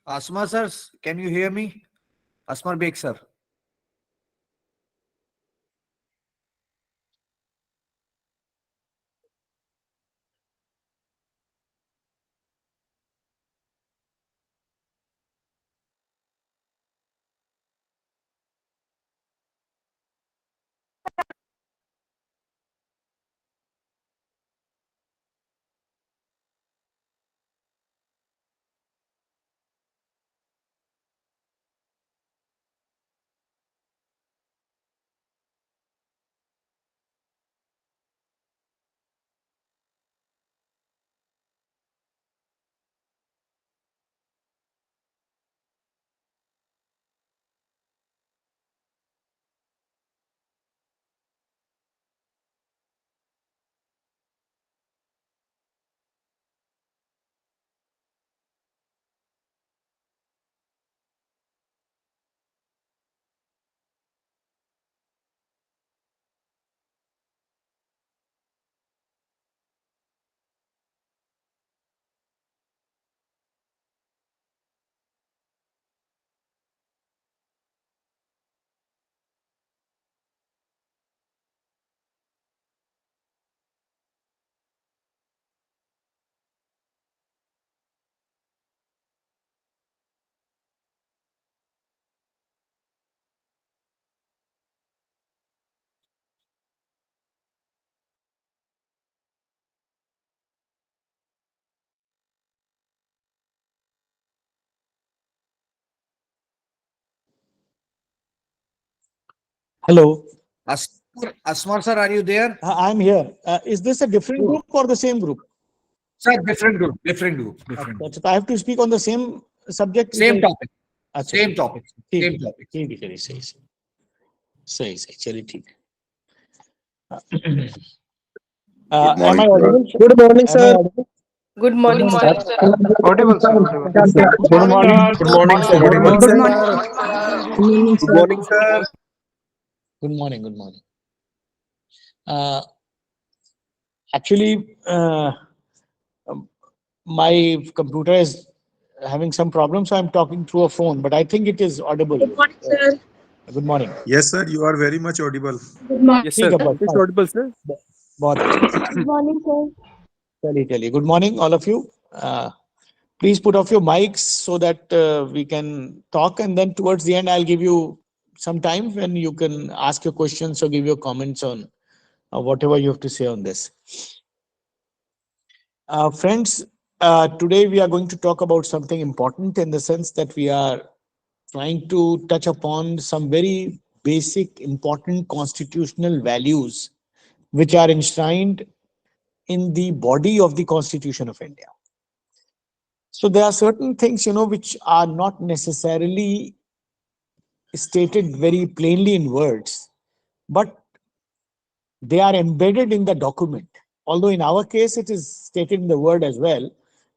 Asma sir, can you hear me? Asmar Beg sir. Hello, Asmar sir, are you there? I'm here. Is this a different Oh, group or the same group? sir, different group, different group, different group. अच्छा, तो I have to speak on the same subject which Same I. topic, अच्छा, same topic, ठीक same है, topic. ठीक है, चलिए सही सही सही सही चलिए ठीक है. Good Am I morning, sir. audible? Good morning, Am I sir. audible? Good Good morning, morning, sir. sir. Audible, sir. Audible. Good morning. Good morning, sir. Good morning, Good sir. morning. Good morning, sir. Good morning. Good morning. Uh, Actually, um, my computer is having some problems, so I'm talking through a phone, but I think it is audible. Good morning, sir. Good morning. Yes, sir. You are very much audible. Good morning. Yes, ठीक sir. है बस It's बस, audible, sir. बहुत अच्छा. Good morning, sir. चलिए चलिए. Good morning, all of you. Please put off your mics so that we can talk, and then towards the end, I'll give you some time when you can ask your questions or give your comments on whatever you have to say on this. Friends, today we are going to talk about something important in the sense that we are trying to touch upon some very basic, important constitutional values which are enshrined in the body of the Constitution of India. So there are certain things, which are not necessarily stated very plainly in words, but they are embedded in the document. Although in our case, it is stated in the word as well.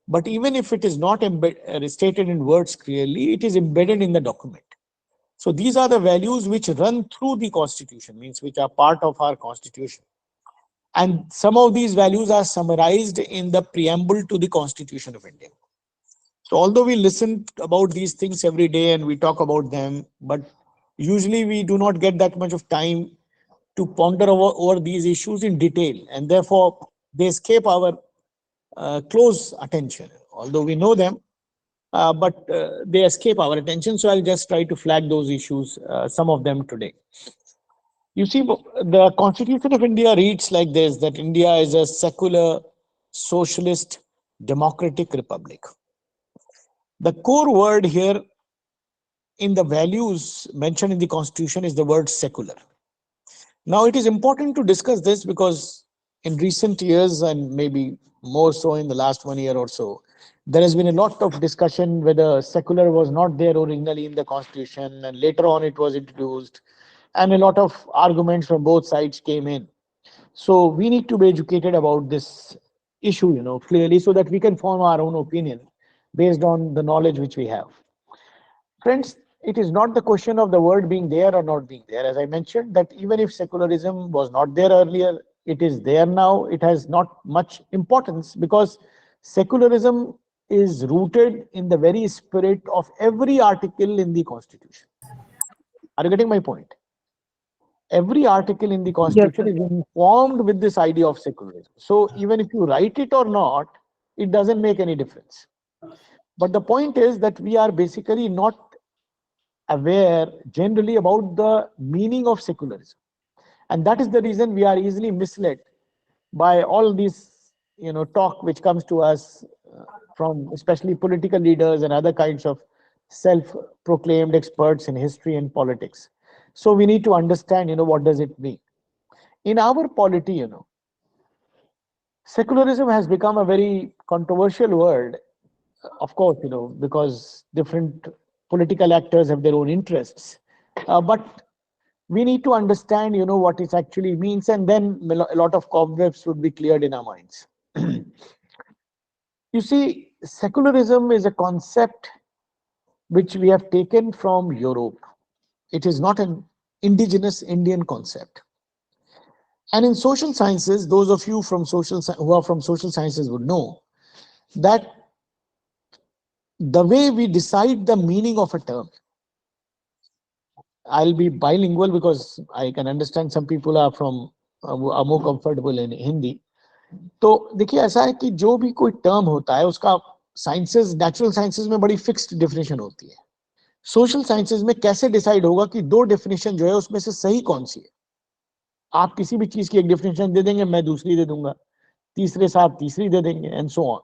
But even if it is not stated in words clearly, it is embedded in the document. So these are the values which run through the Constitution, means which are part of our Constitution. And some of these values are summarized in the preamble to the Constitution of India. So although we listen about these things every day and we talk about them, but usually we do not get that much of time to ponder over these issues in detail, and therefore they escape our close attention. Although we know them, but they escape our attention. So I'll just try to flag those issues, some of them today. You see, the Constitution of India reads like this: that India is a secular, socialist, democratic republic. The core word here in the values mentioned in the Constitution is the word secular. Now, it is important to discuss this because in recent years, and maybe more so in the last 1 year or so, there has been a lot of discussion whether secular was not there originally in the Constitution and later on it was introduced, and a lot of arguments from both sides came in. So we need to be educated about this issue, clearly, so that we can form our own opinion based on the knowledge which we have. Friends, it is not the question of the word being there or not being there. As I mentioned, that even if secularism was not there earlier, it is there now. It has not much importance because secularism is rooted in the very spirit of every article in the Constitution. Are you getting my point? Every article in the Constitution is informed with this idea of secularism. So even if you write it or not, it doesn't make any difference. But the point is that we are basically not aware generally about the meaning of secularism. And that is the reason we are easily misled by all this, talk which comes to us from especially political leaders and other kinds of self-proclaimed experts in history and politics. So we need to understand, what does it mean? In our polity, secularism has become a very controversial word, of course, because different political actors have their own interests. But we need to understand, what it actually means, and then a lot of cobwebs would be cleared in our minds. You see, secularism is a concept which we have taken from Europe. It is not an indigenous Indian concept. And in social sciences, those of you who are from social sciences would know that the way we decide the meaning of a term, I'll be bilingual because I can understand some people are more comfortable in Hindi. तो देखिए ऐसा है कि जो भी कोई term होता है उसका साइंसेस, नेचुरल साइंसेस में बड़ी फिक्स्ड डेफिनेशन होती है. सोशल साइंसेस में कैसे डिसाइड होगा कि दो डेफिनेशन जो है उसमें से सही कौन सी है? आप किसी भी चीज की एक डेफिनेशन दे देंगे, मैं दूसरी दे दूंगा, तीसरे साहब तीसरी दे देंगे, and so on.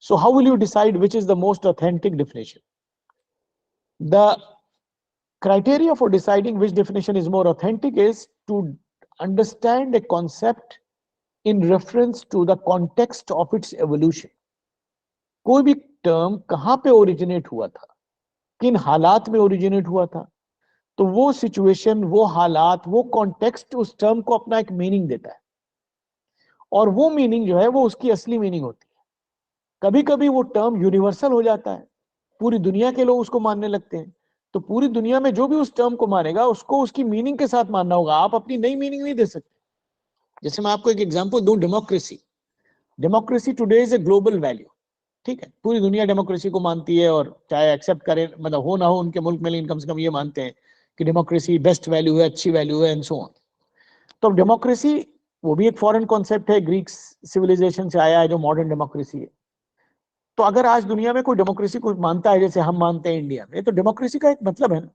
So how will you decide which is the most authentic definition? The criteria for deciding which definition is more authentic is to understand a concept in reference to the context of its evolution. कोई भी term कहां पे originate हुआ था, किन हालात में originate हुआ था, तो वो सिचुएशन, वो हालात, वो कॉन्टेक्स्ट उस टर्म को अपना एक मीनिंग देता है. और वो मीनिंग जो है वो उसकी असली मीनिंग होती है. कभी कभी वो टर्म यूनिवर्सल हो जाता है, पूरी दुनिया के लोग उसको मानने लगते हैं. तो पूरी दुनिया में जो भी उस टर्म को मानेगा उसको उसकी मीनिंग के साथ मानना होगा. आप अपनी नई मीनिंग नहीं दे सकते. जैसे मैं आपको एक एग्जांपल दूं, democracy. Democracy today is a global value. ठीक है, पूरी दुनिया डेमोक्रेसी को मानती है, और चाहे एक्सेप्ट करें, मतलब हो ना हो, उनके मुल्क में, लेकिन कम से कम ये मानते हैं कि डेमोक्रेसी बेस्ट वैल्यू है, अच्छी वैल्यू है, एंड सो ऑन. तो डेमोक्रेसी वो भी एक फॉरेन कॉन्सेप्ट है, ग्रीक सिविलाइजेशन से आया है जो मॉडर्न डेमोक्रेसी है. तो अगर आज दुनिया में कोई डेमोक्रेसी को मानता है जैसे हम मानते हैं इंडिया में, तो डेमोक्रेसी का एक मतलब है ना,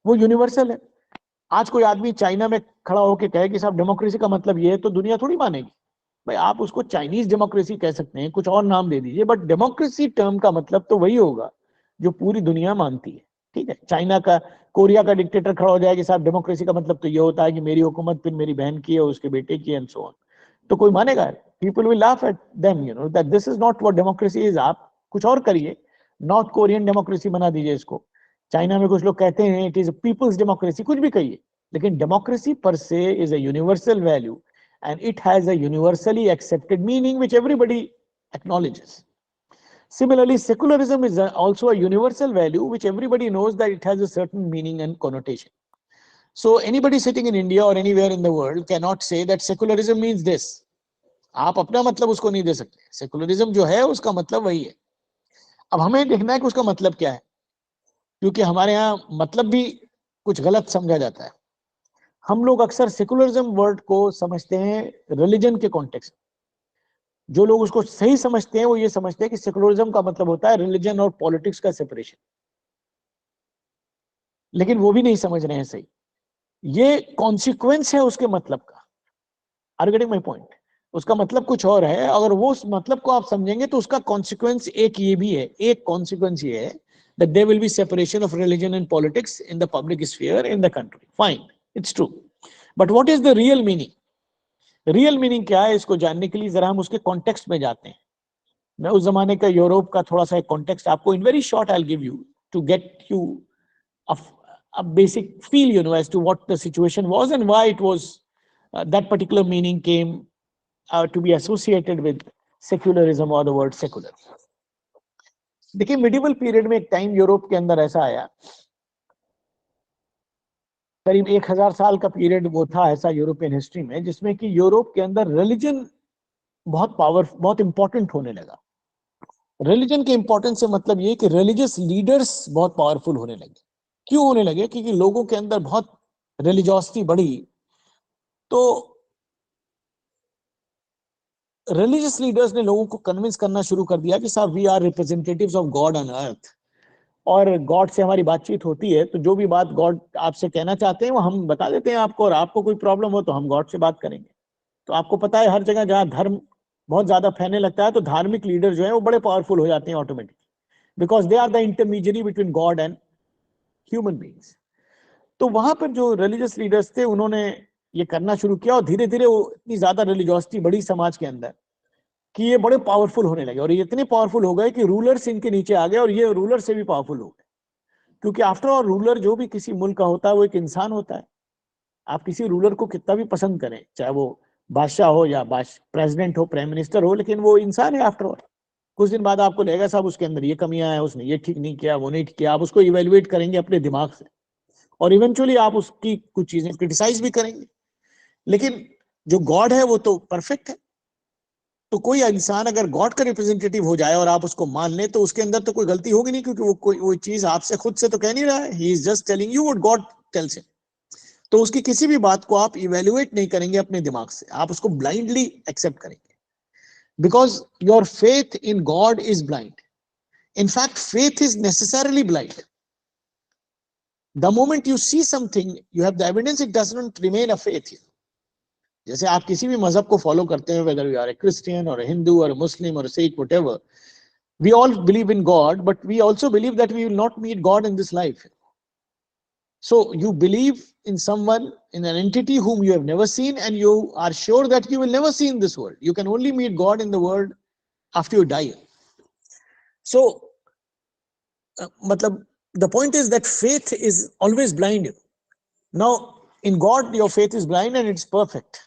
वो यूनिवर्सल है. आज कोई आदमी चाइना में खड़ा होकर कहे कि साहब डेमोक्रेसी का मतलब ये है, तो दुनिया थोड़ी मानेगी. भाई आप उसको चाइनीज डेमोक्रेसी कह सकते हैं, कुछ और नाम दे दीजिए, बट डेमोक्रेसी टर्म का मतलब तो वही होगा जो पूरी दुनिया मानती है. ठीक है, चाइना का, कोरिया का डिक्टेटर खड़ा हो जाए कि साहब डेमोक्रेसी का मतलब तो ये होता है कि मेरी हुकूमत फिर मेरी बहन की है, उसके बेटे की, एंड सो ऑन. तो कोई मानेगा? People will laugh at them, that this is not what democracy is. आप कुछ और करिए, नॉर्थ कोरियन डेमोक्रेसी बना दीजिए इसको. चाइना में कुछ लोग कहते हैं इट इज पीपल्स डेमोक्रेसी, कुछ भी कहिए, लेकिन डेमोक्रेसी पर से is a universal value and it has a universally accepted meaning which everybody acknowledges. Similarly, secularism is also a universal value which everybody knows that it has a certain meaning and connotation. So anybody sitting in India or anywhere in the world cannot say that secularism means this. आप अपना मतलब उसको नहीं दे सकते. Secularism जो है उसका मतलब वही है. अब हमें देखना है कि उसका मतलब क्या है, क्योंकि हमारे यहाँ मतलब भी कुछ गलत समझा जाता है. हम लोग अक्सर सेकुलरिज्म वर्ड को समझते हैं रिलीजन के कॉन्टेक्स्ट. जो लोग उसको सही समझते हैं वो ये समझते हैं कि सेकुलरिज्म का मतलब होता है रिलीजन और पॉलिटिक्स का सेपरेशन, लेकिन वो भी नहीं समझ रहे हैं सही. ये कॉन्सिक्वेंस है उसके मतलब का. Are you getting my point? उसका मतलब कुछ और है. अगर वो उस मतलब को आप समझेंगे तो उसका कॉन्सिक्वेंस एक ये भी है, एक कॉन्सिक्वेंस ये है that there will be separation of religion and politics in the public sphere in the country. Fine, it's true. But what is the real meaning? Real meaning क्या है, इसको जानने के लिए जरा हम उसके कॉन्टेक्स्ट में जाते हैं. मैं उस जमाने का यूरोप का थोड़ा सा एक कॉन्टेक्स्ट आपको in very short I will give you to get you a basic feel, as to what the situation was and why it was that particular meaning came to be associated with secularism or the word secular. देखिए, medieval period में एक time Europe के अंदर ऐसा आया, करीब 1000 साल का पीरियड वो था ऐसा यूरोपियन हिस्ट्री में, जिसमें कि यूरोप के अंदर रिलीजन बहुत इंपॉर्टेंट होने लगा. रिलीजन के इंपॉर्टेंस से मतलब ये कि रिलीजियस लीडर्स बहुत पावरफुल होने लगे। क्यों होने लगे? क्योंकि लोगों के अंदर बहुत रिलीजियोसिटी बढ़ी। तो रिलीजियस लीडर्स ने लोगों को कन्विंस करना शुरू कर दिया कि साहब we are representatives of god on earth, और गॉड से हमारी बातचीत होती है, तो जो भी बात गॉड आपसे कहना चाहते हैं वो हम बता देते हैं आपको, और आपको कोई प्रॉब्लम हो तो हम गॉड से बात करेंगे। तो आपको पता है हर जगह जहां धर्म बहुत ज्यादा फैलने लगता है तो धार्मिक लीडर जो है वो बड़े पावरफुल हो जाते हैं automatically, because they are the intermediary between god and human beings. तो वहां पर जो रिलीजियस लीडर्स थे उन्होंने ये करना शुरू किया, और धीरे धीरे वो इतनी ज्यादा रिलीजियोसिटी बढ़ी समाज के अंदर कि ये बड़े पावरफुल होने लगे, और ये इतने पावरफुल हो गए कि रूलर्स इनके नीचे आ गए, और ये रूलर से भी पावरफुल हो गए। क्योंकि आफ्टर ऑल रूलर जो भी किसी मुल्क का होता है वो एक इंसान होता है। आप किसी रूलर को कितना भी पसंद करें, चाहे वो बादशाह हो या प्रेसिडेंट हो, प्राइम मिनिस्टर हो, लेकिन वो इंसान है आफ्टर ऑल। कुछ दिन बाद आपको लगेगा साहब उसके अंदर ये कमियां हैं, उसने ये ठीक नहीं किया, वो नहीं ठीक किया। आप उसको इवेल्युएट करेंगे अपने दिमाग से, और इवेंचुअली आप उसकी कुछ चीजें क्रिटिसाइज भी करेंगे। लेकिन जो गॉड है वो तो परफेक्ट है। तो कोई इंसान अगर गॉड का रिप्रेजेंटेटिव हो जाए और आप उसको मान लें तो उसके अंदर तो कोई गलती होगी नहीं, क्योंकि वो चीज आपसे खुद से तो कह नहीं रहा है, he is just telling you what God tells him. तो उसकी किसी भी बात को आप इवेल्युएट नहीं करेंगे अपने दिमाग से, आप उसको ब्लाइंडली एक्सेप्ट करेंगे, because your faith in God is blind. In fact, faith is necessarily blind. The moment you see something, you have the evidence, it does not remain a faith. जैसे आप किसी भी मजहब को फॉलो करते हैं, whether you are a Christian or a Hindu or a Muslim or a Sikh, whatever, we all believe in God, but we also believe that we will not meet God in this life. So you believe in someone, in an entity whom you have never seen, and you are sure that you will never see in this world. You can only meet God in the world after you die. So matlab, the point is that faith is always blind. Now in God your faith is blind and it's perfect,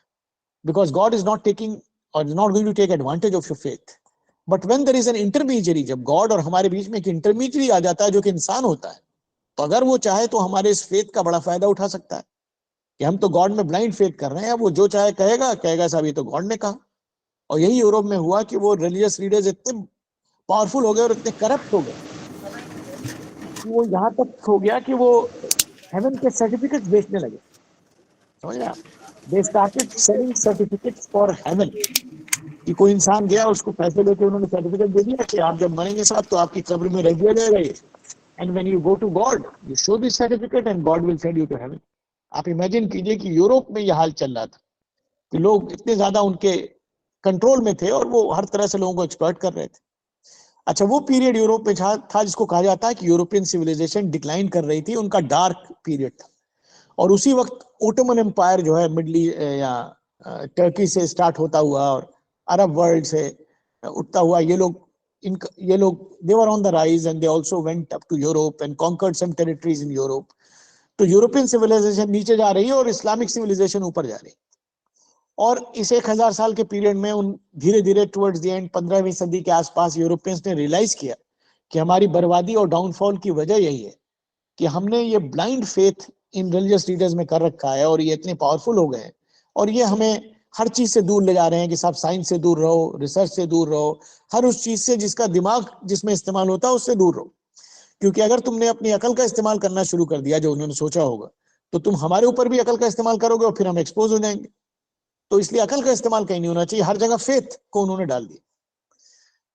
because God is not taking or is not going to take advantage of your faith. But when there is an intermediary, जब God और हमारे बीच में एक intermediary आ जाता है जो कि इंसान होता है, तो अगर वो चाहे तो हमारे इस फेथ का बड़ा फायदा उठा सकता है कि हम तो गॉड में ब्लाइंड फेथ कर रहे हैं, वो जो चाहे कहेगा साहब ये तो गॉड ने कहा। और यही यूरोप में हुआ कि वो रिलीजियस लीडर्स इतने पावरफुल हो गए और इतने करप्ट हो गए, वो यहाँ तक हो गया कि वो हेवन के सर्टिफिकेट्स बेचने लगे। समझ रहे आप? They started selling certificates for heaven, कि कोई इंसान गया उसको पैसे लेके उन्होंने सर्टिफिकेट दे दिया कि आप जब मरेंगे साहब तो आपकी कब्र में रख दिया जाएगा ये, and when you go to god you show this certificate and god will send you to heaven. आप इमेजिन कीजिए कि यूरोप में यह हाल चल रहा था कि लोग इतने ज्यादा उनके कंट्रोल में थे और वो हर तरह से लोगों को एक्सप्लॉइट कर रहे थे। अच्छा, वो पीरियड यूरोप में था जिसको कहा जाता है कि यूरोपियन सिविलाइजेशन डिक्लाइन कर रही थी, उनका डार्क पीरियड था। और उसी वक्त ओटोमन एम्पायर जो है मिडल या टर्की से स्टार्ट होता हुआ और अरब वर्ल्ड से उठता हुआ, ये लोग they were on the rise and they also went up to Europe and conquered some territories in Europe. तो यूरोपियन सिविलाइजेशन नीचे जा रही है और इस्लामिक सिविलाइजेशन ऊपर जा रही है। और इस 1000 साल के पीरियड में उन धीरे धीरे टुवर्ड्स द एंड 15वीं सदी के आसपास यूरोपियंस ने रियलाइज किया कि हमारी बर्बादी और डाउनफॉल की वजह यही है कि हमने ये blind faith in religious leaders में कर रखा है, और ये इतने पावरफुल हो गए हैं और ये हमें हर चीज से दूर ले जा रहे हैं कि साहब साइंस से दूर रहो, रिसर्च से दूर रहो, हर उस चीज से जिसका दिमाग जिसमें इस्तेमाल होता है उससे दूर रहो। क्योंकि अगर तुमने अपनी अकल का इस्तेमाल करना शुरू कर दिया जो उन्होंने सोचा होगा, तो तुम हमारे ऊपर भी अकल का इस्तेमाल करोगे और फिर हम एक्सपोज हो जाएंगे। तो इसलिए अकल का इस्तेमाल कहीं नहीं होना चाहिए, हर जगह फेथ को उन्होंने डाल दिया।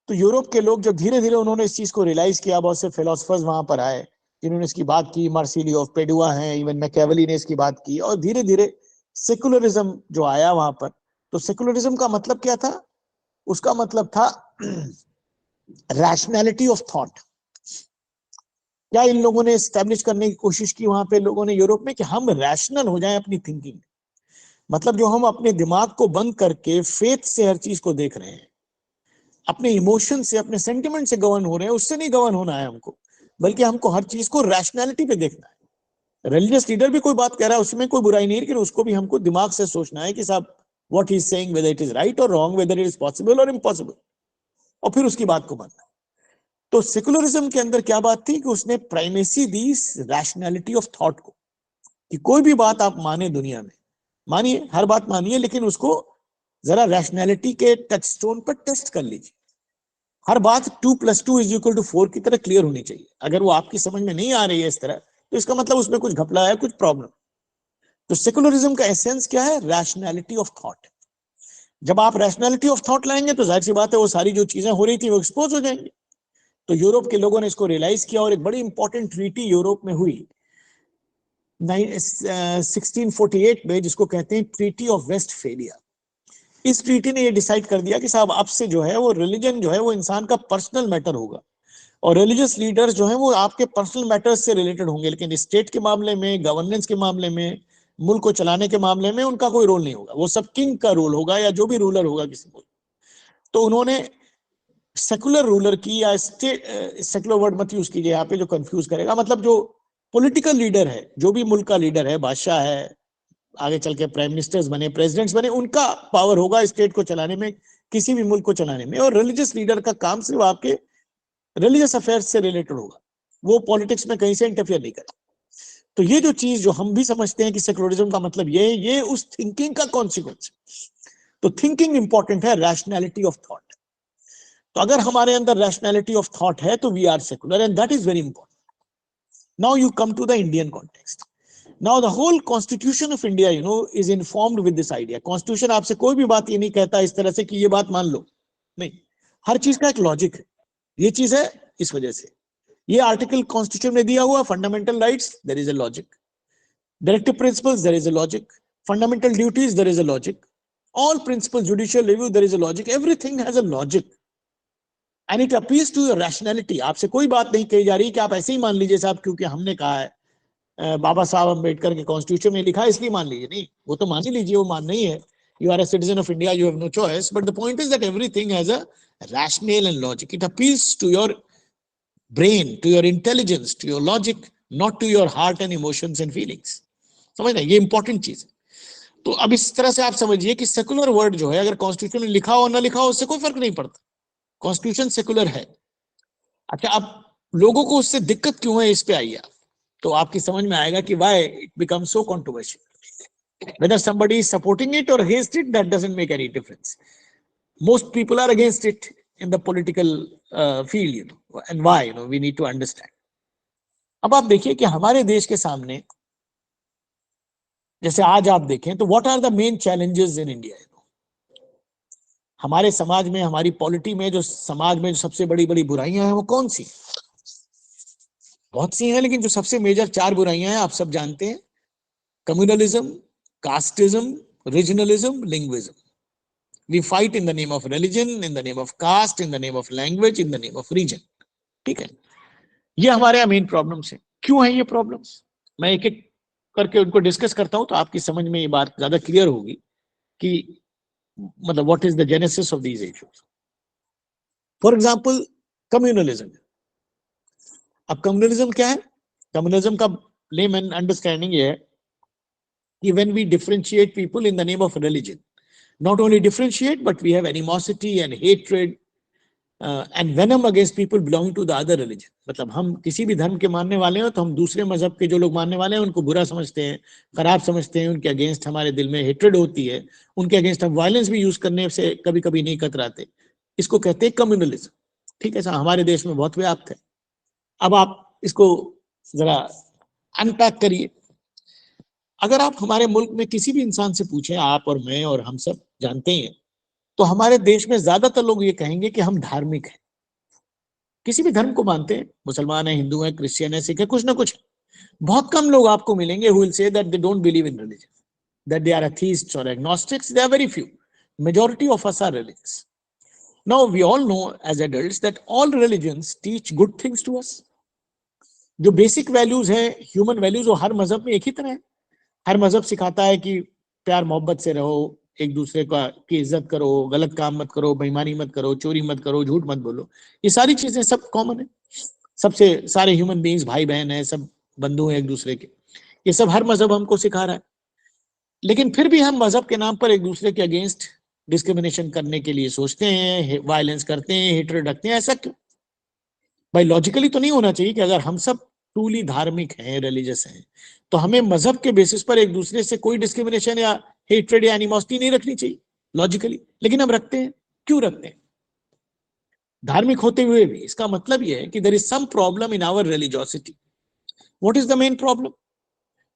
तो यूरोप के लोग जब धीरे धीरे उन्होंने इस चीज को रियलाइज किया, बहुत से फिलोसफर्स वहां पर आए जिन्होंने इसकी बात की, मार्सिली ऑफ पेडुआ हैं, इवन मैकियावेली ने इसकी बात की, और धीरे धीरे सेकुलरिज्म जो आया वहां पर। तो सेकुलरिज्म का मतलब क्या था? उसका मतलब था रैशनैलिटी ऑफ थॉट। क्या इन लोगों ने एस्टेब्लिश करने की कोशिश की वहां पे लोगों ने यूरोप में कि हम रैशनल हो जाएं अपनी थिंकिंग। मतलब जो हम अपने दिमाग को बंद करके फेथ से हर चीज को देख रहे हैं, अपने इमोशन से, अपने सेंटिमेंट से गवर्न हो रहे हैं, उससे नहीं गवर्न होना है हमको, बल्कि हमको हर चीज को रैशनैलिटी पे देखना है। रिलीजियस लीडर भी कोई बात कह रहा है उसमें कोई बुराई नहीं है, लेकिन उसको भी हमको दिमाग से सोचना है कि साहब what he is saying, whether it is right और wrong, whether it is possible और इम्पॉसिबल, और फिर उसकी बात को मानना। तो सेकुलरिज्म के अंदर क्या बात थी कि उसने primacy the rationality of thought को, कि कोई भी बात आप माने दुनिया में, मानिए हर बात मानिए, लेकिन उसको जरा रैशनैलिटी के टचस्टोन पर टेस्ट कर लीजिए। हर बात 2+2=4 की तरह क्लियर होनी चाहिए। अगर वो आपकी समझ में नहीं आ रही है इस तरह, तो इसका मतलब उसमें कुछ घपला है, कुछ प्रॉब्लम। तो सेकुलरिज्म का एसेंस क्या है? Rationality of thought. जब आप रैशनैलिटी ऑफ थॉट लाएंगे तो जाहिर सी बात है वो सारी जो चीजें हो रही थी वो एक्सपोज हो जाएंगी। तो यूरोप के लोगों ने इसको रियलाइज किया और एक बड़ी इंपॉर्टेंट ट्रीटी यूरोप में हुई 1648 में, जिसको कहते हैं ट्रीटी ऑफ वेस्टफेलिया। इस ट्रीटी ने ये डिसाइड कर दिया कि साहब अब से जो है वो रिलीजन जो है वो इंसान का पर्सनल मैटर होगा, और रिलीजियस लीडर्स जो हैं वो आपके पर्सनल मैटर्स से रिलेटेड होंगे, लेकिन स्टेट के मामले में, गवर्नेंस के मामले में, मुल्क को चलाने के मामले में उनका कोई रोल नहीं होगा। वो सब किंग का रोल होगा या जो भी रूलर होगा किसी मुल्क। तो उन्होंने सेकुलर रूलर की, या स्टेट, सेकुलर वर्ड मत यूज कीजिए यहाँ पे जो कंफ्यूज करेगा, मतलब जो पॉलिटिकल लीडर है, जो भी मुल्क का लीडर है, बादशाह है, आगे चल के प्राइम मिनिस्टर्स बने, प्रेसिडेंट्स बने, उनका पावर होगा स्टेट को चलाने में, किसी भी मुल्क को चलाने में। और रिलीजियस लीडर का काम सिर्फ आपके रिलीजियस अफेयर्स से रिलेटेड होगा, वो पॉलिटिक्स में कहीं से इंटरफियर नहीं करेगा। तो ये जो चीज जो हम भी समझते हैं कि सेकुलरिज्म का मतलब ये उस थिंकिंग का कॉन्सिक्वेंस। तो थिंकिंग इंपॉर्टेंट है, रैशनैलिटी ऑफ थॉट। तो अगर हमारे अंदर रैशनैलिटी ऑफ थॉट है तो we are secular, and that is very important. Now you come to the Indian context. Now the whole constitution of India is informed with this idea. Constitution आपसे कोई भी बात ये नहीं कहता इस तरह से कि ये बात मान लो, नहीं, हर चीज का एक लॉजिक है। ये चीज है इस वजह से, ये आर्टिकल कॉन्स्टिट्यूशन में दिया हुआ, fundamental rights, there is a logic, directive principles, there is a logic, fundamental duties, there is a logic, all principles, judicial review, there is a logic, everything has a logic and it appeals to your rationality. आपसे कोई बात नहीं कही जा रही कि आप ऐसे ही मान लीजिए साहब क्योंकि हमने कहा है, बाबा साहब अम्बेडकर के कॉन्स्टिट्यूशन में लिखा है इसलिए मान लीजिए। नहीं, वो तो मान ही लीजिए, वो मान नहीं है। You are a citizen of India, you have no choice. But the point is that everything has a rationale and logic. It appeals to your brain, to your intelligence, to your logic, not to your heart and emotions and feelings. समझ रहे, ये important चीज है। तो अब इस तरह से आप समझिए कि सेकुलर वर्ड जो है, अगर कॉन्स्टिट्यूशन में लिखा हो ना लिखा हो उससे कोई फर्क नहीं पड़ता, कॉन्स्टिट्यूशन सेकुलर है। अच्छा, अब लोगों को उससे दिक्कत क्यों है, इस पे आइए आप, तो आपकी समझ में आएगा कि why it becomes so controversial. Whether somebody is supporting it or against it, that doesn't make any difference. Most people are against it in the political field, and why, we need to understand. अब आप देखिए कि हमारे देश के सामने, जैसे आज आप देखें तो what are the main challenges in India? हमारे समाज में, हमारी पॉलिटी में, जो समाज में जो सबसे बड़ी बड़ी बुराइयां हैं वो कौन सी? बहुत सी हैं, लेकिन जो सबसे मेजर 4 बुराइयां हैं आप सब जानते हैं: communalism, casteism, regionalism, linguism. We fight in the name of religion, in the name of caste, in the name of language, in the name of region. ठीक है, ये हमारे यहाँ मेन प्रॉब्लम्स हैं। क्यों है ये प्रॉब्लम्स? मैं एक एक करके उनको डिस्कस करता हूं तो आपकी समझ में ये बात ज्यादा क्लियर होगी कि मतलब what is the genesis of these issues. For example, communalism. अब कम्युनलिज्म क्या है? कम्युनलिज्म का लेमैन अंडरस्टैंडिंग ये है कि when we differentiate people in the name of religion, not only differentiate, but we have animosity and hatred and venom against people belonging to the other religion. मतलब हम किसी भी धर्म के मानने वाले हो तो हम दूसरे मजहब के जो लोग मानने वाले हैं उनको बुरा समझते हैं, खराब समझते हैं, उनके अगेंस्ट हमारे दिल में हेट्रेड होती है, उनके अगेंस्ट हम वायलेंस भी यूज करने से कभी कभी नहीं कतराते। इसको कहते हैं कम्युनलिज्म। ठीक है, हमारे देश में बहुत व्याप्त है। अब आप इसको जरा अनपैक करिए। अगर आप हमारे मुल्क में किसी भी इंसान से पूछें, आप और मैं और हम सब जानते हैं, तो हमारे देश में ज्यादातर लोग ये कहेंगे कि हम धार्मिक हैं, किसी भी धर्म को मानते हैं, मुसलमान है, हिंदू है, क्रिश्चियन है, सिख है, कुछ ना कुछ। बहुत कम लोग आपको मिलेंगे who will say that they don't believe in religion, that they are atheists or agnostics. They are very few. Majority of us are religious. Now we all know as adults that all religions teach good things to us. जो basic values है, human values, वो हर मजहब में एक ही तरह है। हर मजहब सिखाता है कि प्यार मोहब्बत से रहो, एक दूसरे का की इज्जत करो, गलत काम मत करो, बेईमानी मत करो, चोरी मत करो, झूठ मत बोलो। ये सारी चीजें सब कॉमन है, सबसे सारे ह्यूमन बीइंग्स भाई बहन है, सब बंधु हैं एक दूसरे के। ये सब हर मजहब हमको सिखा रहा है। लेकिन फिर भी हम मजहब के नाम पर एक दूसरे के अगेंस्ट डिस्क्रिमिनेशन करने के लिए सोचते हैं, वायलेंस करते हैं, हेट्रेड रखते हैं। ऐसा क्यों भाई? लॉजिकली तो नहीं होना चाहिए कि अगर हम सब ट्रूली धार्मिक हैं, रिलीजियस हैं, तो हमें मजहब के बेसिस पर एक दूसरे से कोई डिस्क्रिमिनेशन या हेट्रेड या एनिमोसिटी नहीं रखनी चाहिए लॉजिकली। लेकिन हम रखते हैं। क्यों रखते हैं? धार्मिक होते हुए भी। इसका मतलब यह है कि there is some problem in our religiosity. What is the main problem?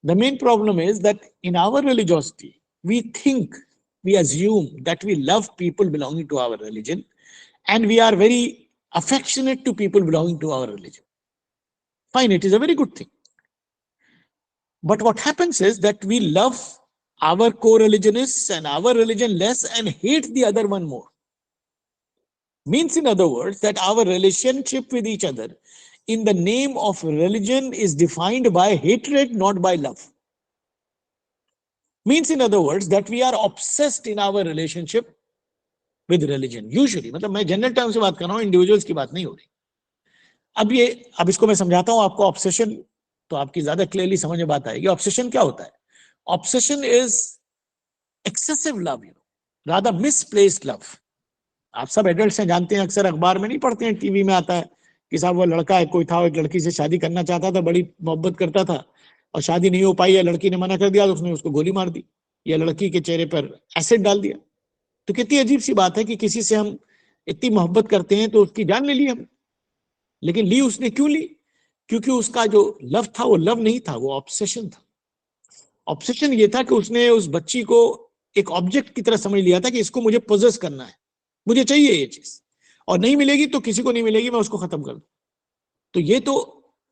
The main problem is that in our religiosity we think, we assume that we love people belonging to our religion, and we are very affectionate to people belonging to our religion. Fine, it is a very good thing. But what happens is that we love our co-religionists and our religion less and hate the other one more. Means, in other words, that our relationship with each other in the name of religion is defined by hatred, not by love. Means, in other words, that we are obsessed in our relationship with religion. Usually, मतलब मैं general term से बात कर रहा हूँ, individuals की बात नहीं हो रही। अब इसको मैं समझाता हूँ आपको। ऑब्सेशन तो आपकी ज्यादा क्लियरली समझ में बात आएगी। ऑब्सेशन क्या होता है? Obsession is excessive love, rather misplaced love. आप सब एडल्ट्स हैं, जानते हैं, अक्सर अखबार में नहीं पढ़ते हैं, टीवी में आता है कि साहब वो लड़का है, कोई था, वो एक लड़की से शादी करना चाहता था, बड़ी मोहब्बत करता था और शादी नहीं हो पाई है, लड़की ने मना कर दिया तो उसने उसको गोली मार दी या लड़की के चेहरे पर एसिड डाल दिया। तो कितनी अजीब सी बात है कि किसी से हम इतनी मोहब्बत करते हैं तो उसकी जान ले ली हम। लेकिन ली उसने क्यों ली? क्योंकि उसका जो लव था वो लव नहीं था, वो ऑब्सेशन था। ऑब्सेशन ये था कि उसने उस बच्ची को एक ऑब्जेक्ट की तरह समझ लिया था कि इसको मुझे पोजेस करना है, मुझे चाहिए ये चीज, और नहीं मिलेगी तो किसी को नहीं मिलेगी, मैं उसको खत्म कर दूं। तो ये तो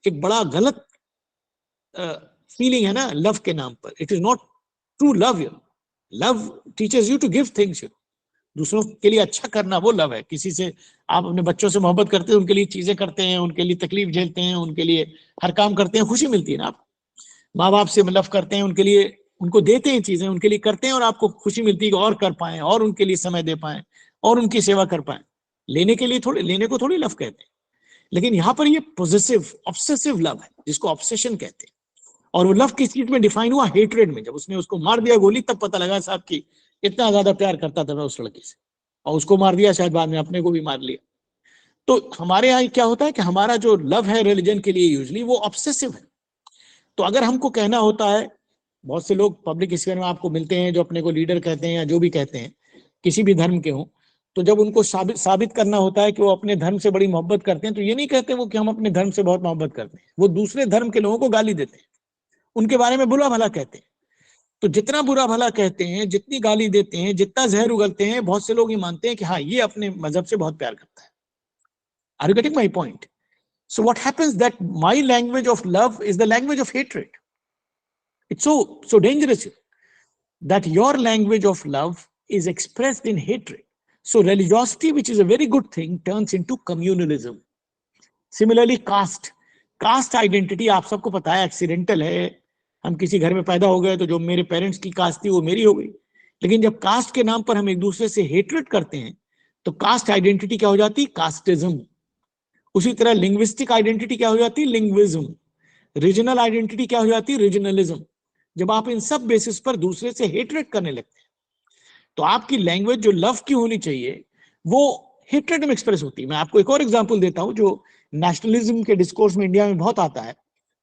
एक बड़ा गलत फीलिंग है ना लव के नाम पर। It is not true love. Love teaches you to give things. दूसरों के लिए अच्छा करना वो लव है। किसी से आप अपने बच्चों से मोहब्बत करते हैं, उनके लिए चीजें करते हैं, उनके लिए तकलीफ झेलते हैं, उनके लिए हर काम करते हैं, खुशी मिलती है ना। आप माँ बाप से लव करते हैं, उनके लिए उनको देते हैं चीजें, उनके लिए करते हैं और आपको खुशी मिलती है कि और कर पाए और उनके लिए समय दे पाए और उनकी सेवा कर पाए। लेने के लिए थोड़ी, लेने को थोड़ी लव कहते हैं। लेकिन यहाँ पर ये पॉजिटिव ऑब्सेसिव लव है जिसको ऑब्सेशन कहते हैं। और वो लव किस चीज में डिफाइन हुआ? हेट्रेड में। जब उसने उसको मार दिया गोली, तब पता लगा साहब की इतना ज्यादा प्यार करता था मैं उस लड़की से, और उसको मार दिया, शायद बाद में अपने को भी मार लिया। तो हमारे यहाँ क्या होता है कि हमारा जो लव है रिलीजन के लिए यूजली वो ऑब्सेसिव है। तो अगर हमको कहना होता है, बहुत से लोग पब्लिक स्फीयर में आपको मिलते हैं जो अपने को लीडर कहते हैं या जो भी कहते हैं, किसी भी धर्म के हों, तो जब उनको साबित करना होता है कि वो अपने धर्म से बड़ी मोहब्बत करते हैं, तो ये नहीं कहते वो कि हम अपने धर्म से बहुत मोहब्बत करते हैं। वो दूसरे धर्म के लोगों को गाली देते हैं, उनके बारे में बुरा भला कहते हैं। तो जितना बुरा भला कहते हैं, जितनी गाली देते हैं, जितना जहर उगलते हैं, बहुत से लोग ये मानते हैं कि हाँ ये अपने मजहब से बहुत प्यार करता है। Are you getting my point? So what happens that my language of love is the language of hatred. It's so dangerous that your language of love is expressed in hatred. So religiosity, which is a very good thing, turns into communalism. Similarly, caste identity आप सबको पता है accidental है। हम किसी घर में पैदा हो गए तो जो मेरे पेरेंट्स की कास्ट थी वो मेरी हो गई। लेकिन जब कास्ट के नाम पर हम एक दूसरे से हेट्रेड करते हैं तो कास्ट आइडेंटिटी क्या हो जाती? कास्टिज्म। उसी तरह लिंग्विस्टिक आइडेंटिटी क्या हो जाती? लिंग्विज्म। रीजनल आइडेंटिटी क्या हो जाती? रीजनलिज्म। जब आप इन सब बेसिस पर दूसरे से हेट्रेड करने लगते हैं तो आपकी लैंग्वेज जो लव की होनी चाहिए वो हेट्रेड में एक्सप्रेस होती है। मैं आपको एक और एग्जांपल देता हूं जो नेशनलिज्म के डिस्कोर्स में इंडिया में बहुत आता है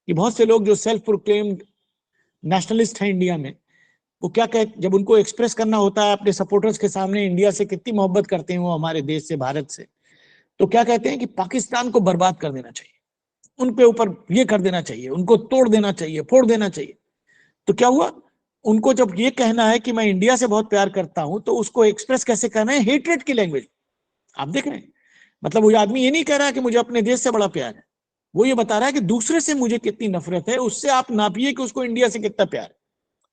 कि बहुत से लोग जो सेल्फ प्रोक्लेम्ड नेशनलिस्ट हैं इंडिया में, वो क्या कहते, जब उनको एक्सप्रेस करना होता है अपने सपोर्टर्स के सामने इंडिया से कितनी मोहब्बत करते हैं वो हमारे देश से, भारत से, तो क्या कहते हैं कि पाकिस्तान को बर्बाद कर देना चाहिए, उन पे ऊपर ये कर देना चाहिए, उनको तोड़ देना चाहिए, फोड़ देना चाहिए। तो क्या हुआ? उनको जब ये कहना है कि मैं इंडिया से बहुत प्यार करता हूं तो उसको एक्सप्रेस कैसे करना है? हेट्रेड की लैंग्वेज। आप देख रहे हैं, मतलब वो आदमी ये नहीं कह रहा कि मुझे अपने देश से बड़ा प्यार है, वो ये बता रहा है कि दूसरे से मुझे कितनी नफरत है, उससे आप नापिए कि उसको इंडिया से कितना प्यार है।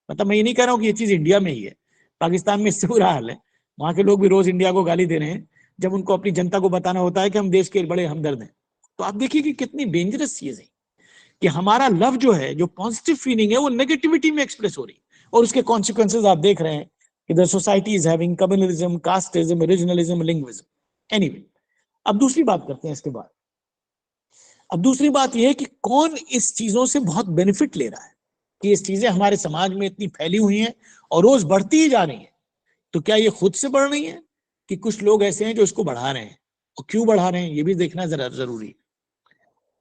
मतलब मैं ये नहीं कह रहा हूँ कि ये चीज इंडिया में ही है, पाकिस्तान में इससे बुरा हाल है। वहां के लोग भी रोज इंडिया को गाली दे रहे हैं जब उनको अपनी जनता को बताना होता है कि हम देश के बड़े हमदर्द हैं। तो आप देखिए कि कितनी डेंजरस चीज है कि हमारा लव जो है, जो पॉजिटिव फीलिंग है, वो नेगेटिविटी में एक्सप्रेस हो रही है, और उसके कॉन्सिक्वेंसेज आप देख रहे हैं कि the society is having communalism, casteism, regionalism, linguism. Anyway, अब दूसरी बात करते हैं इसके बाद। अब दूसरी बात यह है कि कौन इस चीजों से बहुत बेनिफिट ले रहा है, कि इस चीजें हमारे समाज में इतनी फैली हुई हैं और रोज बढ़ती ही जा रही हैं। तो क्या ये खुद से बढ़ रही है कि कुछ लोग ऐसे हैं जो इसको बढ़ा रहे हैं, और क्यों बढ़ा रहे हैं ये भी देखना जरा जरूरी है।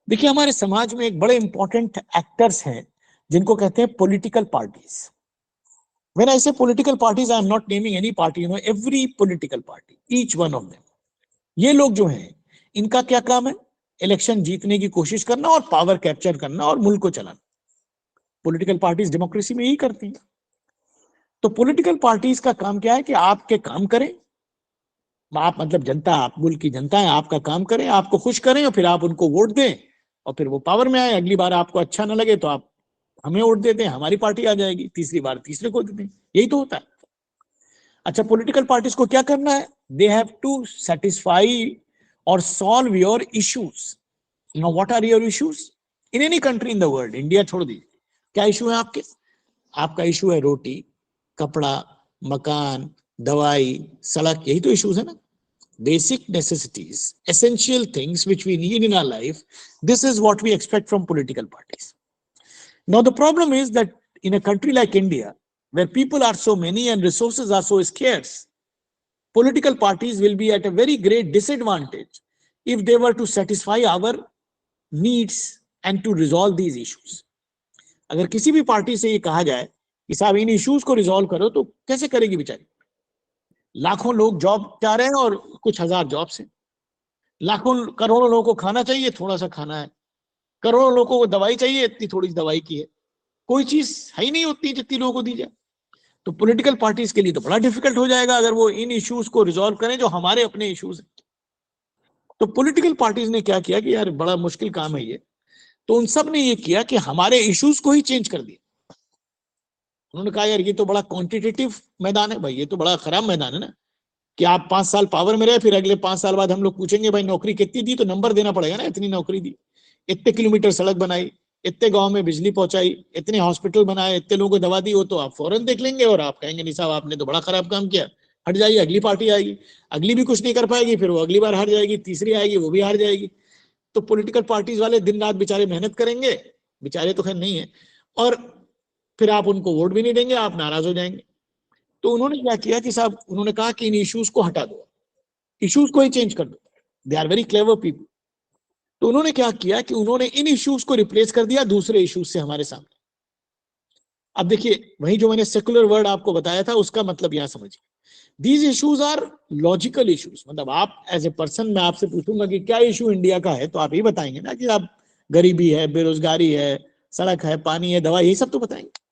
देखिए, हमारे समाज में एक बड़े इंपॉर्टेंट एक्टर्स हैं जिनको कहते हैं political parties. When I say political parties, I am not naming any party, every political party, each one of them. ये लोग जो हैं इनका क्या काम है? इलेक्शन जीतने की कोशिश करना और पावर कैप्चर करना और मुल्क को चलाना। पॉलिटिकल पार्टीज डेमोक्रेसी में यही करती हैं। तो पॉलिटिकल पार्टीज का काम क्या है कि आपके काम करें, आप मतलब जनता, आप मुल्क की जनता है, आपका काम करें, आपको खुश करें और फिर आप उनको वोट दें और फिर वो पावर में आए। अगली बार आपको अच्छा ना लगे तो आप हमें वोट देते हैं, हमारी पार्टी आ जाएगी, तीसरी बार तीसरे को देते हैं, यही तो होता है। अच्छा, पॉलिटिकल पार्टीज को क्या करना है? दे हैव टू सेटिस्फाई और solve your issues. Now what are your issues in any country in the world? India छोड़ दीजिए, क्या इशू है आपके? आपका इशू है रोटी, कपड़ा, मकान, दवाई, सड़क, यही तो इश्यूज है ना। Basic necessities, essential things which we need in our life. This is what we expect from political parties. Now, the problem is that in a country like India, where people are so many and resources are so scarce, political parties will be at a very great disadvantage if they were to satisfy our needs and to resolve these issues. अगर किसी भी party से ये कहा जाए कि साहब इन issues को रिजॉल्व करो, तो कैसे करेगी बेचारी? लाखों लोग जॉब चाह रहे हैं और कुछ हजार जॉब से, लाखों करोड़ों लोगों को खाना चाहिए, थोड़ा सा खाना है, करोड़ों लोगों को दवाई चाहिए, इतनी थोड़ी सी दवाई की है, कोई चीज है ही नहीं उतनी जितनी लोगों को दी जाए। तो पॉलिटिकल पार्टीज के लिए तो बड़ा डिफिकल्ट हो जाएगा अगर वो इन इश्यूज को रिजॉल्व करें जो हमारे अपने इश्यूज हैं। तो पॉलिटिकल पार्टीज ने क्या किया कि यार बड़ा मुश्किल काम है ये, तो उन सब ने ये किया कि हमारे इश्यूज को ही चेंज कर दिया। उन्होंने कहा यार ये तो बड़ा क्वांटिटेटिव मैदान है भाई, ये तो बड़ा खराब मैदान है ना, कि आप 5 साल पावर में रहे, फिर अगले 5 साल बाद हम लोग पूछेंगे भाई नौकरी कितनी दी, तो नंबर देना पड़ेगा ना, इतनी नौकरी दी, इतने किलोमीटर सड़क बनाई, इतने गांव में बिजली पहुंचाई, इतने हॉस्पिटल बनाए, इतने लोगों को दवा दी, वो तो आप फौरन देख लेंगे और आप कहेंगे नहीं साहब आपने तो बड़ा खराब काम किया, हट जाइए, अगली पार्टी आएगी, अगली भी कुछ नहीं कर पाएगी, फिर वो अगली बार हार जाएगी, तीसरी आएगी वो भी हार जाएगी। तो पॉलिटिकल पार्टीज वाले दिन रात बेचारे मेहनत करेंगे, बेचारे तो खैर नहीं है, और फिर आप उनको वोट भी नहीं देंगे, आप नाराज हो जाएंगे। तो उन्होंने क्या किया कि साहब उन्होंने कहा कि इन इश्यूज को हटा दो, इश्यूज को ही चेंज कर दो। They are very clever people. तो उन्होंने क्या किया कि उन्होंने इन इश्यूज को रिप्लेस कर दिया दूसरे इश्यूज से हमारे सामने। अब देखिए, वही जो मैंने सेकुलर वर्ड आपको बताया था उसका मतलब यहां समझिए। These issues are logical issues, मतलब आप एज ए पर्सन, मैं आपसे पूछूंगा कि क्या इश्यू इंडिया का है, तो आप ही बताएंगे ना कि आप गरीबी है, बेरोजगारी है, सड़क है, पानी है, दवा, यही सब तो बताएंगे।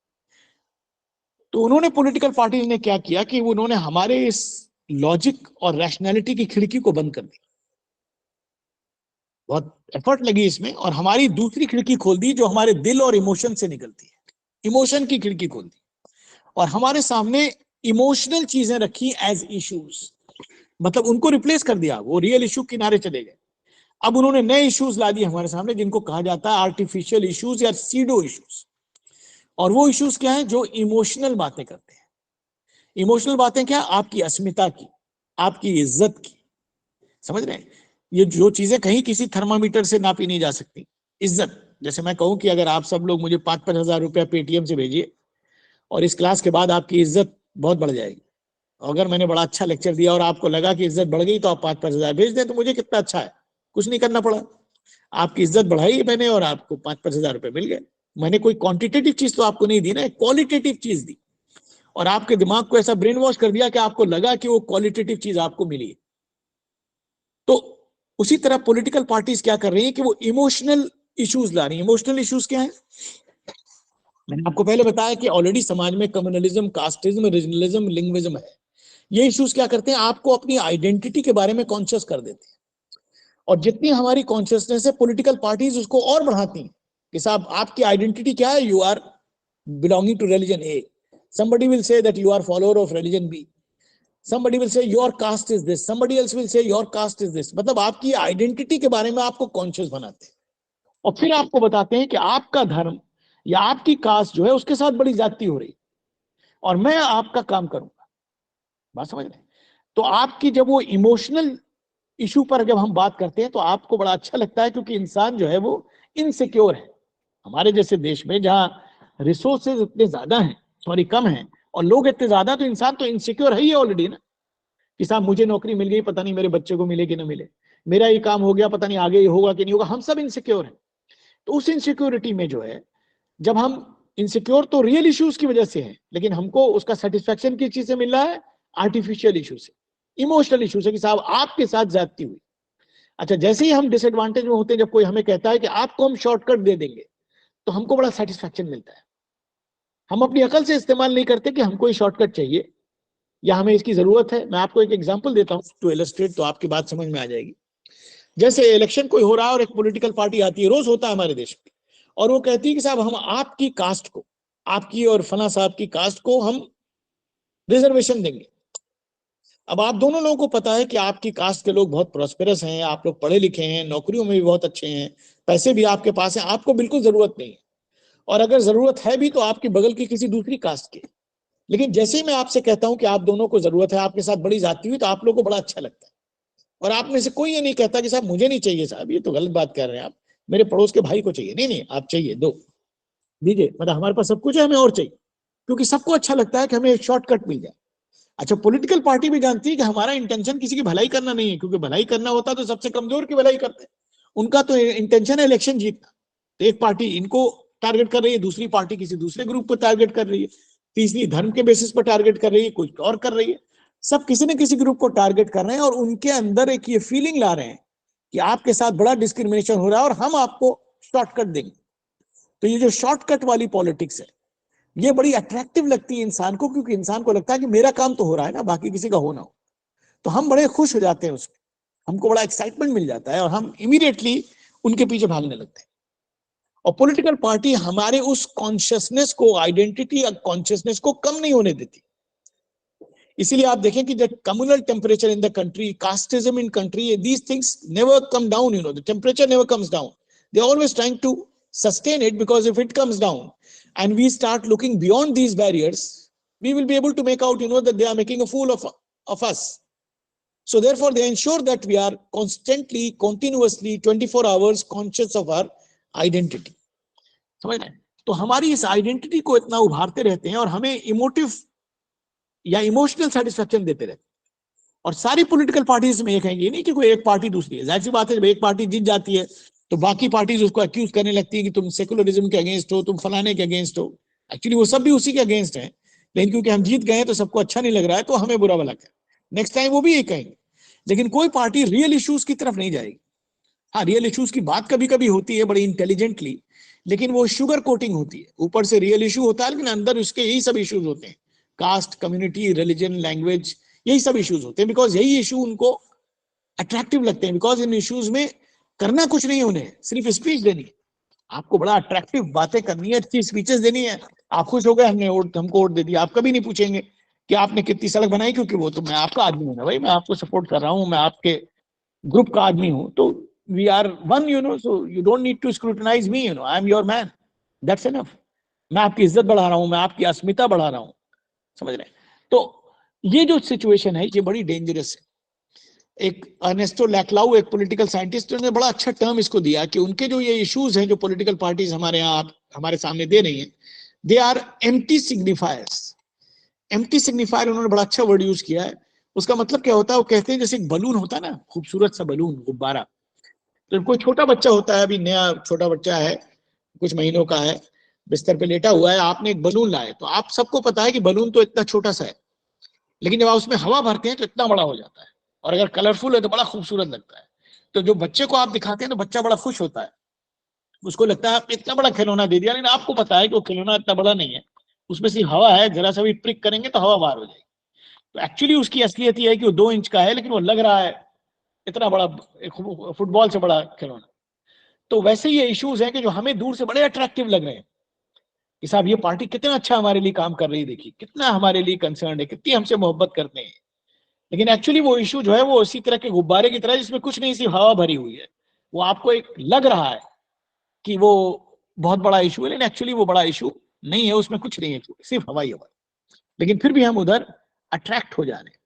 तो उन्होंने पॉलिटिकल पार्टीज ने क्या किया कि उन्होंने हमारे इस लॉजिक और रैशनैलिटी की खिड़की को बंद कर दी। बहुत एफर्ट लगी इसमें, और हमारी दूसरी खिड़की खोल दी जो हमारे दिल और इमोशन से निकलती है, इमोशन की खिड़की खोल दी, और हमारे सामने इमोशनल चीजें रखी एज इश्यूज, मतलब उनको रिप्लेस कर दिया, वो रियल इश्यू किनारे चले गए। अब उन्होंने नए इश्यूज ला दिए हमारे सामने जिनको कहा जाता है आर्टिफिशियल इश्यूज या सीडो इश्यूज। और वो इश्यूज क्या है? जो इमोशनल बातें करते हैं। इमोशनल बातें क्या? आपकी अस्मिता की, आपकी इज्जत की, समझ रहे हैं? ये जो चीजें कहीं किसी थर्मामीटर से नापी नहीं जा सकती। इज्जत, जैसे मैं कहूं कि अगर आप सब लोग मुझे 5-5 हजार रुपया पेटीएम से भेजिए और इस क्लास के बाद आपकी इज्जत बहुत बढ़ जाएगी। अगर मैंने बड़ा अच्छा लेक्चर दिया और आपको लगा कि इज्जत बढ़ गई तो आप 5-5 हजार भेज दें, तो मुझे कितना अच्छा है, कुछ नहीं करना पड़ा, आपकी इज्जत बढ़ाई मैंने और आपको 5-5 हजार रुपये मिल गए। मैंने कोई क्वांटिटेटिव चीज तो आपको नहीं दी ना, क्वालिटेटिव चीज दी, और आपके दिमाग को ऐसा ब्रेन वॉश कर दिया कि आपको लगा कि वो क्वालिटेटिव चीज आपको मिली है। तो उसी तरह पॉलिटिकल पार्टीज क्या कर रही है कि वो इमोशनल इश्यूज ला रही है। इमोशनल इश्यूज क्या है? मैंने आपको पहले बताया कि ऑलरेडी समाज में कम्युनलिज्म, कास्टिज्म, रीजनलिज्म, लिंग्विज्म है। ये इश्यूज क्या करते हैं? आपको अपनी आइडेंटिटी के बारे में कॉन्शियस कर देते हैं, और जितनी हमारी कॉन्शियसनेस है पॉलिटिकल पार्टीज उसको और बढ़ाती हैं कि साहब आपकी आइडेंटिटी क्या है? You are belonging to religion A, somebody will say that you are follower of religion B, somebody will say your caste is this, somebody else will say your caste is this। मतलब आपकी identity के बारे में आपको conscious बनाते हैं, और फिर आपको बताते हैं कि आपका धर्म या आपकी कास्ट जो है उसके साथ बड़ी ज्यादती हो रही, और मैं आपका काम करूंगा। बात समझ रहे हैं? तो आपकी जब वो इमोशनल इशू पर जब हम बात करते हैं तो आपको बड़ा अच्छा लगता है, क्योंकि इंसान जो है वो इनसिक्योर है। हमारे जैसे देश में जहां रिसोर्सेज इतने ज्यादा हैं, सॉरी कम है, और लोग इतने ज्यादा, तो इंसान तो इनसिक्योर है ही ऑलरेडी ना, कि साहब मुझे नौकरी मिल गई, पता नहीं मेरे बच्चे को मिले कि ना मिले, मेरा ये काम हो गया, पता नहीं आगे होगा कि नहीं होगा, हम सब इनसिक्योर हैं। तो उस इनसिक्योरिटी में जो है, जब हम इनसिक्योर तो रियल इश्यूज की वजह से है, लेकिन हमको उसका सेटिस्फेक्शन किस चीज से मिल रहा है? आर्टिफिशियल इशू से, इमोशनल इशू से, कि साहब आपके साथ ज्यादती हुई, अच्छा, जैसे ही हम डिसएडवांटेज में होते हैं, जब कोई हमें कहता है कि आपको हम शॉर्टकट दे देंगे, तो हमको बड़ा सेटिस्फैक्शन मिलता है। हम अपनी अकल से इस्तेमाल नहीं करते कि हमको ये शॉर्टकट चाहिए या हमें इसकी जरूरत है। मैं आपको एक एग्जांपल देता हूं टू इलस्ट्रेट, तो आपकी बात समझ में आ जाएगी। जैसे इलेक्शन कोई हो रहा है और एक पॉलिटिकल पार्टी आती है, रोज होता है हमारे देश में, और वो कहती है कि साहब हम आपकी कास्ट को, आपकी और फला साहब की कास्ट को हम रिजर्वेशन देंगे। अब आप दोनों लोगों को पता है कि आपकी कास्ट के लोग बहुत प्रॉस्पेरस हैं, आप लोग पढ़े लिखे हैं, नौकरियों में भी बहुत अच्छे हैं, पैसे भी आपके पास है, आपको बिल्कुल जरूरत नहीं है, और अगर जरूरत है भी तो आपकी बगल की किसी दूसरी कास्ट की। लेकिन जैसे ही मैं आपसे कहता हूं कि आप दोनों को जरूरत है, आपके साथ बड़ी जाती हुई, तो आप लोगों को बड़ा अच्छा लगता है। और आप में से कोई ये नहीं कहता कि साहब मुझे नहीं चाहिए, साहब ये तो गलत बात कर रहे हैं आप, मेरे पड़ोस के भाई को चाहिए। नहीं नहीं, आप चाहिए, दो दीजिए, मतलब हमारे पास सब कुछ है, हमें और चाहिए, क्योंकि सबको अच्छा लगता है कि हमें एक शॉर्टकट मिल जाए। अच्छा, पॉलिटिकल पार्टी भी जानती है कि हमारा इंटेंशन किसी की भलाई करना नहीं है, क्योंकि भलाई करना होता तो सबसे कमजोर की भलाई करते हैं। उनका तो इंटेंशन है इलेक्शन जीतना। तो एक पार्टी इनको टारगेट कर रही है, दूसरी पार्टी किसी दूसरे ग्रुप को टारगेट कर रही है, तीसरी धर्म के बेसिस पर टारगेट कर रही है, कुछ और कर रही है। सब किसी न किसी ग्रुप को टारगेट कर रहे हैं, और उनके अंदर एक ये फीलिंग ला रहे हैं कि आपके साथ बड़ा डिस्क्रिमिनेशन हो रहा है और हम आपको शॉर्टकट देंगे। तो ये जो शॉर्टकट वाली पॉलिटिक्स है, ये बड़ी अट्रैक्टिव लगती है इंसान को, क्योंकि इंसान को लगता है कि मेरा काम तो हो रहा है ना, बाकी किसी का हो ना हो। तो हम बड़े खुश हो जाते हैं उसमें, हमको बड़ा एक्साइटमेंट मिल जाता है, और हम इमीडिएटली उनके पीछे भागने लगते हैं। और पॉलिटिकल पार्टी हमारे उस कॉन्शियसनेस को, आइडेंटिटी कॉन्शियसनेस को कम नहीं होने देती। इसीलिए आप देखें कि the communal temperature in the country, casteism in country, these things never come down, the temperature never comes down, they are always trying to sustain it, because if it comes down and we start looking beyond these barriers, we will be able to make out, that they are making a fool of us. So therefore they ensure that we are constantly, continuously 24 hours conscious of our identity. समझ रहे हैं? तो हमारी इस identity को इतना उभारते रहते हैं और हमें इमोटिव या इमोशनल सेटिस्फेक्शन देते रहते हैं। और सारी पॉलिटिकल पार्टीज में एक है, ये नहीं कि कोई एक पार्टी दूसरी है। जाहिर सी बात है, जब एक पार्टी जीत जाती है तो बाकी पार्टीज उसको अक्यूज करने लगती है कि तुम सेकुलरिज्म के अगेंस्ट हो, तुम फलाने के अगेंस्ट हो। एक्चुअली वो सब भी उसी के अगेंस्ट हैं, लेकिन क्योंकि हम जीत गए तो सबको अच्छा नहीं लग रहा है, तो हमें बुरा भला कहें। नेक्स्ट टाइम वो भी यही कहेंगे। लेकिन कोई पार्टी रियल इश्यूज की तरफ नहीं जाएगी। हाँ, रियल इश्यूज की बात कभी कभी होती है बड़ी इंटेलिजेंटली, लेकिन वो शुगर कोटिंग होती है। ऊपर से रियल इशू होता है, लेकिन अंदर उसके यही सब इश्यूज होते हैं, कास्ट, कम्युनिटी, रिलीजन, लैंग्वेज, यही सब इश्यूज होते हैं। बिकॉज यही इशू उनको अट्रैक्टिव लगते हैं, बिकॉज इन इश्यूज में करना कुछ नहीं, उन्हें सिर्फ स्पीच देनी है। आपको बड़ा अट्रैक्टिव बातें करनी है, अच्छी स्पीचेस देनी है। आप खुश हो गए, हमको वोट दे दिया, आप कभी नहीं पूछेंगे कि आपने कितनी सड़क बनाई, क्योंकि वो तो मैं आपका आदमी हूं ना भाई, मैं आपको सपोर्ट कर रहा हूं, मैं आपके ग्रुप का आदमी हूं, तो we are one, so you don't need to scrutinize me, I am your man, that's enough. मैं आपकी इज्जत बढ़ा रहा हूं, मैं आपकी अस्मिता बढ़ा रहा हूं, समझ रहे हैं? तो ये जो सिचुएशन है, ये बड़ी डेंजरस है। एक अर्नेस्टो लैक्लाउ, एक पॉलिटिकल साइंटिस्ट, ने बड़ा अच्छा टर्म इसको दिया कि उनके जो ये इश्यूज हैं, जो पॉलिटिकल पार्टीज हमारे यहाँ हमारे सामने दे रही हैं, they are empty signifiers. Empty signifier उन्होंने बड़ा अच्छा वर्ड यूज किया है। उसका मतलब क्या होता है? वो कहते हैं जैसे एक बलून होता है ना, खूबसूरत सा बलून, गुब्बारा। तो कोई छोटा बच्चा होता है, अभी नया छोटा बच्चा है, कुछ महीनों का है, बिस्तर पे लेटा हुआ है, आपने एक बलून लाए, तो आप सबको पता है कि बलून तो इतना छोटा सा है, लेकिन जब आप उसमें हवा भरते हैं तो इतना बड़ा हो जाता है, और अगर कलरफुल है तो बड़ा खूबसूरत लगता है। तो जो बच्चे को आप दिखाते हैं तो बच्चा बड़ा खुश होता है, उसको लगता है आपने इतना बड़ा खिलौना दे दिया, लेकिन आपको पता है कि वो खिलौना इतना बड़ा नहीं है, उसमें सिर्फ हवा है, जरा सा भी ट्रिक करेंगे तो हवा बाहर हो जाएगी। तो एक्चुअली उसकी असलियत यह है कि वो 2 इंच का है, लेकिन वो लग रहा है इतना बड़ा, फुटबॉल से बड़ा खिलौना। तो वैसे ये इश्यूज हैं कि जो हमें दूर से बड़े अट्रैक्टिव लग रहे हैं कि साहब ये पार्टी कितना अच्छा हमारे लिए काम कर रही है, देखिए कितना हमारे लिए कंसर्न है, कितनी हमसे मोहब्बत करते हैं। लेकिन एक्चुअली वो इशू जो है वो उसी तरह के गुब्बारे की तरह, जिसमें कुछ नहीं, सिर्फ हवा भरी हुई है। वो आपको एक लग रहा है कि वो बहुत बड़ा इशू है, लेकिन एक्चुअली वो बड़ा इशू नहीं है, उसमें कुछ नहीं है, सिर्फ हवा ही हवा। लेकिन फिर भी हम उधर अट्रैक्ट हो जा रहे हैं।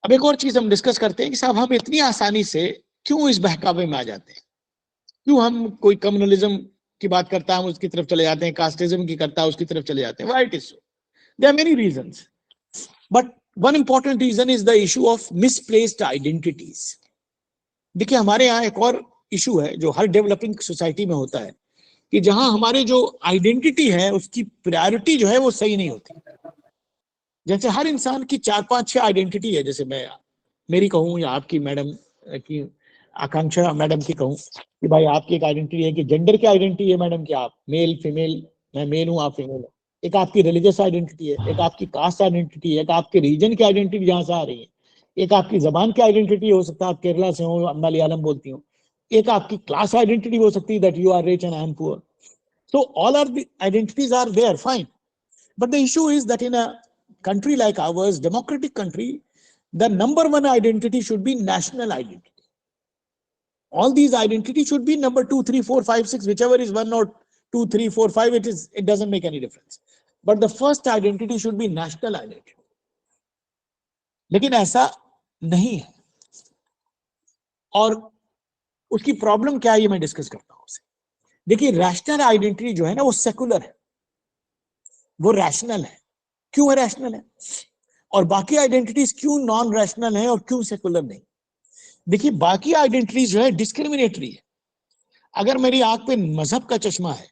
अब एक और चीज हम डिस्कस करते हैं कि साहब हम इतनी आसानी से क्यों इस बहकावे में आ जाते हैं, क्यों हम कोई कम्युनलिज्म की बात करता है हम उसकी तरफ चले जाते हैं, कास्टिज्म की करता है उसकी तरफ चले जाते हैं। Why it is so? There are many reasons, but one important reason is the issue of misplaced identities. देखिए, हमारे यहाँ एक और इशू है जो हर डेवलपिंग सोसाइटी में होता है, कि जहां हमारे जो आइडेंटिटी है उसकी प्रायोरिटी जो है वो सही नहीं होती। जैसे हर इंसान की 4, 5, 6 आइडेंटिटी है, जैसे मैं मेरी कहूँ या आपकी मैडम, कि आकांक्षा मैडम की कहूँ कि भाई आपकी एक आइडेंटिटी है कि जेंडर की आइडेंटिटी है मैडम कि आप मेल फीमेल, मैं मेल हूँ आप फीमेल हो। एक आपकी रिलीजियस आइडेंटिटी है, एक आपकी कास्ट आइडेंटिटी है, एक आपके रीजन की आइडेंटिटी जहां से आ रही है, एक आपकी जबान की आइडेंटिटी हो सकता है आप केरला से हो, मलयालम बोलती हो, एक आपकी क्लास आइडेंटिटी हो सकती है that you are rich and I am poor. So all our identities are there, fine. But the issue is that in a country like ours, democratic country, the number one identity should be national identity. All these identities should be number 2, 3, 4, 5, 6, whichever is 1 or 2, 3, 4, 5, it doesn't make any difference. But the first identity should be national identity. लेकिन ऐसा नहीं है. और उसकी problem क्या है ये मैं डिस्कस करता हूं उसे. देखिए रैशनल आइडेंटिटी जो है ना वो सेकुलर है, वो रैशनल है. क्यों है रैशनल है और बाकी आइडेंटिटीज क्यों नॉन रैशनल है और क्यों सेकुलर नहीं? देखिए बाकी आइडेंटिटीज जो है डिस्क्रिमिनेटरी है. अगर मेरी आंख पे मजहब का चश्मा है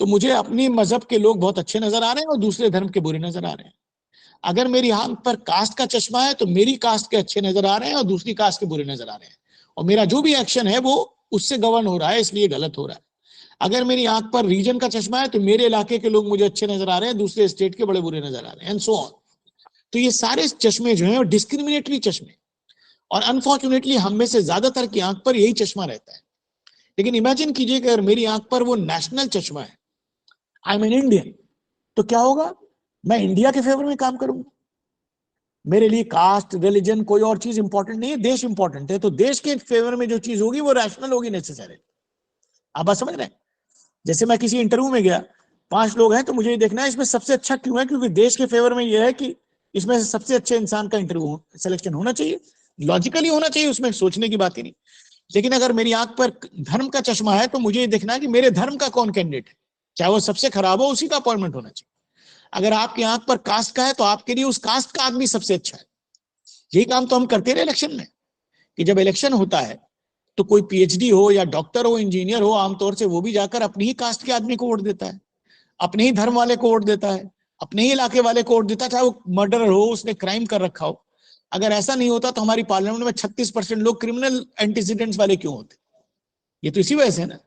तो मुझे अपनी मजहब के लोग बहुत अच्छे नजर आ रहे हैं और दूसरे धर्म के बुरे नजर आ रहे हैं. अगर मेरी आंख पर कास्ट का चश्मा है तो मेरी कास्ट के अच्छे नजर आ रहे हैं और दूसरी कास्ट के बुरे नजर आ रहे हैं, और मेरा जो भी एक्शन है वो उससे गवर्न हो रहा है, इसलिए गलत हो रहा है. अगर मेरी आंख पर रीजन का चश्मा है तो मेरे इलाके के लोग मुझे अच्छे नजर आ रहे हैं, दूसरे स्टेट के बड़े बुरे नजर आ रहे हैं, एंड सो ऑन. तो ये सारे चश्मे जो हैं वो डिस्क्रिमिनेटरी चश्मे, और अनफॉर्चुनेटली हम में से ज्यादातर की आंख पर यही चश्मा रहता है. लेकिन इमेजिन कीजिए कि अगर मेरी आंख पर वो नेशनल चश्मा है, आई एम एन इंडियन, तो क्या होगा? मैं इंडिया के फेवर में काम करूंगा. मेरे लिए कास्ट रिलीजन कोई और चीज इंपॉर्टेंट नहीं है, देश इंपॉर्टेंट है. तो देश के फेवर में जो चीज होगी वो रैशनल होगी नेसेसरी. आप बात समझ रहे हैं? जैसे मैं किसी इंटरव्यू में गया, 5 लोग हैं तो मुझे ये देखना है इसमें सबसे अच्छा क्यों है, क्योंकि देश के फेवर में यह है कि इसमें से सबसे अच्छे इंसान का इंटरव्यू सिलेक्शन होना चाहिए, लॉजिकली होना चाहिए, उसमें सोचने की बात ही नहीं. लेकिन अगर मेरी आंख पर धर्म का चश्मा है तो मुझे ये देखना है कि मेरे धर्म का कौन कैंडिडेट है, चाहे वो सबसे खराब हो उसी का अपॉइंटमेंट होना चाहिए. अगर आपकी आंख पर कास्ट का है तो आपके लिए उस कास्ट का आदमी सबसे अच्छा है. यही काम तो हम करते रहे इलेक्शन में, कि जब इलेक्शन होता है तो कोई पीएचडी हो या डॉक्टर हो, इंजीनियर हो, आमतौर से वो भी जाकर अपनी ही कास्ट के आदमी को वोट देता है, अपने ही धर्म वाले को वोट देता है, अपने ही इलाके वाले को वोट देता है, चाहे वो मर्डरर हो, उसने क्राइम कर रखा हो. अगर ऐसा नहीं होता तो हमारी पार्लियामेंट में 36% लोग क्रिमिनल एंटीसीडेंट्स वाले क्यों होते? ये तो इसी वजह से ना.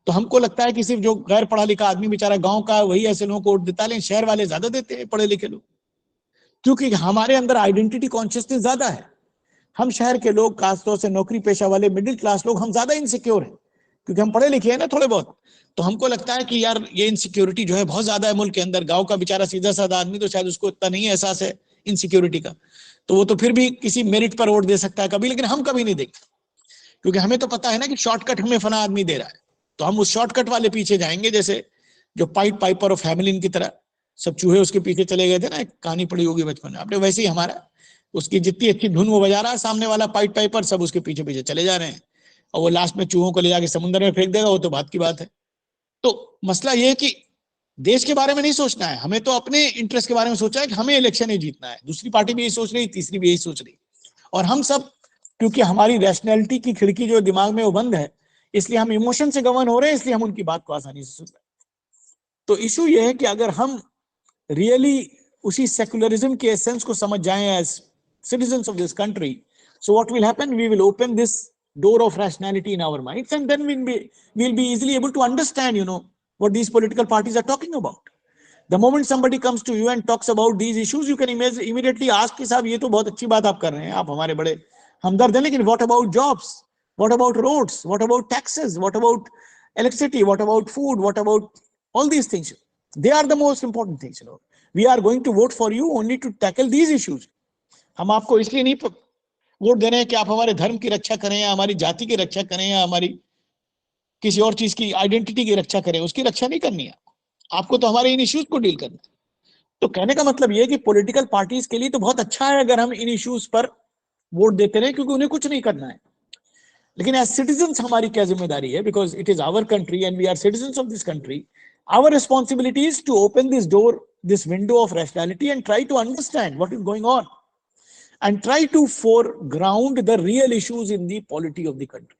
तो हमको लगता है कि सिर्फ जो गैर पढ़ा लिखा आदमी बेचारा गांव का वही ऐसे लोगों को वोट देता है, लेकिन शहर वाले ज्यादा देते हैं पढ़े लिखे लोग, क्योंकि हमारे अंदर आइडेंटिटी कॉन्शियसनेस ज्यादा है. हम शहर के लोग, खासतौर से नौकरी पेशा वाले मिडिल क्लास लोग, हम ज्यादा इनसिक्योर हैं क्योंकि हम पढ़े लिखे हैं ना थोड़े बहुत. तो हमको लगता है कि यार ये इनसिक्योरिटी जो है बहुत ज्यादा है मुल्क के अंदर. गांव का बेचारा सीधा साधा आदमी तो शायद उसको इतना नहीं एहसास है इनसिक्योरिटी का, तो वो तो फिर भी किसी मेरिट पर वोट दे सकता है कभी, लेकिन हम कभी नहीं देंगे, क्योंकि हमें तो पता है ना कि शॉर्टकट हमें फला आदमी दे रहा है, तो हम उस शॉर्टकट वाले पीछे जाएंगे. जैसे जो पाइट पाइपर ऑफ हैमिलिन की तरह सब चूहे उसके पीछे चले गए थे ना, एक कहानी पड़ी होगी बचपन में आपने, वैसे ही हमारा, उसकी जितनी अच्छी धुन वो बजा रहा है, सामने वाला पाइट पाइपर सब उसके पीछे पीछे चले जा रहे हैं, और वो लास्ट में चूहों को ले जाके समुद्र में फेंक देगा, वो तो बात की बात है. तो मसला ये है कि देश के बारे में नहीं सोचना है हमें, तो अपने इंटरेस्ट के बारे में सोचा है कि हमें इलेक्शन ही जीतना है. दूसरी पार्टी भी यही सोच रही, तीसरी भी यही सोच रही, और हम सब क्योंकि हमारी रैशनैलिटी की खिड़की जो दिमाग में वो बंद है, इसलिए हम इमोशन से गवर्न हो रहे हैं, इसलिए हम उनकी बात को आसानी से सुन रहे हैं. तो इशू ये है कि अगर हम रियली उसी सेकुलरिज्म के एसेंस को समझ जाएं as citizens of this country, so what will happen? We will open this door of rationality in our minds, and then we'll be easily able to understand, what these political parties are talking about. The moment somebody comes to you and talks about these issues, you can immediately ask कि साहब ये तो बहुत अच्छी बात आप कर रहे हैं, आप हमारे बड़े हमदर्द हैं, लेकिन what about jobs? What about roads? What about taxes? What about electricity? What about food? What about all these things? They are the most important things. We are going to vote for you only to tackle these issues. हम आपको इसलिए नहीं vote दे रहे हैं कि आप हमारे धर्म की रक्षा करें या हमारी जाति की रक्षा करें या हमारी किसी और चीज की आइडेंटिटी की रक्षा करें, उसकी रक्षा नहीं करनी है आपको, तो हमारे इन इश्यूज को डील करना है. तो कहने का मतलब ये है कि पॉलिटिकल पार्टीज के लिए तो बहुत अच्छा है अगर हम इन इश्यूज पर वोट देते रहे, क्योंकि उन्हें कुछ नहीं करना है. लेकिन एज सिटीजन्स हमारी क्या जिम्मेदारी है, because it is our country and we are citizens of this country. Our responsibility is to open this door, this window of rationality, and try to understand what is going on, and try to foreground the real issues in the polity of the country.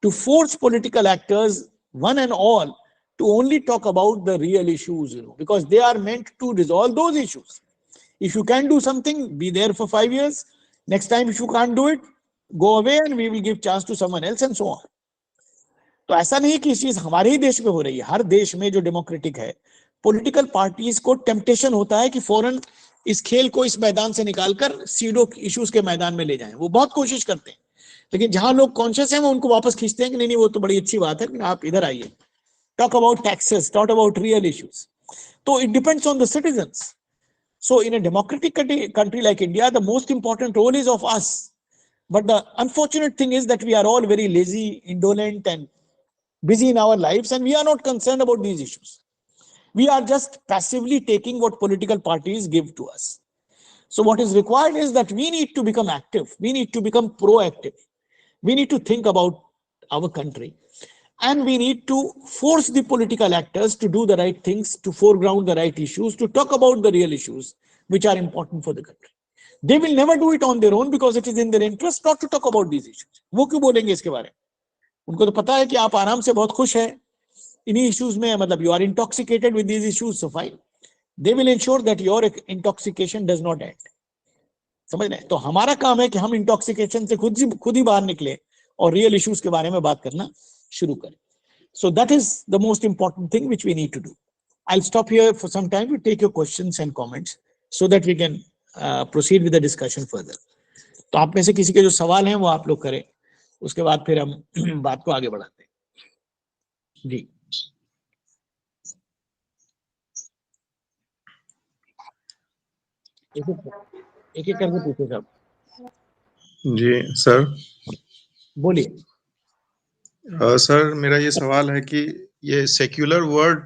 To force political actors, one and all, to only talk about the real issues, because they are meant to resolve those issues. If you can do something, be there for 5 years. Next time, if you can't do it, go away and we will give chance to someone else and so on. तो ऐसा नहीं कि इस चीज हमारे ही देश में हो रही है, हर देश में जो डेमोक्रेटिक है पॉलिटिकल पार्टीज को टेम्पटेशन होता है कि फौरन इस खेल को इस मैदान से निकालकर सीडो इश्यूज के मैदान में ले जाएं। वो बहुत कोशिश करते हैं, लेकिन जहां लोग कॉन्शियस हैं वो उनको वापस खींचते हैं कि नहीं वो तो बड़ी अच्छी बात है, आप इधर आइए, talk about taxes, talk about real issues. तो it depends on the citizens. So in a democratic country like India, the most important role is of us. But the unfortunate thing is that we are all very lazy, indolent, and busy in our lives, and we are not concerned about these issues. We are just passively taking what political parties give to us. So what is required is that we need to become active. We need to become proactive. We need to think about our country. And we need to force the political actors to do the right things, to foreground the right issues, to talk about the real issues which are important for the country. They will never do it on their own because it is in their interest not to talk about these issues. वो क्यों बोलेंगे इसके बारे में? उनको तो पता है कि आप आराम से बहुत खुश हैं इन्हीं issues में, मतलब you are intoxicated with these issues, so fine. They will ensure that your intoxication does not end. समझ रहे हैं? तो हमारा काम है कि हम intoxication से खुद ही बाहर निकले और real issues के बारे में बात करना शुरू करें. So that is the most important thing which we need to do. I'll stop here for some time to take your questions and comments so that we can proceed with the discussion further. तो आप में से किसी के जो सवाल हैं वो आप लोग करें, उसके बाद फिर हम बात को आगे बढ़ाते हैं. जी एक एक करके पूछो साहब. जी सर. बोलिए. सर मेरा ये सवाल है कि ये सेक्युलर वर्ड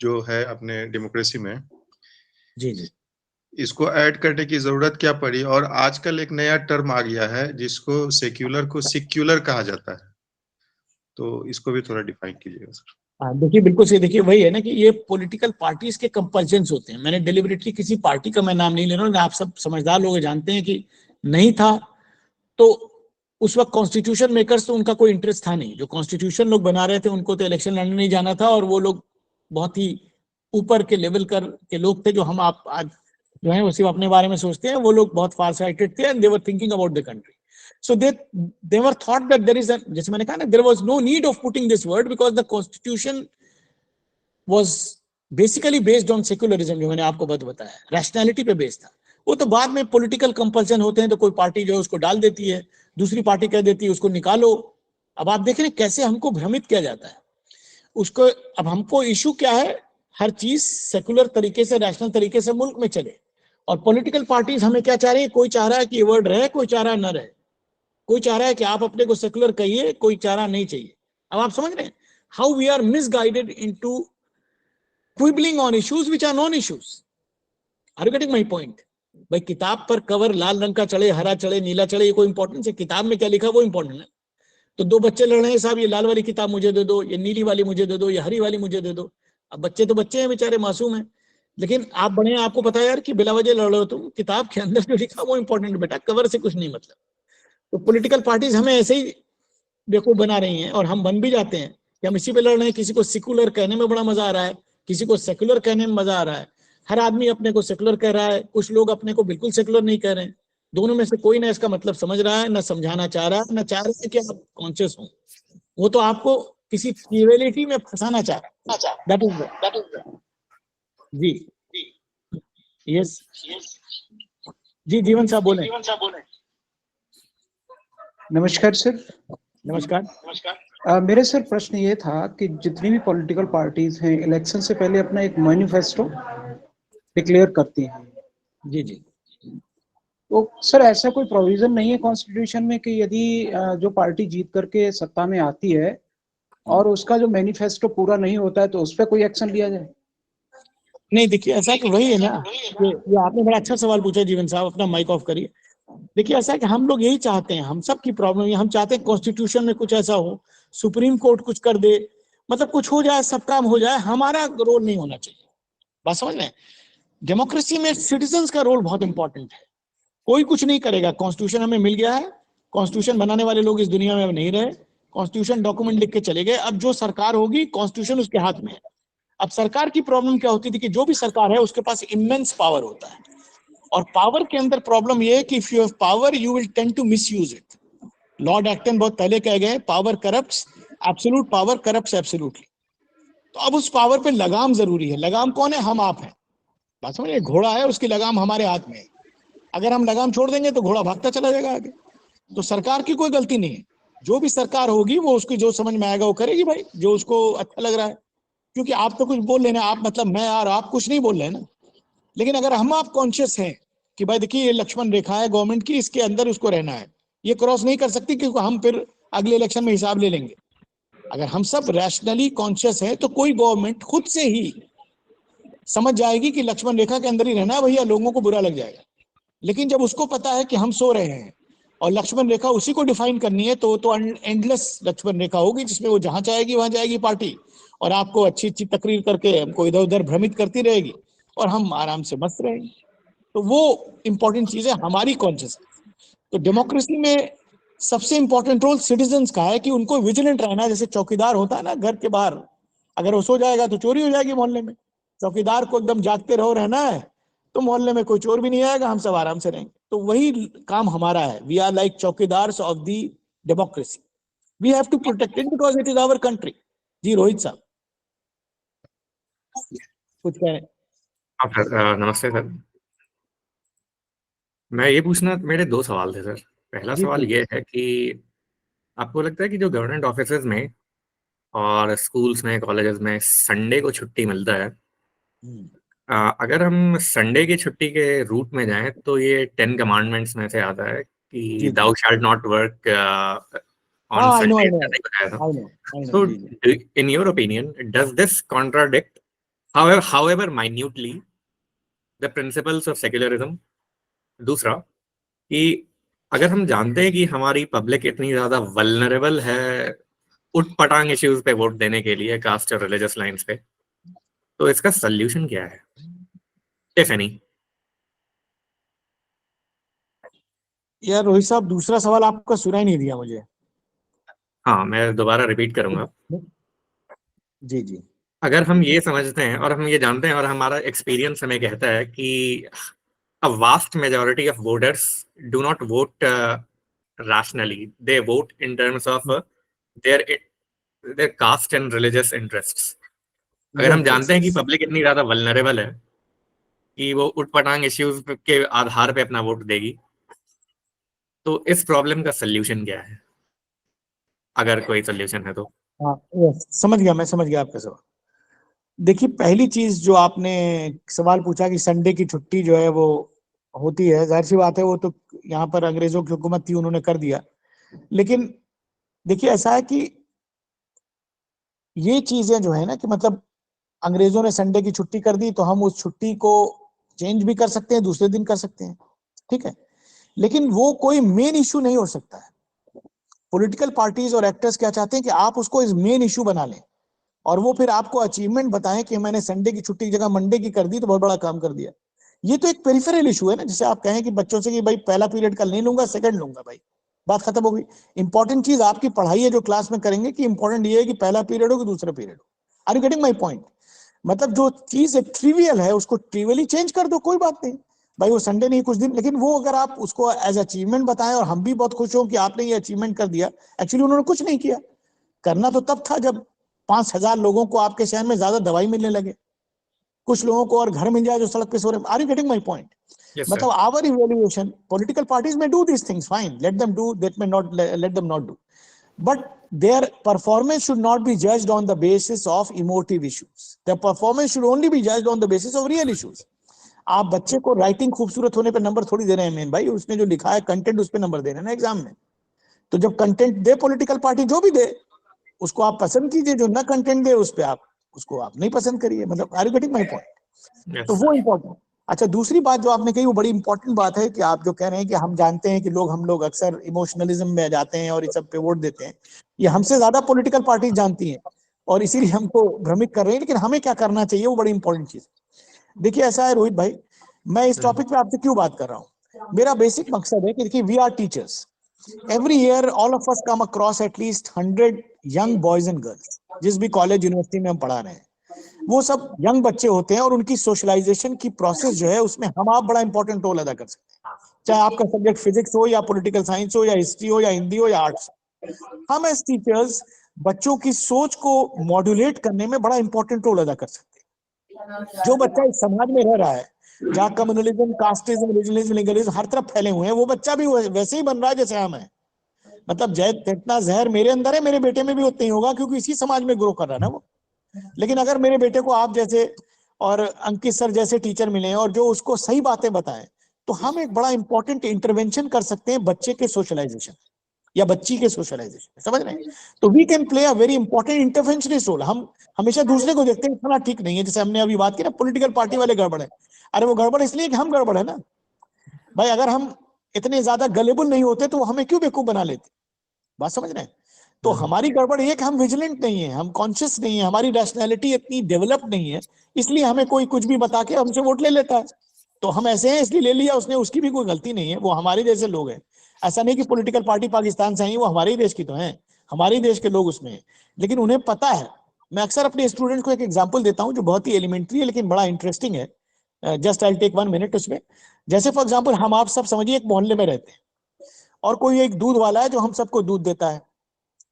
जो है अपने डेमोक्रेसी में, जी जी, इसको ऐड करने की जरूरत क्या पड़ी? और आजकल एक नया टर्म आ गया है जिसको सेक्युलर को सिक्युलर कहा जाता है, तो इसको भी थोड़ा डिफाइन कीजिएगा सर. हाँ देखिए, बिल्कुल सही. देखिए वही है ना कि ये पॉलिटिकल पार्टीज के कंपल्शंस होते हैं. मैंने डेलिबरेटली किसी पार्टी का मैं नाम नहीं ले रहा हूँ, आप सब समझदार लोग जानते हैं कि नहीं था तो उस वक्त कॉन्स्टिट्यूशन मेकर्स तो उनका कोई इंटरेस्ट था नहीं. जो कॉन्स्टिट्यूशन लोग बना रहे थे उनको तो इलेक्शन लड़ने नहीं जाना था, और वो लोग बहुत ही ऊपर के लेवल के लोग थे जो हम आप आज जो है वो सिर्फ अपने बारे में सोचते हैं. वो लोग बहुत फार साइटेड थे and they were thinking about the country. So they were thought that there is a, जैसे मैंने कहा ना, there was no need of putting this word because the constitution was basically based on secularism, जो मैंने आपको बताया, rationality पे based था. वो तो बाद में पॉलिटिकल कंपल्सन होते हैं तो कोई पार्टी जो है उसको डाल देती है, दूसरी पार्टी कह देती है उसको निकालो. अब आप देख रहे हैं कैसे हमको भ्रमित किया जाता है उसको. अब हमको इशू क्या है, हर चीज सेकुलर तरीके से, रैशनल तरीके से मुल्क में चले, और पॉलिटिकल पार्टीज हमें क्या चाह रही है, कोई चाह रहा है कि ये वर्ड रहे, कोई चाह रहा है न रहे. कोई चाह रहा है कि आप अपने को सेकुलर कहिए, कोई चाह रहा नहीं चाहिए. अब आप समझ रहे हैं how we are misguided into quibbling on issues which are non issues. Are you getting my point? भाई किताब पर कवर लाल रंग का चढ़े, हरा चढ़े, नीला चढ़े, ये कोई इंपॉर्टेंस है? किताब में क्या लिखा वो इंपॉर्टेंट है. तो दो बच्चे लड़ रहे हैं, साहब ये लाल वाली किताब मुझे दे दो, ये नीली वाली मुझे दे दो, ये हरी वाली मुझे दे दो. अब बच्चे तो बच्चे हैं बेचारे, मासूम हैं, लेकिन आप बड़े हैं, आपको पता है यार कि बिला वजह लड़ रहे हो तुम. किताब के अंदर जो लिखा वो इंपॉर्टेंट बेटा, कवर से कुछ नहीं मतलब. तो पॉलिटिकल पार्टीज हमें ऐसे ही बेवकूफ बना रही हैं, और हम बन भी जाते हैं कि हम इसी पे लड़ रहे हैं. किसी को सेकुलर कहने में बड़ा मजा आ रहा है, किसी को सेकुलर कहने में मजा आ रहा है. हर आदमी अपने को सेकुलर कह रहा है, कुछ लोग अपने को बिल्कुल सेकुलर नहीं कह रहे हैं. दोनों में से कोई ना इसका मतलब समझ रहा है, ना समझाना चाह रहा है, ना चाह रहा है कि आप कॉन्शियस हो. वो तो आपको किसी ट्रिवियलिटी में फंसाना चाह रहा है. दैट इज जी. यस जी, जीवन साहब बोले. नमस्कार सर. नमस्कार. मेरे सर प्रश्न ये था कि जितनी भी पॉलिटिकल पार्टीज हैं इलेक्शन से पहले अपना एक मैनिफेस्टो डिक्लेयर करती हैं. जी जी. तो सर ऐसा कोई प्रोविजन नहीं है कॉन्स्टिट्यूशन में कि यदि जो पार्टी जीत करके सत्ता में आती है और उसका जो मैनिफेस्टो पूरा नहीं होता है तो उस पर कोई एक्शन लिया जाए? नहीं देखिए, ऐसा कि वही है ना, ये आपने बड़ा अच्छा सवाल पूछा जीवन साहब. अपना माइक ऑफ करिए. देखिए ऐसा है कि हम लोग यही चाहते हैं, हम सब की प्रॉब्लम है, हम चाहते हैं कॉन्स्टिट्यूशन में कुछ ऐसा हो, सुप्रीम कोर्ट कुछ कर दे, मतलब कुछ हो जाए, सब काम हो जाए, हमारा रोल नहीं होना चाहिए. बात समझ रहे हैं? डेमोक्रेसी में सिटीजन्स का रोल बहुत इंपॉर्टेंट है. कोई कुछ नहीं करेगा. कॉन्स्टिट्यूशन हमें मिल गया है, कॉन्स्टिट्यूशन बनाने वाले लोग इस दुनिया में अब नहीं रहे, कॉन्स्टिट्यूशन डॉक्यूमेंट लिख के चले गए. अब जो सरकार होगी कॉन्स्टिट्यूशन उसके हाथ में है. अब सरकार की प्रॉब्लम क्या होती थी कि जो भी सरकार है उसके पास इमेंस पावर होता है, और पावर के अंदर प्रॉब्लम ये है कि if you have power you will tend to misuse it. Lord Acton बहुत पहले कह गए, power corrupts, absolute power corrupts absolutely. तो अब उस पावर पे लगाम जरूरी है। लगाम कौन है? हम आप हैं। बात समझिए, घोड़ा है, उसकी लगाम हमारे हाथ में है। अगर हम लगाम छोड़ देंगे तो घोड़ा भागता चला जाएगा आगे। तो सरकार की कोई गलती नहीं है। जो भी सरकार होगी वो उसकी जो समझ में आएगा वो करेगी भाई, जो उसको अच्छा लग रहा है। क्योंकि आप तो कुछ बोल रहे हैं, आप मतलब मैं और आप कुछ नहीं बोल रहे ना। लेकिन अगर हम आप कॉन्शियस हैं कि भाई देखिए ये लक्ष्मण रेखा है गवर्नमेंट की, इसके अंदर उसको रहना है, ये क्रॉस नहीं कर सकती, क्योंकि हम फिर अगले इलेक्शन में हिसाब ले लेंगे। अगर हम सब रैशनली कॉन्शियस हैं तो कोई गवर्नमेंट खुद से ही समझ जाएगी कि लक्ष्मण रेखा के अंदर ही रहना है भैया, लोगों को बुरा लग जाएगा। लेकिन जब उसको पता है कि हम सो रहे हैं और लक्ष्मण रेखा उसी को डिफाइन करनी है, तो एंडलेस लक्ष्मण रेखा होगी, जिसमें वो जहां चाहेगी वहां जाएगी पार्टी, और आपको अच्छी अच्छी तकरीर करके हमको इधर उधर भ्रमित करती रहेगी और हम आराम से मस्त रहेंगे। तो वो इंपॉर्टेंट चीज है हमारी कॉन्शियसनेस। तो डेमोक्रेसी में सबसे इंपॉर्टेंट रोल सिटीजन्स का है कि उनको विजिलेंट रहना है। जैसे चौकीदार होता है ना घर के बाहर, अगर वो सो जाएगा तो चोरी हो जाएगी मोहल्ले में। चौकीदार को एकदम जागते रहो रहना है, तो मोहल्ले में कोई चोर भी नहीं आएगा, हम सब आराम से रहेंगे। तो वही काम हमारा है। We are like chowkidars of the democracy. We have to protect it because it is our country. जी रोहित साहब कुछ कह रहे हैं? हाँ सर, नमस्ते सर। मैं ये पूछना, मेरे दो सवाल थे सर। पहला जी सवाल पूछिए। ये है कि आपको लगता है कि जो गवर्नमेंट ऑफिसेज में और स्कूल्स में कॉलेजेस में संडे को छुट्टी मिलता है, अगर हम संडे की छुट्टी के रूट में जाएं तो ये 10 कमांडमेंट्स में से आता है कि जी thou shalt not work on हाँ, I know Sunday, I know जैसे बताया था। I know I know. So, जी जी in your opinion, does this contradict, however minutely, the principles of secularism? दूसरा, कि अगर हम जानते हैं कि हमारी पब्लिक इतनी ज्यादा वल्नरेबल है उठ पटांग इश्यूज पे वोट देने के लिए, कास्ट और रिलीजियस लाइंस पे, तो इसका सल्यूशन क्या है, इफ एनी? यार रोहित साहब, दूसरा सवाल आपका सुनाई नहीं दिया मुझे। हाँ, मैं दोबारा रिपीट करूंगा। जी जी अगर हम ये समझते हैं और हम ये जानते हैं और हमारा एक्सपीरियंस हमें कहता है कि a vast majority of voters do not vote rationally, they vote in terms of their their caste and religious interests. अगर हम यस जानते हैं कि यस। पब्लिक इतनी ज्यादा वल्नरेबल है कि वो उठपटांग इश्यूज के आधार पे अपना वोट देगी, तो इस प्रॉब्लम का सल्यूशन क्या है, अगर कोई सल्यूशन है तो? हाँ यस, समझ गया, मैं समझ गया आपका सवाल। देखिए, पहली चीज जो आपने सवाल पूछा कि संडे की छुट्टी जो है वो होती है, जाहिर सी बात है, वो तो यहाँ पर अंग्रेजों की हुकूमत थी, उन्होंने कर दिया। लेकिन देखिए ऐसा है कि ये चीजें जो है ना कि मतलब अंग्रेजों ने संडे की छुट्टी कर दी, तो हम उस छुट्टी को चेंज भी कर सकते हैं, दूसरे दिन कर सकते हैं, ठीक है। लेकिन वो कोई मेन इश्यू नहीं हो सकता है। पॉलिटिकल पार्टीज और एक्टर्स क्या चाहते हैं कि आप उसको इस मेन इश्यू बना लें, और वो फिर आपको अचीवमेंट बताएं कि मैंने संडे की छुट्टी की जगह मंडे की कर दी तो बहुत बड़ा काम कर दिया। ये तो एक पेरिफेरल इशू है ना, जैसे आप कहें कि बच्चों से कि भाई पहला पीरियड कल नहीं लूंगा, सेकंड लूंगा, भाई बात खत्म हो गई। इंपॉर्टेंट चीज आपकी पढ़ाई है जो क्लास में करेंगे, कि इंपॉर्टेंट ये है कि पहला पीरियड हो कि दूसरा पीरियड हो। Are you getting my point? मतलब जो चीज एक ट्रिवियल है उसको ट्रिवियली चेंज कर दो, कोई बात नहीं भाई, वो संडे नहीं कुछ दिन। लेकिन वो अगर आप उसको एज अचीवमेंट बताएं और हम भी बहुत खुश हो कि आपने ये अचीवमेंट कर दिया, एक्चुअली उन्होंने कुछ नहीं किया। करना तो तब था जब 5,000 लोगों को आपके शहर में ज्यादा दवाई मिलने लगे, कुछ लोगों को और घर मिल जाए जो सड़क पे सो रहे। Are you getting my point? Yes, मतलब sir. Our evaluation, political parties में do this things, fine, let them do, that में not, let them not do, but their performance should not be judged on the basis of emotive issues. Their performance should only be judged on the basis of real issues. आप बच्चे को writing खूबसूरत होने पे number थोड़ी दे रहे हैं main भाई, उसने जो लिखा है कंटेंट उस पे नंबर दे रहे हैं ना एग्जाम में। तो जब कंटेंट दे पॉलिटिकल पार्टी, जो भी दे उसको आप पसंद कीजिए, जो ना कंटेंट दे उस पे आप उसको आप नहीं पसंद करिए। मतलब are you getting my point? Yes, तो वो sir. इम्पोर्टेंट। अच्छा, दूसरी बात जो आपने कही वो बड़ी इंपॉर्टेंट बात है कि आप जो कह रहे हैं कि हम जानते हैं कि हम लोग अक्सर इमोशनलिज्म में जाते हैं और इस सब पे वोट देते हैं। ये हमसे ज्यादा पॉलिटिकल पार्टी जानती हैं और इसीलिए हमको भ्रमित कर रहे हैं। लेकिन हमें क्या करना चाहिए वो बड़ी इंपॉर्टेंट चीज। देखिए ऐसा है रोहित भाई, मैं इस टॉपिक पे आपसे क्यों बात कर रहा हूँ, मेरा बेसिक मकसद है कि देखिए, we are teachers. Every year all of us come across at least 100 young boys and girls, जिस भी कॉलेज यूनिवर्सिटी में हम पढ़ा रहे हैं। वो सब यंग बच्चे होते हैं और उनकी सोशलाइजेशन की प्रोसेस जो है उसमें हम आप बड़ा इंपॉर्टेंट रोल अदा कर सकते हैं। चाहे आपका सब्जेक्ट फिजिक्स हो या पॉलिटिकल साइंस हो या हिस्ट्री हो या हिंदी हो या आर्ट्स। हम एज टीचर्स बच्चों की सोच को मॉड्यूलेट करने में बड़ा इंपॉर्टेंट रोल अदा कर सकते हैं। जो बच्चा इस समाज में रह रहा है जहाँ कम्युनलिज्म, कास्टिज्म, रिलीजनिज्म, लिंगलिज्म हर तरफ फैले हुए हैं, वो बच्चा भी वैसे ही बन रहा है जैसे हम है। मतलब जितना जहर मेरे अंदर है मेरे बेटे में भी उतना ही होगा, क्योंकि इसी समाज में ग्रो कर रहा है ना वो। लेकिन अगर मेरे बेटे को आप जैसे और अंकित सर जैसे टीचर मिले और जो उसको सही बातें बताएं, तो हम एक बड़ा इंपॉर्टेंट इंटरवेंशन कर सकते हैं बच्चे के सोशलाइजेशन या बच्ची के सोशलाइजेशन, समझ रहे हैं? तो we can play a very important interventionist role. हम हमेशा दूसरे को देखते हैं इतना ठीक नहीं है, जैसे हमने अभी बात की ना पॉलिटिकल पार्टी वाले गड़बड़ है। अरे वो गड़बड़ इसलिए कि हम गड़बड़ है ना भाई। अगर हम इतने ज्यादा गलेबल नहीं होते तो हमें क्यों बेवकूफ बना लेते? बात समझ रहे हैं? तो हमारी गड़बड़ ये कि हम विजिलेंट नहीं है, हम कॉन्शियस नहीं है, हमारी रैशनैलिटी इतनी डेवलप नहीं है, इसलिए हमें कोई कुछ भी बता के हमसे वोट ले लेता है। तो हम ऐसे हैं इसलिए ले लिया उसने, उसकी भी कोई गलती नहीं है, वो हमारे जैसे लोग हैं। ऐसा नहीं कि पॉलिटिकल पार्टी पाकिस्तान से आई, वो हमारे ही देश की तो हैं, हमारे ही देश के लोग उसमें हैं, लेकिन उन्हें पता है। मैं अक्सर अपने स्टूडेंट को एक एग्जाम्पल देता हूँ जो बहुत ही एलिमेंट्री है लेकिन बड़ा इंटरेस्टिंग है। जस्ट आई टेक 1 मिनट उसमें। जैसे फॉर एग्जाम्पल हम आप सब समझिए एक मोहल्ले में रहते हैं और कोई एक दूध वाला है जो हम सबको दूध देता है,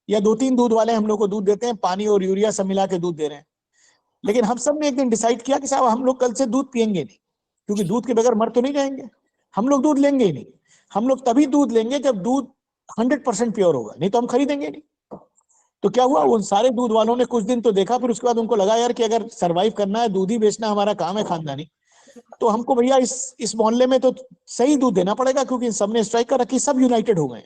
या 2-3 दूध वाले हम लोग को दूध देते हैं, पानी और यूरिया सब मिला के दूध दे रहे हैं। लेकिन हम सब ने एक दिन डिसाइड किया कि साहब हम लोग कल से दूध पियेंगे नहीं, क्योंकि दूध के बगैर मर तो नहीं जाएंगे, हम लोग दूध लेंगे ही नहीं। हम लोग तभी दूध लेंगे जब दूध 100% प्योर होगा, नहीं तो हम खरीदेंगे नहीं। तो क्या हुआ, उन सारे दूध वालों ने कुछ दिन तो देखा, फिर उसके बाद उनको लगा यार कि अगर सरवाइव करना है, दूध ही बेचना हमारा काम है खानदानी, तो हमको भैया इस मोहल्ले में तो सही दूध देना पड़ेगा, क्योंकि सबने स्ट्राइक कर रखी, सब यूनाइटेड हो गए।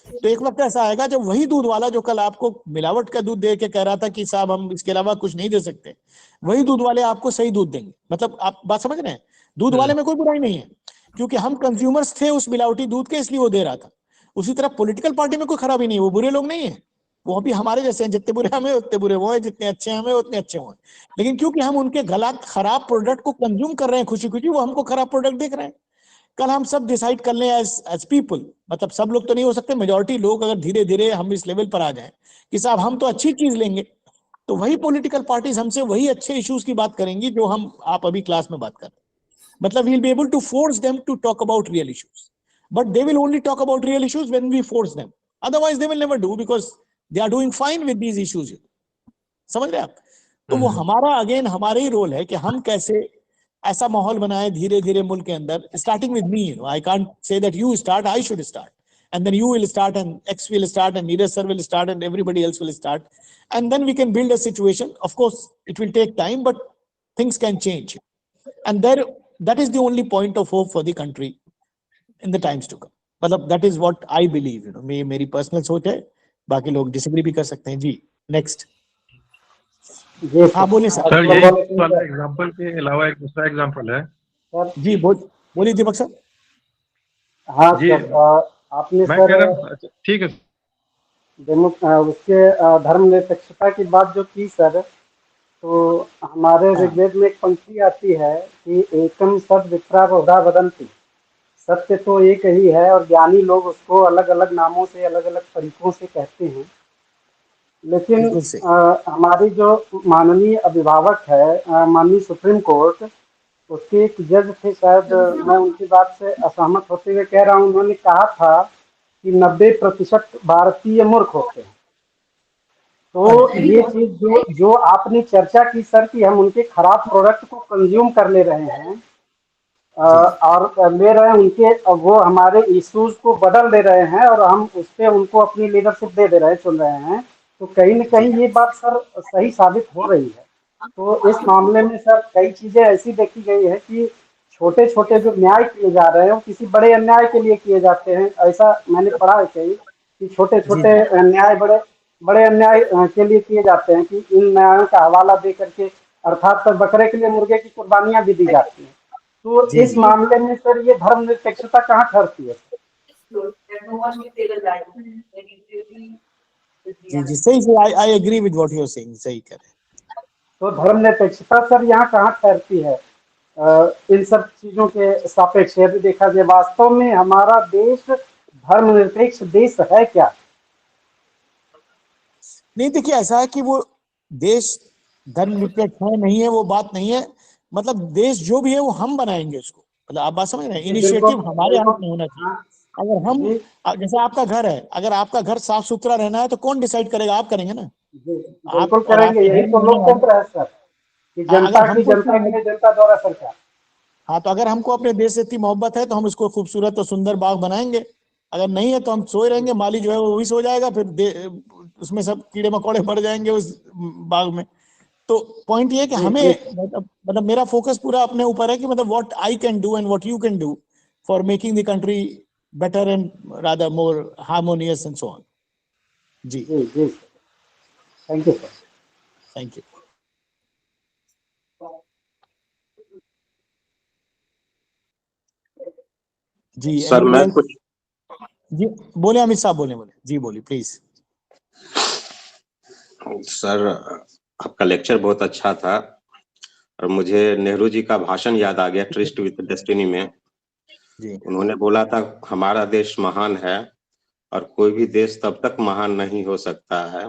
तो एक वक्त ऐसा आएगा जब वही दूध वाला जो कल आपको मिलावट का दूध दे के कह रहा था कि साहब हम इसके अलावा कुछ नहीं दे सकते, वही दूध वाले आपको सही दूध देंगे। मतलब आप बात समझ रहे हैं? दूध वाले में कोई बुराई नहीं है, क्योंकि हम कंज्यूमर्स थे उस मिलावटी दूध के, इसलिए वो दे रहा था। उसी तरह पॉलिटिकल पार्टी में कोई खराबी नहीं है, वो बुरे लोग नहीं है, वो भी हमारे जैसे हैं, जितने बुरे हमें उतने बुरे वो है, जितने अच्छे हमें उतने अच्छे वो हैं। लेकिन क्योंकि हम उनके गलत खराब प्रोडक्ट को कंज्यूम कर रहे हैं खुशी खुशी, वो हमको खराब प्रोडक्ट देख रहे हैं। कल हम सब डिसाइड कर लें एज पीपल, मतलब सब लोग तो नहीं हो सकते, मेजॉरिटी लोग अगर धीरे धीरे हम इस लेवल पर आ जाएं कि साहब हम तो अच्छी चीज लेंगे, तो वही पॉलिटिकल पार्टीज हमसे वही अच्छे इश्यूज की बात करेंगी जो हम आप अभी क्लास में बात कर रहे हैं। मतलब we'll be able to force them to talk about real issues, but they will only talk about real issues when we force them, otherwise they will never do because they are doing fine with these issues। समझ रहे आप? तो वो हमारा again हमारे ही role है कि हम कैसे ऐसा माहौल बनाए धीरे धीरे मुल्क के अंदर, starting with me. I can't say that you start, I should start, and then you will start and X will start and Neeraj sir will start and everybody else will start, and then we can build a situation. Of course it will take time, but things can change, and that is the only point of hope for the country in the times to come. मतलब that is what I believe, you know, मेरी personal सोच है, बाकी लोग disagree भी कर सकते हैं। जी नेक्स्ट। हाँ बोलिए सर। सर ये वाला एग्जांपल के अलावा एक दूसरा एग्जांपल है सर। जी बोलिए दीपक सर। हाँ जी, सर, आपने मैं सर कह रहा ठीक है उसके धर्मनिरपेक्षता की बात जो की सर, तो हमारे ऋग्वेद में एक पंक्ति आती है कि एकम सद विप्रा बहुधा वदन्ति। सत्य तो एक ही है और ज्ञानी लोग उसको अलग अलग नामों से अलग अलग तरीकों से कहते हैं। लेकिन हमारी जो माननीय अभिभावक है, माननीय सुप्रीम कोर्ट, उसके एक जज थे शायद, मैं उनकी बात से असहमत होते हुए कह रहा हूँ, उन्होंने कहा था कि 90% भारतीय मूर्ख होते हैं। तो ये चीज जो आपने चर्चा की सर कि हम उनके खराब प्रोडक्ट को कंज्यूम कर ले रहे हैं और ले रहे हैं उनके, वो हमारे इश्यूज को बदल दे रहे हैं और हम उस पर उनको अपनी लीडरशिप दे दे रहे हैं, चुन रहे हैं, तो कहीं न कहीं ये बात सर सही साबित हो रही है। तो इस मामले में सर कई चीजें ऐसी देखी गई है कि छोटे छोटे जो न्याय किए जा रहे हैं वो किसी बड़े अन्याय के लिए किए जाते हैं। ऐसा मैंने पढ़ा है कहीं कि छोटे छोटे न्याय बड़े अन्याय के लिए किए जाते हैं, कि इन न्यायों का हवाला दे करके, अर्थात बकरे के लिए मुर्गे की कुर्बानियां भी दी जाती हैं। तो इस मामले में सर ये धर्मनिरपेक्षता कहाँ ठहरती है? जी सही, I agree with what you are saying, सही कह रहे हैं। तो धर्मनिरपेक्षता सर यहाँ कहाँ ठहरती है इन सब चीजों के सापेक्ष? यदि देखा जाए वास्तव में हमारा देश धर्मनिरपेक्ष देश है क्या? नहीं देखिए, ऐसा है कि वो देश धर्मनिरपेक्ष है नहीं है वो बात नहीं है। मतलब देश जो भी है वो हम बनाएंगे उसको, मतलब आप बात समझ रहे हैं, जी, इनिशिएटिव बिल्कुल, हमारे हाथ बिल्कुल। में होना चाहिए। हाँ अगर हम जी, जैसे आपका घर है, अगर आपका घर साफ सुथरा रहना है तो कौन डिसाइड करेगा? आप करेंगे ना। जी, आप बिल्कुल और करेंगे। आपके यही घर में तो रहने वाले, लोकतंत्र है सर, कि हाँ, अगर जनता की हमको जनता के लिए, जनता द्वारा सरकार। हाँ, तो अगर हमको अपने देश से इतनी मोहब्बत है तो हम उसको खूबसूरत और सुंदर बाग बनाएंगे। अगर नहीं है तो हम सोए रहेंगे, माली जो है वो भी सो जाएगा, फिर उसमें सब कीड़े मकोड़े बढ़ जाएंगे उस बाग में। तो पॉइंट ये है कि जी, हमें जी, मतलब मेरा फोकस पूरा अपने ऊपर है कि मतलब what I can do and what you can do for making the country better and rather more harmonious and so on. जी, जी, जी sir, thank you sir. Thank you. जी, सर एनीबडी मैं एल्स? कुछ जी बोले अमित साहब, बोले जी, बोलिए प्लीज। सर आपका लेक्चर बहुत अच्छा था और मुझे नेहरू जी का भाषण याद आ गया ट्रिस्ट विद डेस्टिनी में। जी, उन्होंने बोला था हमारा देश महान है और कोई भी देश तब तक महान नहीं हो सकता है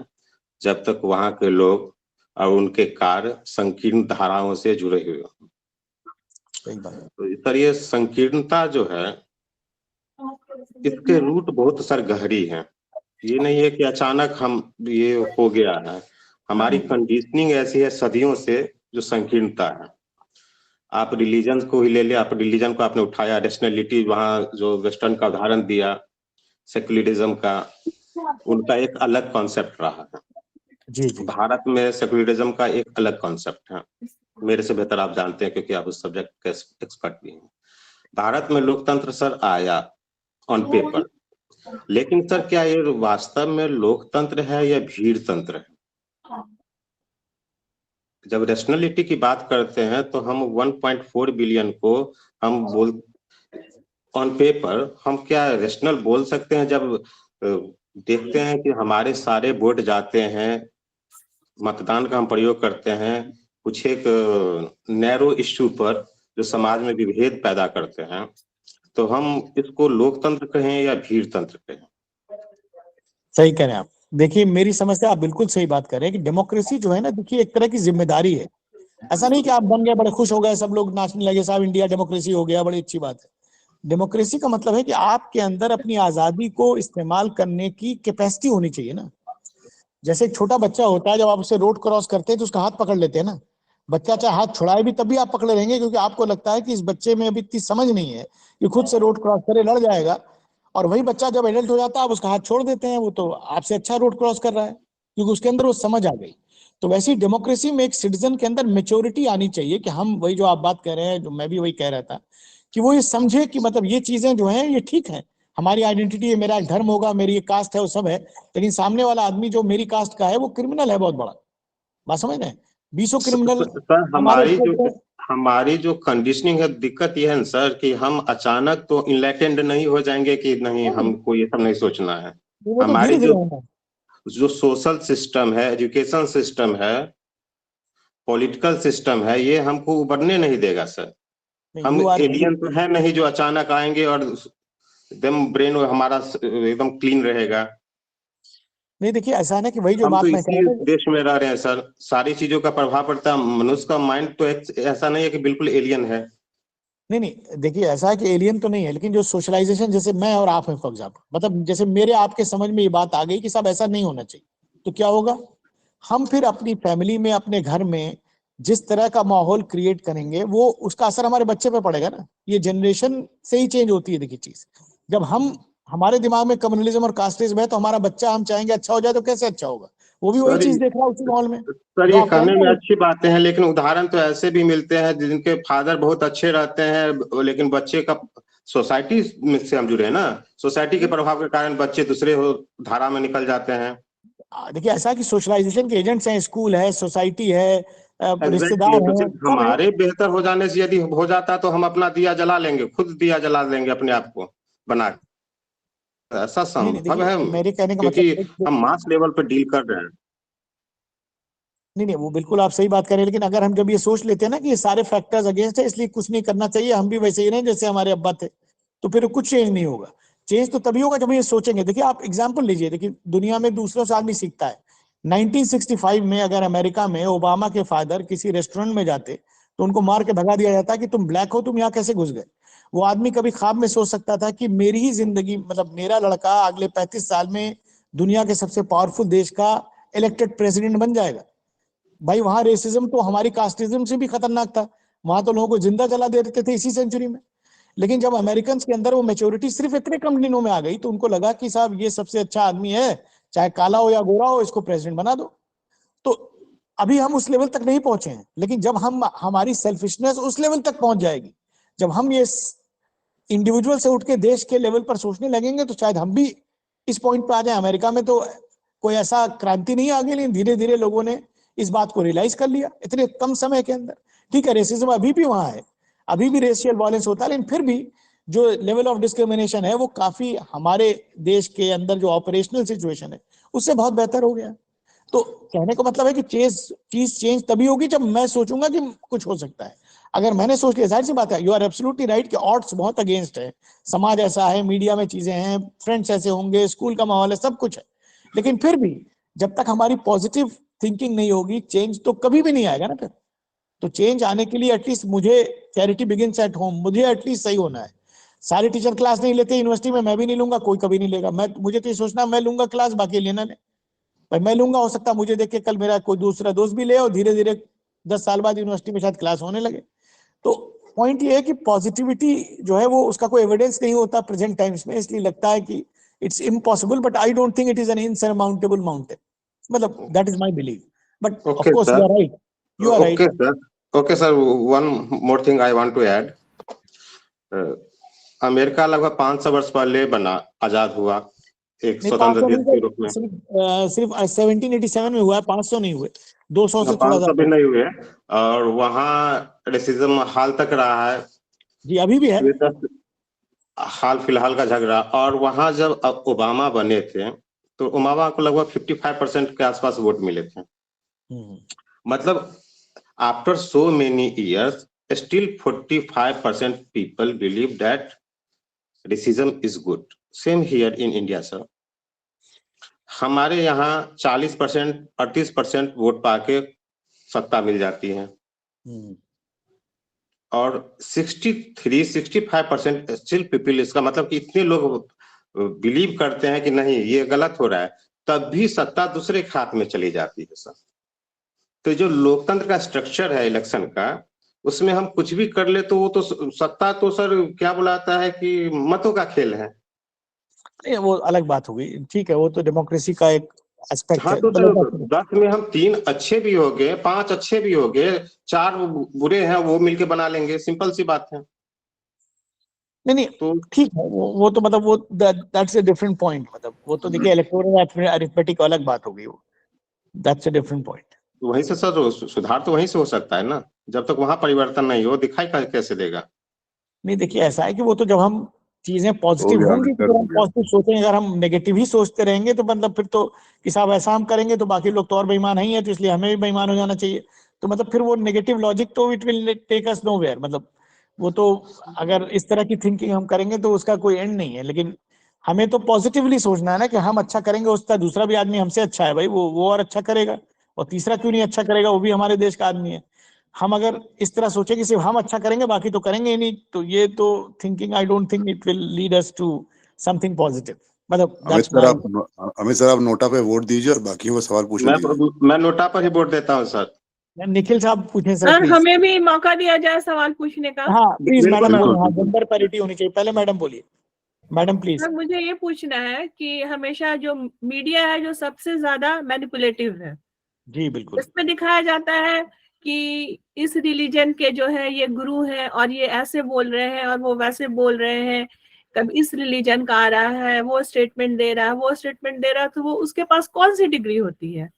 जब तक वहाँ के लोग और उनके कार्य संकीर्ण धाराओं से जुड़े हुए हों। सही बात। तो सर ये संकीर्णता जो है इसके रूट बहुत सर गहरी है। ये नहीं है कि अचानक हम ये हो गया है, हमारी कंडीशनिंग ऐसी है सदियों से जो संकीर्णता है। आप रिलीजन को ही ले लिया, आप रिलीजन को आपने उठाया, रैशनैलिटी वहाँ जो वेस्टर्न का उदाहरण दिया, सेक्युलरिज्म का, उनका एक अलग कॉन्सेप्ट रहा है। जी, जी, भारत में सेक्युलरिज्म का एक अलग कॉन्सेप्ट है, मेरे से बेहतर आप जानते हैं क्योंकि आप उस सब्जेक्ट के एक्सपर्ट भी हैं। भारत में लोकतंत्र सर आया ऑन पेपर, लेकिन सर क्या ये वास्तव में लोकतंत्र है या भीड़ तंत्र है? जब रैशनैलिटी की बात करते हैं तो हम 1.4 बिलियन को हम बोल ऑन पेपर हम क्या रैशनल बोल सकते हैं जब देखते हैं कि हमारे सारे वोट जाते हैं, मतदान का हम प्रयोग करते हैं कुछ एक नैरो इश्यू पर जो समाज में विभेद पैदा करते हैं, तो हम इसको लोकतंत्र कहें या भीड़ तंत्र कहें? सही कह रहे हैं आप। देखिए मेरी समझ से आप बिल्कुल सही बात कर रहे हैं कि डेमोक्रेसी जो है ना, देखिए एक तरह की जिम्मेदारी है। ऐसा नहीं कि आप बन गए, बड़े खुश हो गए, सब लोग नाचने लगे, साहब इंडिया डेमोक्रेसी हो गया, बड़ी अच्छी बात है। डेमोक्रेसी का मतलब है कि आपके अंदर अपनी आजादी को इस्तेमाल करने की कैपेसिटी होनी चाहिए ना। जैसे एक छोटा बच्चा होता है, जब आप उसे रोड क्रॉस करते हैं तो उसका हाथ पकड़ लेते हैं ना। बच्चा चाहे हाथ छुड़ाए भी तब भी आप पकड़े रहेंगे, क्योंकि आपको लगता है कि इस बच्चे में अभी इतनी समझ नहीं है कि खुद से रोड क्रॉस करे, लड़ जाएगा। और वही बच्चा जब एडल्ट हो जाता है आप उसका हाथ छोड़ देते हैं, वो तो आपसे अच्छा रोड क्रॉस कर रहा है, क्योंकि उसके अंदर वो समझ आ गई। तो वैसे ही डेमोक्रेसी में एक सिटीजन के अंदर मेच्योरिटी आनी चाहिए कि हम, वही जो आप बात कह रहे हैं, जो मैं भी वही कह रहा था, कि वो ये समझे कि मतलब ये चीजें जो हैं ये ठीक है, हमारी आइडेंटिटी है, मेरा एक धर्म होगा, मेरी ये कास्ट है, वो सब है। लेकिन सामने वाला आदमी जो मेरी कास्ट का है वो क्रिमिनल है बहुत बड़ा। बात समझ रहे हैं? 20 क्रिमिनल सर हमारे हमारी जो कंडीशनिंग है, दिक्कत यह है ना सर कि हम अचानक तो इनलाइटेंड नहीं हो जाएंगे कि नहीं हमको ये सब नहीं सोचना है। वो तो हमारी धीरे धीरे होना है। जो सोशल सिस्टम है, एजुकेशन सिस्टम है, पॉलिटिकल सिस्टम है, ये हमको उबरने नहीं देगा सर। हम यू आर एलियन तो है नहीं जो अचानक आएंगे और एकदम ब्रेन हमारा एकदम क्लीन रहेगा। नहीं, देखिए ऐसा है ना कि वही जो हम तो बात मैं कह इसी रहा था। देश में रह रहे हैं सर, सारी चीजों का प्रभाव पड़ता है। मनुष्य का माइंड तो ऐसा नहीं है कि बिल्कुल एलियन है। नहीं नहीं, देखिए ऐसा है कि एलियन तो नहीं है, लेकिन जो सोशलाइजेशन, जैसे मैं और आप हैं फॉर एग्जाम्पल, मतलब जैसे मेरे आपके समझ में ये बात आ गई कि साहब ऐसा नहीं होना चाहिए, तो क्या होगा? हम फिर अपनी फैमिली में, अपने घर में जिस तरह का माहौल क्रिएट करेंगे, वो उसका असर हमारे बच्चे पे पड़ेगा ना। ये जनरेशन से ही चेंज होती है। देखिए चीज, जब हम, हमारे दिमाग में कम्युनलिज्म और कास्टिज्म है, तो हमारा बच्चा हम चाहेंगे अच्छा हो जाए, तो कैसे अच्छा होगा? वो भी वही सर चीज देख रहा है उसी माहौल में सर जो ये आप कह कहने रहे में हैं। अच्छी बातें हैं, लेकिन उदाहरण तो ऐसे भी मिलते हैं जिनके फादर बहुत अच्छे रहते हैं, लेकिन बच्चे का सोसाइटी से हम जुड़े हैं ना, सोसाइटी के प्रभाव के कारण बच्चे दूसरे हो धारा में निकल जाते हैं। देखिए ऐसा है कि सोशलाइजेशन के एजेंट्स हैं, स्कूल है, सोसाइटी है, एग्जैक्टली, रिश्तेदार तो हैं, सिर्फ सब है। हमारे बेहतर हो जाने से यदि हो जाता तो हम अपना दिया जला लेंगे, खुद दिया जला लेंगे अपने आप को बना के। ऐसा नहीं नहीं, संभव देखिए है मेरे कहने का क्योंकि मतलब हम मास लेवल पर डील कर रहे हैं। नहीं नहीं, वो बिल्कुल आप सही बात करें, लेकिन अगर हम जब ये सोच लेते हैं ना कि ये सारे फैक्टर्स अगेंस्ट है, इसलिए कुछ नहीं करना चाहिए, हम भी वैसे ही रहें जैसे हमारे अब्बा थे, तो फिर कुछ चेंज नहीं होगा। चेंज तो तभी होगा जब हम ये सोचेंगे। देखिए आप एग्जाम्पल लीजिए, देखिए दुनिया में दूसरों से आदमी सीखता है। 1965 में अगर अमेरिका में ओबामा के फादर किसी रेस्टोरेंट में जाते तो उनको मार के भगा दिया जाता कि तुम ब्लैक हो, तुम यहाँ कैसे घुस गए। वो आदमी कभी ख्वाब में सोच सकता था कि मेरी ही जिंदगी, मतलब मेरा लड़का अगले 35 साल में दुनिया के सबसे पावरफुल देश का इलेक्टेड प्रेसिडेंट बन जाएगा? भाई वहां रेसिज्म तो हमारी कास्टिज्म से भी खतरनाक था, वहां तो लोगों को जिंदा जला दे देते थे इसी सेंचुरी में। लेकिन जब अमेरिकन के अंदर वो मेच्योरिटी सिर्फ इतने कम दिनों में आ गई तो उनको लगा कि साहब ये सबसे अच्छा आदमी है, चाहे काला हो या गोरा हो, इसको प्रेसिडेंट बना दो। तो अभी हम उस लेवल तक नहीं पहुंचे हैं, लेकिन जब हम हमारी सेल्फिशनेस उस लेवल तक पहुंच जाएगी, जब हम ये इंडिविजुअल से उठ के देश के लेवल पर सोचने लगेंगे, तो शायद हम भी इस पॉइंट पे आ जाए। अमेरिका में तो कोई ऐसा क्रांति नहीं आ गई, लेकिन धीरे धीरे लोगों ने इस बात को रियलाइज कर लिया इतने कम समय के अंदर। ठीक है, रेसिज्म अभी भी वहां है, अभी भी रेशियल वायलेंस होता है, लेकिन फिर भी जो लेवल ऑफ डिस्क्रिमिनेशन है वो काफी हमारे देश के अंदर जो ऑपरेशनल सिचुएशन है उससे बहुत बेहतर हो गया। तो कहने का मतलब है कि चीज चेंज तभी होगी जब मैं सोचूंगा कि कुछ हो सकता है। अगर मैंने सोच लिया, जाहिर सी बात है, यू आर एब्सोल्युटली राइट कि ऑड्स बहुत अगेंस्ट है, समाज ऐसा है, मीडिया में चीजें हैं, फ्रेंड्स ऐसे होंगे, स्कूल का माहौल है, सब कुछ है, लेकिन फिर भी जब तक हमारी पॉजिटिव थिंकिंग नहीं होगी, चेंज तो कभी भी नहीं आएगा ना। फिर तो चेंज आने के लिए एटलीस्ट मुझे, चैरिटी बिगिंस एट होम, मुझे एटलीस्ट सही होना है। सारे टीचर क्लास नहीं लेते यूनिवर्सिटी में, मैं भी नहीं लूंगा, कोई कभी नहीं लेगा। मुझे तो ये सोचना मैं लूंगा क्लास, बाकी लेना नहीं। भाई मैं लूंगा, हो सकता है मुझे देख के कल मेरा कोई दूसरा दोस्त भी ले, और धीरे धीरे 10 साल बाद यूनिवर्सिटी में शायद क्लास होने लगे। तो पॉइंट ये है कि पॉजिटिविटी जो है वो उसका कोई एविडेंस नहीं होता प्रेजेंट टाइम्स में, इसलिए लगता है कि it's impossible, but I don't think it is an insurmountable mountain. मतलब that is my believe, but of course you are right, you are right. Okay, sir. One more thing I want to add. America लगभग 500 वर्ष पहले बना, आजाद हुआ एक स्वतंत्र देश के रूप में। सिर्फ 1787 में हुआ है, 500 नहीं हुए, 200 से थोड़ा 500 भी नहीं हुए, और वहाँ रेसिज्म हाल तक रहा है जी, अभी भी है, हाल फिलहाल का झगड़ा। और वहाँ जब ओबामा बने थे तो ओबामा को लगभग 55% के आसपास वोट मिले थे। मतलब after so many years still 45% people believe that racism is good. Same here in India, sir. हमारे यहाँ 40%, 38% वोट पाके सत्ता मिल जाती है, और 63-65% स्टिल पीपल, इसका मतलब कि इतने लोग बिलीव करते हैं कि नहीं ये गलत हो रहा है, तब भी सत्ता दूसरे के हाथ में चली जाती है सर। तो जो लोकतंत्र का स्ट्रक्चर है इलेक्शन का, उसमें हम कुछ भी कर ले तो वो तो सत्ता तो सर क्या बुलाता है कि मतों का खेल है। वो अलग बात हो गई, ठीक है, वो तो डेमोक्रेसी का एक एस्पेक्ट हाँ, है। तो सर 10 में हम 3 अच्छे भी हो गए, 5 अच्छे भी हो गए, 4 बुरे हैं, वो मिलके बना लेंगे, सिंपल सी बात है। नहीं तो ठीक है, वो तो मतलब वो दैट्स अ डिफरेंट पॉइंट, मतलब वो तो देखिए इलेक्टोरल अरिथमेटिक अलग बात हो गई, वो दैट्स अ डिफरेंट पॉइंट। वहीं से सर सुधार तो वहीं से हो सकता है ना, जब तक वहां परिवर्तन नहीं हो, दिखाई कैसे देगा। नहीं देखिए, ऐसा है कि वो तो जब हम चीजें पॉजिटिव होंगी तो हम पॉजिटिव सोचेंगे, अगर हम नेगेटिव ही सोचते रहेंगे तो मतलब फिर तो कि साहब ऐसा हम करेंगे तो बाकी लोग तो और बेईमान नहीं है, तो इसलिए हमें भी बेईमान हो जाना चाहिए। तो मतलब फिर वो नेगेटिव लॉजिक तो it will take us nowhere, मतलब वो तो अगर इस तरह की थिंकिंग हम करेंगे तो उसका कोई एंड नहीं है। लेकिन हमें तो पॉजिटिवली सोचना है ना कि हम अच्छा करेंगे, उसका दूसरा भी आदमी हमसे अच्छा है, भाई वो और अच्छा करेगा, और तीसरा क्यों नहीं अच्छा करेगा, वो भी हमारे देश का आदमी है। हम अगर इस तरह सोचे कि सिर्फ हम अच्छा करेंगे बाकी तो करेंगे ही नहीं, तो ये तो thinking I don't think it will lead us to something positive. मतलब अमित सर आप नोटा पे वोट दीजिए और बाकी वो सवाल पूछने दीजिए। मैं नोटा पर ही वोट देता हूँ सर। निखिल साहब पूछे सर, हमें भी मौका दिया जाए सवाल पूछने का। हाँ प्लीज मैडम, जेंडर पैरिटी होनी चाहिए। पहले मैडम बोलिए, मैडम प्लीज। सर मुझे ये पूछना है कि हमेशा जो मीडिया है जो सबसे ज्यादा मैनिपुलेटिव है, जी बिल्कुल, इसमें दिखाया जाता है कि इस रिलीजन के जो है ये गुरु हैं और ये ऐसे बोल रहे हैं और वो वैसे बोल रहे हैं, कभी इस रिलीजन का आ रहा है, वो स्टेटमेंट दे रहा है, वो स्टेटमेंट दे रहा है, तो वो उसके पास कौन सी डिग्री होती है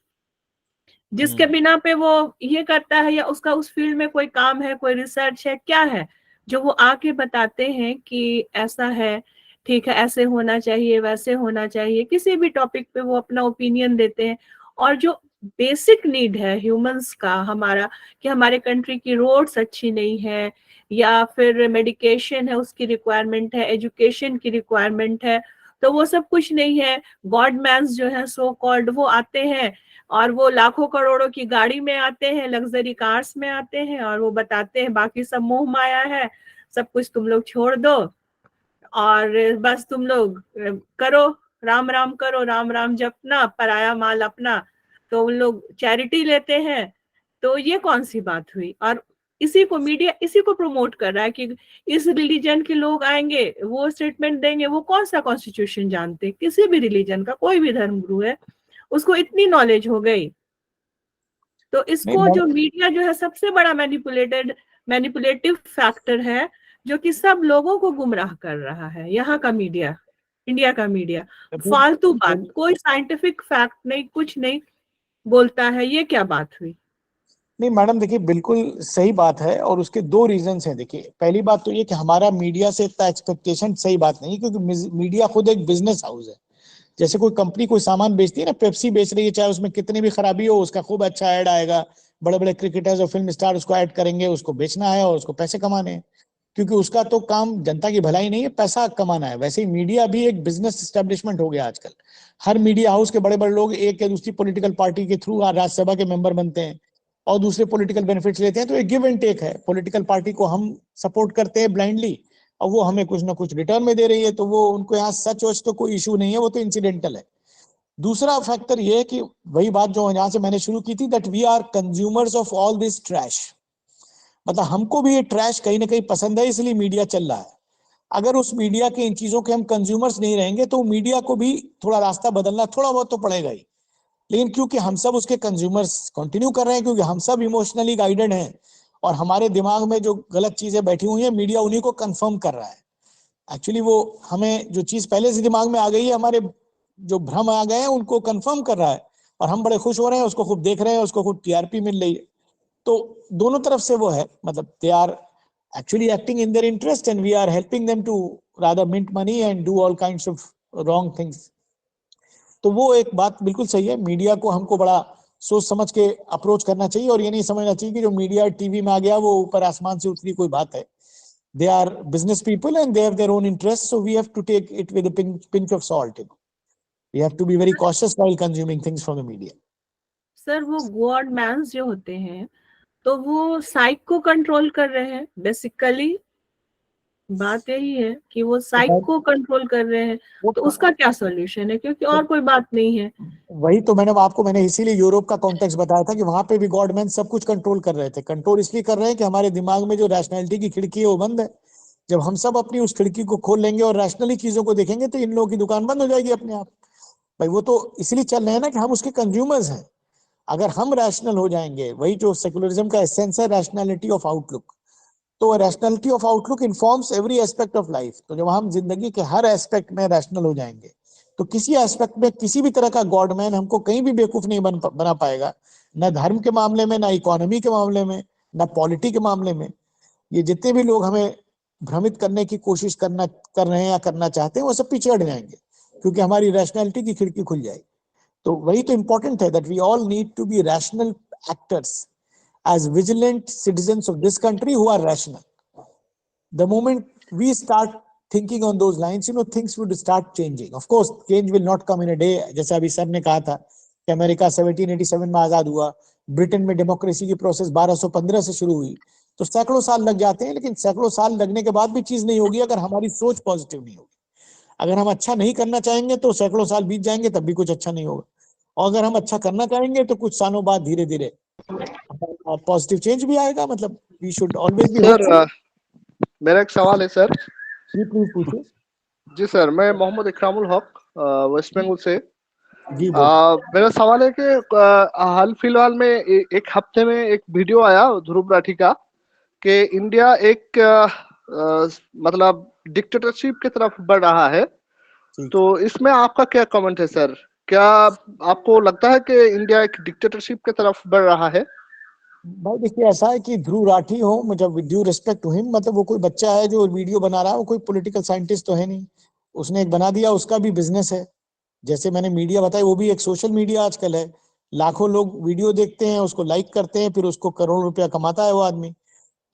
जिसके बिना पे वो ये करता है, या उसका उस फील्ड में कोई काम है, कोई रिसर्च है, क्या है जो वो आके बताते हैं कि ऐसा है, ठीक है, ऐसे होना चाहिए, वैसे होना चाहिए, किसी भी टॉपिक पे वो अपना ओपिनियन देते हैं। और जो बेसिक नीड है ह्यूमंस का हमारा, कि हमारे कंट्री की रोड्स अच्छी नहीं है, या फिर मेडिकेशन है उसकी रिक्वायरमेंट है, एजुकेशन की रिक्वायरमेंट है, तो वो सब कुछ नहीं है। गॉड मैन्स जो है सो कॉल्ड, वो आते हैं और वो लाखों करोड़ों की गाड़ी में आते हैं, लग्जरी कार्स में आते हैं, और वो बताते हैं बाकी सब मोह माया है, सब कुछ तुम लोग छोड़ दो और बस तुम लोग करो, राम राम करो, राम राम जपना, पराया माल अपना। तो उन लोग चैरिटी लेते हैं। तो ये कौन सी बात हुई? और इसी को मीडिया इसी को प्रमोट कर रहा है कि इस रिलीजन के लोग आएंगे, वो स्टेटमेंट देंगे। वो कौन सा कॉन्स्टिट्यूशन जानते? किसी भी रिलीजन का कोई भी धर्म गुरु है, उसको इतनी नॉलेज हो गई। तो इसको जो मीडिया जो है सबसे बड़ा मैनिपुलेटिव फैक्टर है, जो कि सब लोगों को गुमराह कर रहा है। यहाँ का मीडिया, इंडिया का मीडिया फालतू बात, कोई साइंटिफिक फैक्ट नहीं, कुछ नहीं बोलता है। ये क्या बात हुई? नहीं मैडम, देखिए बिल्कुल सही बात है और उसके दो रीजंस हैं। देखिए पहली बात तो ये कि हमारा मीडिया से इतना एक्सपेक्टेशन सही बात नहीं, क्योंकि मीडिया खुद एक बिजनेस हाउस है। जैसे कोई कंपनी कोई सामान बेचती है ना, पेप्सी बेच रही है, चाहे उसमें कितनी भी खराबी हो, उसका खूब अच्छा ऐड आएगा, बड़े बड़े क्रिकेटर्स और फिल्म स्टार उसको ऐड करेंगे, उसको बेचना है और उसको पैसे कमाने हैं, क्योंकि उसका तो काम जनता की भलाई नहीं है, पैसा कमाना है। वैसे ही मीडिया भी एक बिजनेस एस्टेब्लिशमेंट हो गया आजकल। हर मीडिया हाउस के बड़े बड़े लोग एक या दूसरी पॉलिटिकल पार्टी के थ्रू राज्यसभा के मेंबर बनते हैं और दूसरे पॉलिटिकल बेनिफिट्स लेते हैं। तो एक गिव एंड टेक है। पॉलिटिकल पार्टी को हम सपोर्ट करते हैं ब्लाइंडली और वो हमें कुछ ना कुछ रिटर्न में दे रही है, तो वो उनको यहाँ सच वच तो कोई इशू नहीं है, वो तो इंसिडेंटल है। दूसरा फैक्टर ये है कि वही बात जो यहाँ से मैंने शुरू की थी, that we are consumers of all this trash. मतलब हमको भी ये ट्रैश कहीं ना कहीं पसंद है, इसलिए मीडिया चल रहा है। अगर उस मीडिया के इन चीजों के हम कंज्यूमर्स नहीं रहेंगे तो मीडिया को भी थोड़ा रास्ता बदलना थोड़ा बहुत तो पड़ेगा ही। लेकिन क्योंकि हम सब उसके कंज्यूमर्स कंटिन्यू कर रहे हैं, क्योंकि हम सब इमोशनली गाइडेड हैं और हमारे दिमाग में जो गलत चीजें बैठी हुई हैं, मीडिया उन्हीं को कंफर्म कर रहा है। एक्चुअली वो हमें जो चीज पहले से दिमाग में आ गई है, हमारे जो भ्रम आ गए हैं, उनको कंफर्म कर रहा है और हम बड़े खुश हो रहे हैं, उसको खूब देख रहे हैं, उसको खूब टीआरपी मिल रही है। तो दोनों तरफ से वो है, मतलब they are actually acting in their interest and we are helping them to rather mint money and do all kinds of wrong things. तो वो एक बात बिल्कुल सही है। मीडिया को हमको बड़ा सोच समझ के अप्रोच करना चाहिए और ये नहीं समझना चाहिए कि जो मीडिया टीवी में आ गया वो ऊपर आसमान से उतरी कोई बात है। They are business people and they have their own interest, so we have to take it with a pinch of salt. We have to be very cautious while consuming things from the media. Sir वो God mains जो होते हैं, तो वो साइक को control कर रहे हैं। बेसिकली बात यही है कि वो साइक को कंट्रोल कर रहे हैं। तो उसका क्या सॉल्यूशन है? क्योंकि और कोई बात नहीं है। वही तो मैंने इसीलिए यूरोप का कॉन्टेक्स्ट बताया था कि वहां पे भी गॉडमैन सब कुछ कंट्रोल कर रहे थे। कंट्रोल इसलिए कर रहे हैं कि हमारे दिमाग में जो रैशनैलिटी की खिड़की है वो बंद है। जब हम सब अपनी उस खिड़की को खोल लेंगे और रैशनली चीजों को देखेंगे तो इन लोगों की दुकान बंद हो जाएगी अपने आप। भाई वो तो इसलिए चल रहे हैं ना कि हम उसके कंज्यूमर्स हैं। अगर हम रैशनल हो जाएंगे, वही जो सेकुलरिज्म का एसेंस है, रैशनैलिटी ऑफ आउटलुक, तो rationality of outlook informs every aspect of life. तो जब हम जिंदगी के हर एस्पेक्ट में रैशनल हो जाएंगे तो किसी एस्पेक्ट में किसी भी तरह का गॉडमैन हमको कहीं भी बेवकूफ नहीं बना पाएगा, न धर्म के मामले में, ना इकोनॉमी के मामले में, ना पॉलिटी के मामले में। ये जितने भी लोग हमें भ्रमित करने की कोशिश कर रहे हैं या करना चाहते हैं, वो सब पीछे हट जाएंगे क्योंकि हमारी रैशनैलिटी की खिड़की खुल जाएगी। तो वही तो इंपॉर्टेंट है, that we all need to be rational actors as vigilant citizens of this country who are rational. The moment we start thinking on those lines, things would start changing. Of course, change will not come in a day. जैसे अभी sir ने कहा था कि America 1787 में आजाद हुआ, Britain में democracy की प्रोसेस 1215 से शुरू हुई, तो सैकड़ों साल लग जाते हैं। लेकिन सैकड़ों साल लगने के बाद भी चीज नहीं होगी अगर हमारी सोच पॉजिटिव नहीं होगी। अगर हम अच्छा नहीं करना चाहेंगे तो सैकड़ों साल बीत जाएंगे, तब भी कुछ अच्छा नहीं होगा। और अगर हम अच्छा करना चाहेंगे तो कुछ सालों बाद धीरे धीरे पॉजिटिव चेंज भी आएगा। मतलब we should always be sir, मेरा एक सवाल है सर। जी प्लीज पूछिए। जी सर, मैं मोहम्मद इकरामुल हक वेस्ट बंगाल से। जी मेरा सवाल है कि हाल फिलहाल में एक हफ्ते में एक वीडियो आया ध्रुव राठी का कि इंडिया एक मतलब डिक्टेटरशिप की तरफ बढ़ रहा है। तो इसमें आपका क्या कमेंट है सर? क्या आपको लगता है कि इंडिया एक डिक्टेटरशिप की तरफ बढ़ रहा है? भाई देखिए, ऐसा है कि ध्रुव राठी हो, मतलब with due respect to him, मतलब वो कोई बच्चा है जो वीडियो बना रहा है, वो कोई पॉलिटिकल साइंटिस्ट तो है नहीं। उसने एक बना दिया, उसका भी बिजनेस है। जैसे मैंने मीडिया बताया, वो भी एक सोशल मीडिया आजकल है। लाखों लोग वीडियो देखते हैं, उसको लाइक करते हैं, फिर उसको करोड़ रुपया कमाता है वो आदमी।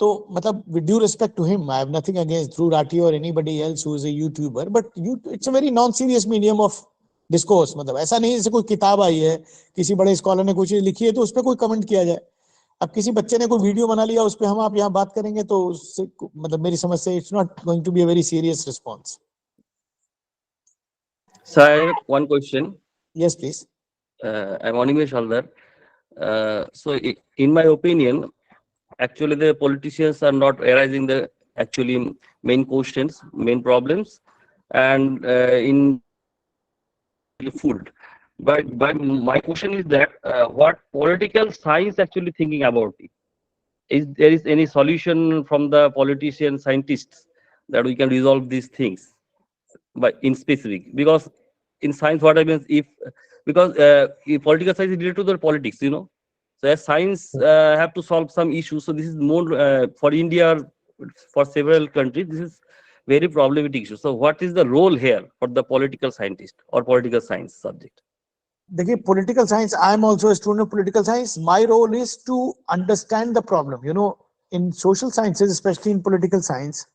तो मतलब with due respect to him, I have nothing against Dhruv Rathee और anybody else who is a YouTuber, but it's a very non serious medium of discourse. मतलब ऐसा नहीं जैसे कोई किताब आई है, किसी बड़े स्कॉलर ने कोई चीज लिखी है तो उस पर कोई कमेंट किया जाए। अब किसी बच्चे ने कोई वीडियो बना लिया, उस पे हम आप यहाँ बात करेंगे तो उससे मतलब मेरी समझ से it's not going to be a very serious response. Sir, I have one question. Yes, please. I'm Animesh Haldar. So, in my opinion, actually the politicians are not arising the actually main questions, main problems, and in food. But my question is that what political science actually thinking about it? Is there any solution from the politician scientists that we can resolve these things? But in specific, because in science what happens if political science is related to the politics, so as science have to solve some issues, so this is more for India or for several countries, this is very problematic issue. So what is the role here for the political scientist or political science subject? देखिए, political science, I am also a student of political science. My role is to understand the problem. In social sciences, especially in political science,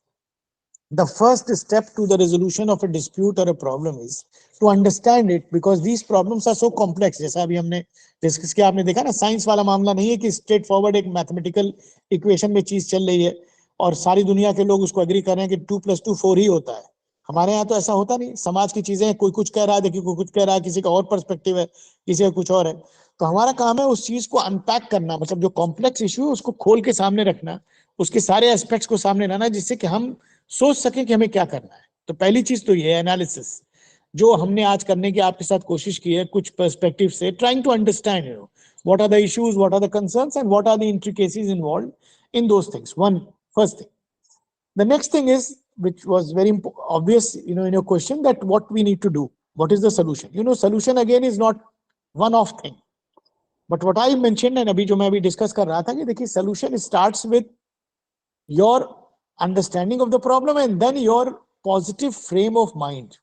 the first step to the resolution of a dispute or a problem is to understand it, because these problems are so complex. जैसा अभी हमने discuss किया, आपने देखा ना, science वाला मामला नहीं है कि स्ट्रेट फॉरवर्ड एक मैथमेटिकल इक्वेशन में चीज चल रही है और सारी दुनिया के लोग उसको एग्री कर रहे हैं कि 2 + 2 4 ही होता है. हमारे यहाँ तो ऐसा होता नहीं. समाज की चीजें, कोई कुछ कह रहा है, देखिए कोई कुछ कह रहा है, किसी का और पर्सपेक्टिव है, किसी का कुछ और है. तो हमारा काम है उस चीज को अनपैक करना, मतलब जो कॉम्प्लेक्स इश्यू है उसको खोल के सामने रखना, उसके सारे एस्पेक्ट्स को सामने लाना, जिससे कि हम सोच सकें कि हमें क्या करना है. तो पहली चीज तो ये है एनालिसिस, जो हमने आज करने की आपके साथ कोशिश की है कुछ पर्सपेक्टिव से, trying to understand what are the issues, what are the concerns and what are the intricacies involved in those things. First thing. The next thing is, which was very obvious, in your question, that what we need to do, what is the solution? Solution again is not one-off thing. But what I mentioned, and अभी जो मैं अभी discuss कर रहा था, कि देखिए solution starts with your understanding of the problem and then your positive frame of mind.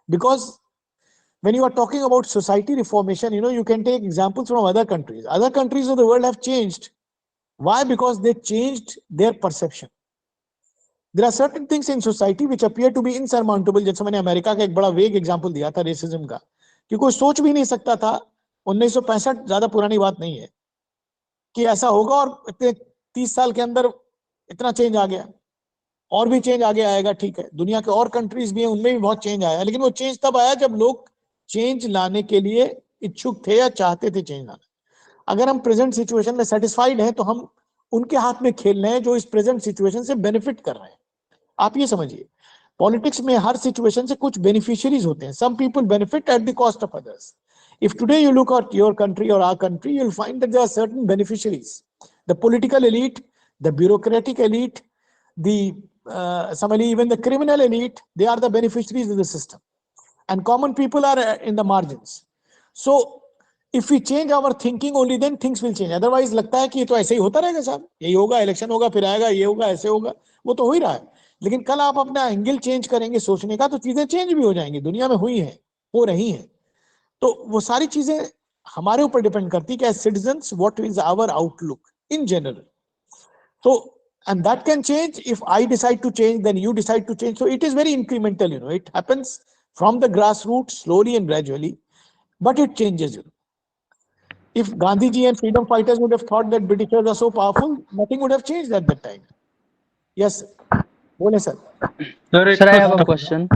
Because when you are talking about society reformation, you can take examples from other countries. Other countries of the world have changed. Why? Because they changed their perception. There are certain things in society which appear to be insurmountable. जैसे मैंने America का एक बड़ा वेग example दिया था racism का, कि कोई सोच भी नहीं सकता था, 1965 ज्यादा पुरानी बात नहीं है, कि ऐसा होगा और इतने 30 साल के अंदर इतना चेंज आ गया. और भी चेंज आगे आएगा, ठीक है, दुनिया के और कंट्रीज भी हैं, उनमें भी बहुत चेंज आया, लेकिन वो चेंज तब आया जब लोग चेंज लाने के लिए इच्छुक थे या चाहते थे चेंज लाना. अगर हम प्रेजेंट सिचुएशन में सेटिस्फाइड हैं तो हम उनके हाथ में खेल रहे हैं जो इस प्रेजेंट सिचुएशन से बेनिफिट कर रहे हैं. आप ये समझिए, पॉलिटिक्स में हर सिचुएशन से कुछ बेनिफिशियरीज होते हैं. Some people benefit at the cost of others. If today you look at your country or our country, you'll find that there are certain beneficiaries. The political elite, the bureaucratic elite, even the criminal elite, they are the beneficiaries of the system. And common people are in the margins. So, if we change our thinking, only then things will change. Otherwise, लगता है कि ये तो ऐसे ही होता रहेगा साहब, यही होगा, इलेक्शन होगा, फिर आएगा, ये होगा, ऐसे होगा, वो तो हो ही रहा है. लेकिन कल आप अपना एंगल चेंज करेंगे सोचने का, तो चीजें चेंज भी हो जाएंगी. दुनिया में हुई हैं, हो रही हैं. तो वो सारी चीजें हमारे ऊपर डिपेंड करती है कि as citizens what is our outlook in general. So, and that can change if I decide to change, then you decide to change. So it is very incremental, it happens from the grassroots slowly and gradually, but it changes. If Gandhiji and freedom fighters would have thought that Britishers are so powerful, nothing would have changed at that time. Yes, bole sir. Sir, I have a question.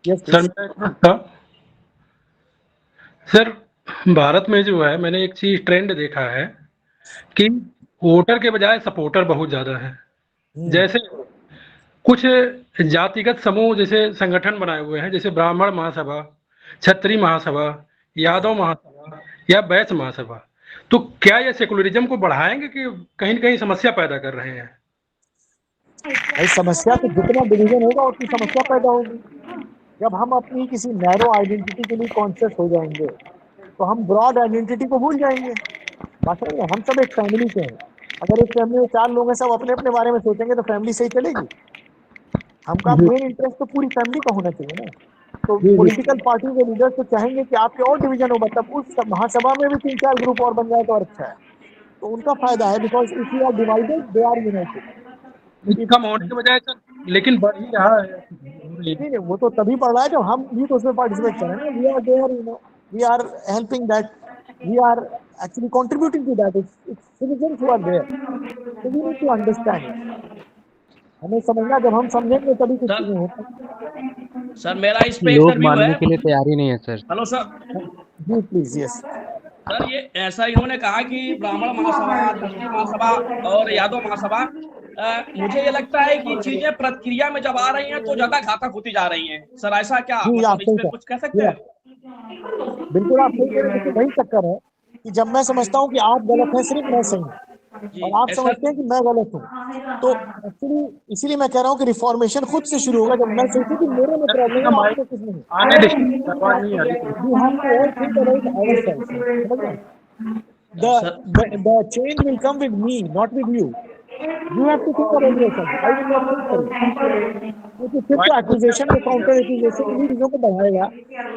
Yes, sir sir, Bharat में जो है, मैंने एक चीज trend देखा है कि voter के बजाय सपोर्टर बहुत ज्यादा है. जैसे कुछ जातिगत समूह जैसे संगठन बनाए हुए हैं, जैसे ब्राह्मण महासभा, क्षत्रिय महासभा, यादव महासभा या वैश्य महासभा. तो क्या ये सेकुलरिज्म को बढ़ाएंगे कि कहीं न कहीं समस्या पैदा कर रहे हैं? समस्या तो जितना डिवीजन होगा उतनी समस्या पैदा होगी. जब हम अपनी किसी नैरो आइडेंटिटी के लिए कॉन्शियस हो जाएंगे तो हम ब्रॉड आइडेंटिटी को भूल जाएंगे. बात है, हम सब एक फैमिली के हैं. अगर एक फैमिली में 4 लोग हैं, सब अपने अपने बारे में सोचेंगे तो फैमिली सही चलेगी. हमका मेन इंटरेस्ट तो पूरी फैमिली का होना चाहिए ना. तो पॉलिटिकल पार्टी के लीडर्स तो चाहेंगे कि आपके और डिवीजन हो, मतलब उस महासभा में भी 3-4 ग्रुप और बन जाए तो और अच्छा है. तो उनका फायदा है, because if you are divided they are united. कम होने के बजाय सर, लेकिन बढ़ ही रहा है. नहीं, वो तो तभी बढ़ रहा है जब हम भी तो उसमें पार्टिसिपेट कर रहे हैं. We are there, we are helping that, we are actually contributing to that. It's citizens who are there. So we need to understand it. हमें समझना, जब हम समझेंगे तभी कुछ चीजें होती। सर मेरा इस पे एक व्यू है। के लिए तैयार ही नहीं है सर। Hello sir. जी प्लीज। यस सर, ये ऐसा इन्होंने कहा कि ब्राह्मण महासभा, क्षत्रिय महासभा और यादव महासभा, मुझे ये लगता है कि चीजें प्रक्रिया में जब आ रही हैं तो ज्यादा घातक होती जा रही हैं। सर ऐसा क्या, मतलब इस पे कुछ कह सकते हैं? बिल्कुल आप सही कह रहे हैं। वही चक्कर है कि जब मैं समझता हूँ कि आप गलत हैं, सिर्फ मैं सही हूँ, और आप समझते हैं कि मैं गलत हूँ, तो एक्चुअली इसीलिए मैं कह रहा हूँ कि रिफॉर्मेशन खुद से शुरू होगा। जब मैं सोचूं कि मेरे में प्रॉब्लम है, आपको कुछ नहीं। The change will come with me, not with you. You have to think about yourself. I will not think for you. क्योंकि फिर तो एक्यूजेशन और काउंटर एक्यूजेशन इन्हीं चीजों को बढ़ाएगा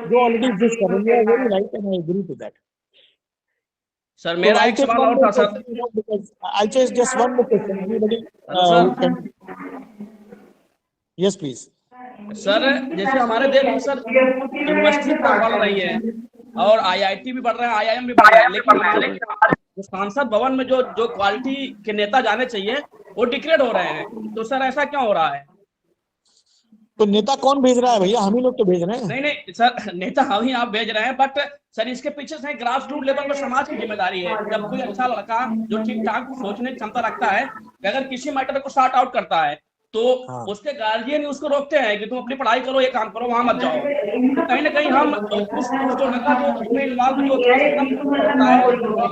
जो ऑलरेडी एग्जिस्ट कर रही है। Very right and I agree to that. Sir मेरा एक सवाल और था sir. I'll just one more question. Anybody? Yes, please. सर जैसे हमारे देश में सर यूनिवर्सिटी बढ़ रही है और आईआईटी भी बढ़ रहे हैं, आईआईएम भी बढ़ रहे हैं, लेकिन हमारे जो सांसद भवन में जो क्वालिटी के नेता जाने चाहिए वो डिक्लेयर हो रहे हैं। तो सर ऐसा क्यों हो रहा है? तो नेता कौन भेज रहा है भैया? हम ही लोग तो भेज रहे हैं। नहीं सर, नेता हम ही आप भेज रहे हैं, बट सर इसके पीछे से ग्रास रूट लेवल पर समाज की जिम्मेदारी है। जब कोई अच्छा लड़का जो ठीक ठाक सोचने की क्षमता रखता है, अगर किसी मैटर को सॉर्ट आउट करता है तो उसके गार्जियन उसको रोकते हैं कि तुम अपनी पढ़ाई करो, ये काम करो, वहां मत जाओ। तो कहीं ना कहीं हम उस जो लड़का जो उसमें इन्वॉल्व जो होता है,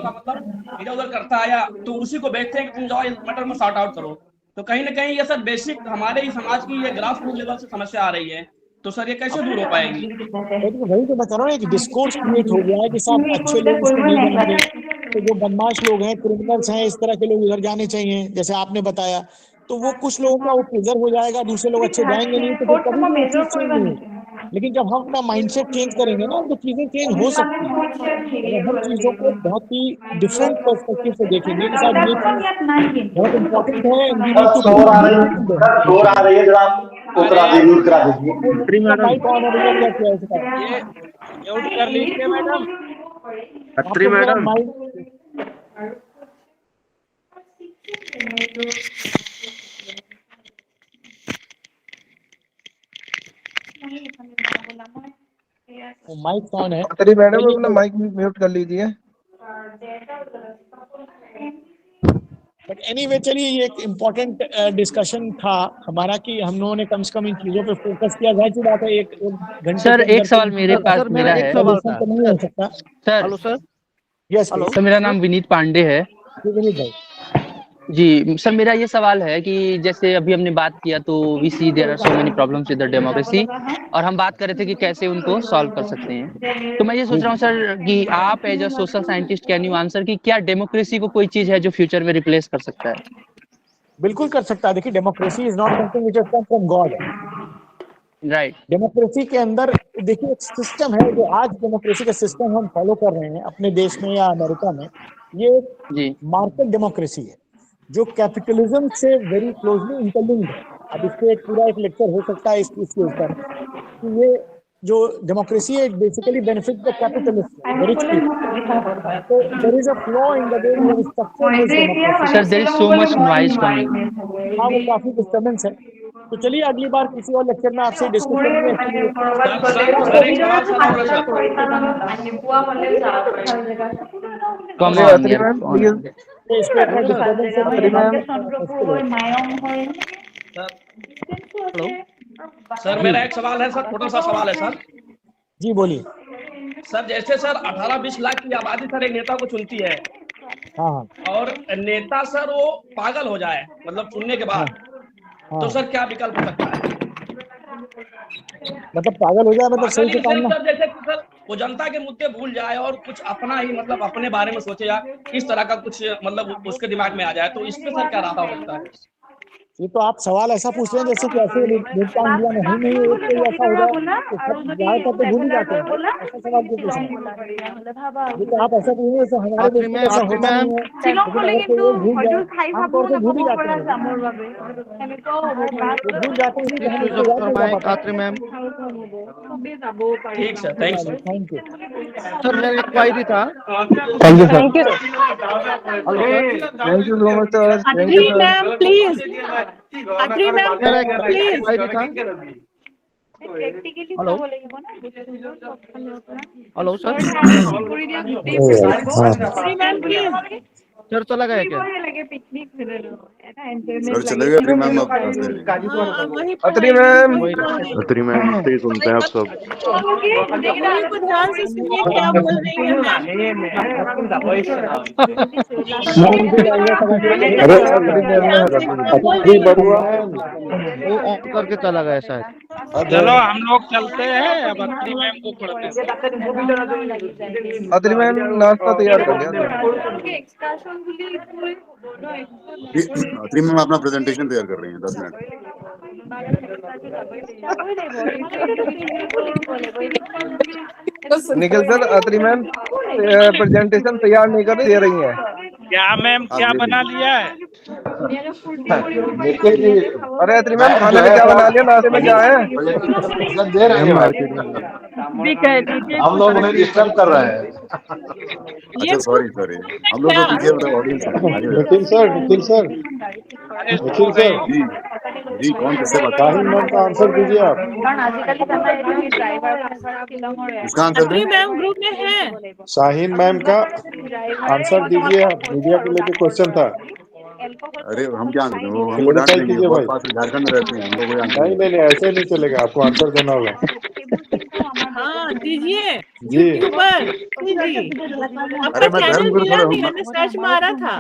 मतलब इधर उधर करता है, या तो उसी को भेजते हैं कि तुम जाओ इस मैटर में सॉर्ट आउट करो। तो कहीं ना कहीं ये सर बेसिक हमारे ही समाज की ये ग्रास रूट लेवल से समस्या आ रही है। तो सर ये कैसे दूर हो पाएगी? वही तो मैं कह रहा हूँ, एक डिस्कोर्स क्रिएट हो गया है कि सब अच्छे लोग इसको नहीं बनेंगे, तो जो बदमाश लोग हैं, क्रिमिनल्स हैं, इस तरह के लोग इधर जाने चाहिए, जैसे आपने बताया। तो वो कुछ लोगों का वो प्रिजर्व हो जाएगा, दूसरे लोग अच्छे जाएंगे नहीं, तो कभी भी वो चीज चेंज नहीं होगी। लेकिन जब हम अपना माइंडसेट चेंज करेंगे ना, तो चीजें चेंज हो सकती है। अगर हम चीजों को बहुत ही डिफरेंट पर्सपेक्टिव से देखेंगे कि साहब ये चीज बहुत इम्पोर्टेंट है, शोर आ रही है, जरा आप करा दीजिए, म्यूट करा दीजिए। माइक ऑन है, क्या किया है इसका? म्यूट कर लीजिए madam. Khatri madam mic on है। खत्री मैडम अपना माइक म्यूट कर लीजिए। बट एनीवे, चलिए ये एक इम्पोर्टेंट डिस्कशन था हमारा कि हम लोगों ने कम से कम इन चीजों पे फोकस किया। जाहिर सी बात है, एक घंटे सर एक सवाल मेरे पास मेरा है। तो नहीं हो सकता sir. Hello sir. Yes sir, मेरा नाम विनीत पांडे है। विनीत भाई जी सर, मेरा ये सवाल है कि जैसे अभी हमने बात किया तो we see there are so many problems with the democracy, और हम बात कर रहे थे कि कैसे उनको सॉल्व कर सकते हैं। तो मैं ये सोच रहा हूँ सर कि आप as a social scientist can you answer कि क्या डेमोक्रेसी को कोई चीज है जो फ्यूचर में रिप्लेस कर सकता है? बिल्कुल कर सकता है। देखिए, democracy is not something which has come from God. Right. Democracy के अंदर देखिए एक सिस्टम है, जो आज डेमोक्रेसी का सिस्टम हम फॉलो कर रहे हैं अपने देश में या अमेरिका में, ये मार्केट डेमोक्रेसी है जो कैपिटलिज्म से वेरी क्लोजली इंटरलिंक्ड है। अब इसके एक पूरा एक लेक्चर हो सकता है इसके ऊपर कि ये जो डेमोक्रेसी है basically benefit the capitalist, the rich people. तो there is a flaw in the way we have structured this democracy. Sir, there is so much noise coming. हाँ, वो काफी डिस्टर्बेंस है। तो चलिए अगली बार किसी और लेक्चर में आपसे डिस्कस करेंगे। सर मेरा एक सवाल है सर, छोटा सा सवाल है सर। जी बोलिए सर। जैसे सर 18-20 लाख की आबादी सर एक नेता को चुनती है, हाँ, और नेता सर वो पागल हो जाए मतलब चुनने के बाद, तो सर क्या विकल्प हो सकता है? मतलब पागल हो जाए, मतलब सही से काम ना। जैसे सर वो जनता के मुद्दे भूल जाए और कुछ अपना ही मतलब अपने बारे में सोचे, या इस तरह का कुछ मतलब उसके दिमाग में आ जाए, तो इस पे सर क्या रास्ता हो सकता है? ये तो आप सवाल ऐसा पूछ रहे हैं जैसे कि ऐसे नेता इंडिया में ही नहीं, एक कोई ऐसा हो जाए तो सब ज्यादातर तो भूल ही जाते हैं। ऐसा सवाल क्यों पूछ रहे हैं? ये तो आप ऐसा पूछ रहे हैं जैसे हमारे देश में ऐसा होता नहीं है, लेकिन अगर कोई लोग भूल जाए, आमतौर से भूल ही जाते हैं, वो भूल जाते हैं इसलिए हम उसको याद नहीं कर पाते। मैम ठीक sir, thanks sir. Thank you sir, मेरा एक क्वारी था। Thank you sir. Hello sir, thank you so much sir, thank you Atri sir. Ma'am please, Atri ma'am मेरा एक प्लीज। क्वारी था। Hello hello sir, Atri ma'am please. Sir चला गया क्या? Sir चलेगा अत्री मैम अब अत्री मैम, अत्री मैम से ही सुनते हैं आप सब। निगरानी को ध्यान से सुनिए क्या बोल रही है अत्री बरुआ वो ऑन करके चला गया शायद। चलो हम लोग चलते हैं, अब अत्री मैम को पढ़ते हैं। अत्री मैम नाश्ता तैयार कर लिया। अत्री मैम अपना प्रेजेंटेशन तैयार कर रही हैं 10 minute. Nikhil sir, Atri ma'am presentation तैयार नहीं कर दे रही है। क्या मैम, क्या बना लिया है? अरे अत्री मैम, खाने में क्या बना लिया, नाश्ते में क्या है? दे रहे हैं मार्केट में, हम लोग उन्हें डिस्टर्ब कर रहे हैं। अच्छा सॉरी हम लोग तो पीछे ऑडियंस है। निखिल सर जी जी, कौन किससे बात? शाहीन मैम का आंसर दीजिए आप। इसका आंसर अत्री दें। मैम ग्रुप में है। शाहीन मैम का आंसर दीजिए आप, मीडिया को लेकर क्वेश्चन था। अरे हम क्या आंसर दें, वो हमको डांट देंगे, बहुत पास झारखंड में रहते हैं, हमको कोई आंसर नहीं, ऐसे नहीं चलेगा, आपको आंसर देना होगा। हाँ दीजिए जी। यूट्यूबर जी, अरे आपका मैं चैनल धर्मगुरु मिला थोड़ा नहीं, हूँ, मैंने सर्च मारा था।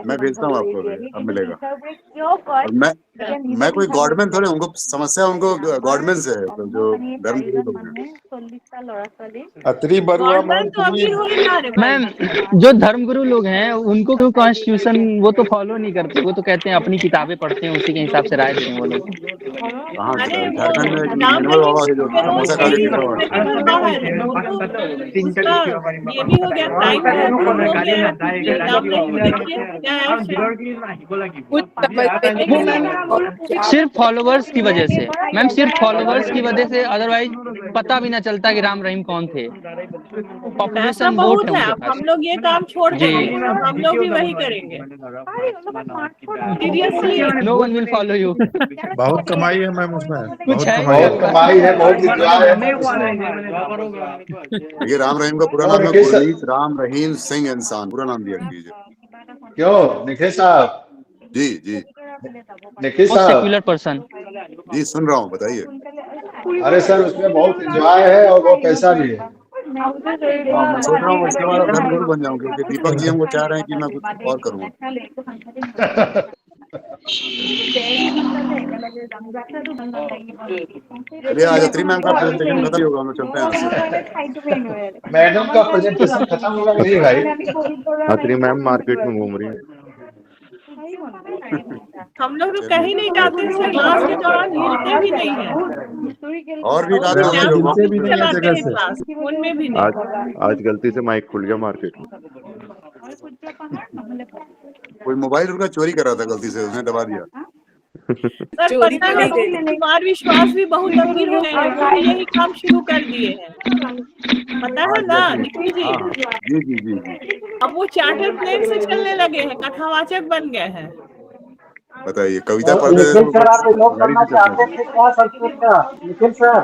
मैं भेजता हूँ आपको, अब मिलेगा। और मैं कोई गॉडमैन थोड़े, उनको समस्या उनको गॉडमैन से है, तो जो धर्मगुरु लोग हैं। अत्री बरुआ मैम तो अभी हो ही ना रे भाई। मैम जो धर्मगुरु लोग हैं उनको क्यों कॉन्स्टिट्यूशन वो तो फॉलो नहीं करते, वो तो कहते हैं अपनी किताबें पढ़ते हैं, उसी के हिसाब से राय देते हैं वो लोग। कहाँ झारखंड में निर्मल बाबा है जो समोसा खा के जीता हुआ है। ये भी हो गया टाइम सिर्फ फॉलोवर्स की वजह से मैम, सिर्फ फॉलोवर्स की वजह से, अदरवाइज पता भी ना चलता कि राम रहीम कौन थे। पॉपुलेशन वोट है उनके हम लोग ये काम छोड़ देंगे, हम लोग भी वही करेंगे। Seriously no one will follow you. बहुत कमाई है मैम उसमें, कुछ है, बहुत कमाई है, बहुत इंजॉय है। ये राम रहीम का पूरा नाम है गुरमीत राम रहीम सिंह इंसान, पूरा नाम दिया कीजिए। क्यों निखिल साहब? जी जी निखिल साहब, सेक्युलर पर्सन। जी सुन रहा हूँ, बताइए। अरे सर उसमें बहुत इंजॉय है और बहुत पैसा भी है। मैं सोच रहा हूँ इसके बाद धर्मगुरु बन जाऊँ, क्योंकि दीपक जी हमको चाह रहे हैं कि मैं कुछ और करूँ। चलिए आज अत्री मैम का प्रेजेंटेशन खत्म होगा, हम लोग चलते हैं यहाँ से। मैडम का प्रेजेंटेशन खत्म होगा नहीं भाई? अत्री मैम मार्केट में घूम रही है। हम लोग तो कहीं नहीं जाते हैं, क्लास के दौरान हिलते भी नहीं है। और भी चलाते हैं क्लास, उनमें भी नहीं। आज गलती से माइक खुल गया मार्केट में। कोई मोबाइल उनका चोरी कर रहा था गलती से, उसने दबा दिया। सर पता है कुमार विश्वास भी बहुत अमीर हो गए हैं, वो भी यही काम शुरू कर दिए हैं, पता है ना निखिल जी? जी जी जी जी। अब वो चार्टर प्लेन से चलने लगे हैं, कथावाचक बन गए हैं। बताइए, कविता पढ़ते निखिल सर आप लोग करना चाहते थे क्या संस्कृत का? निखिल सर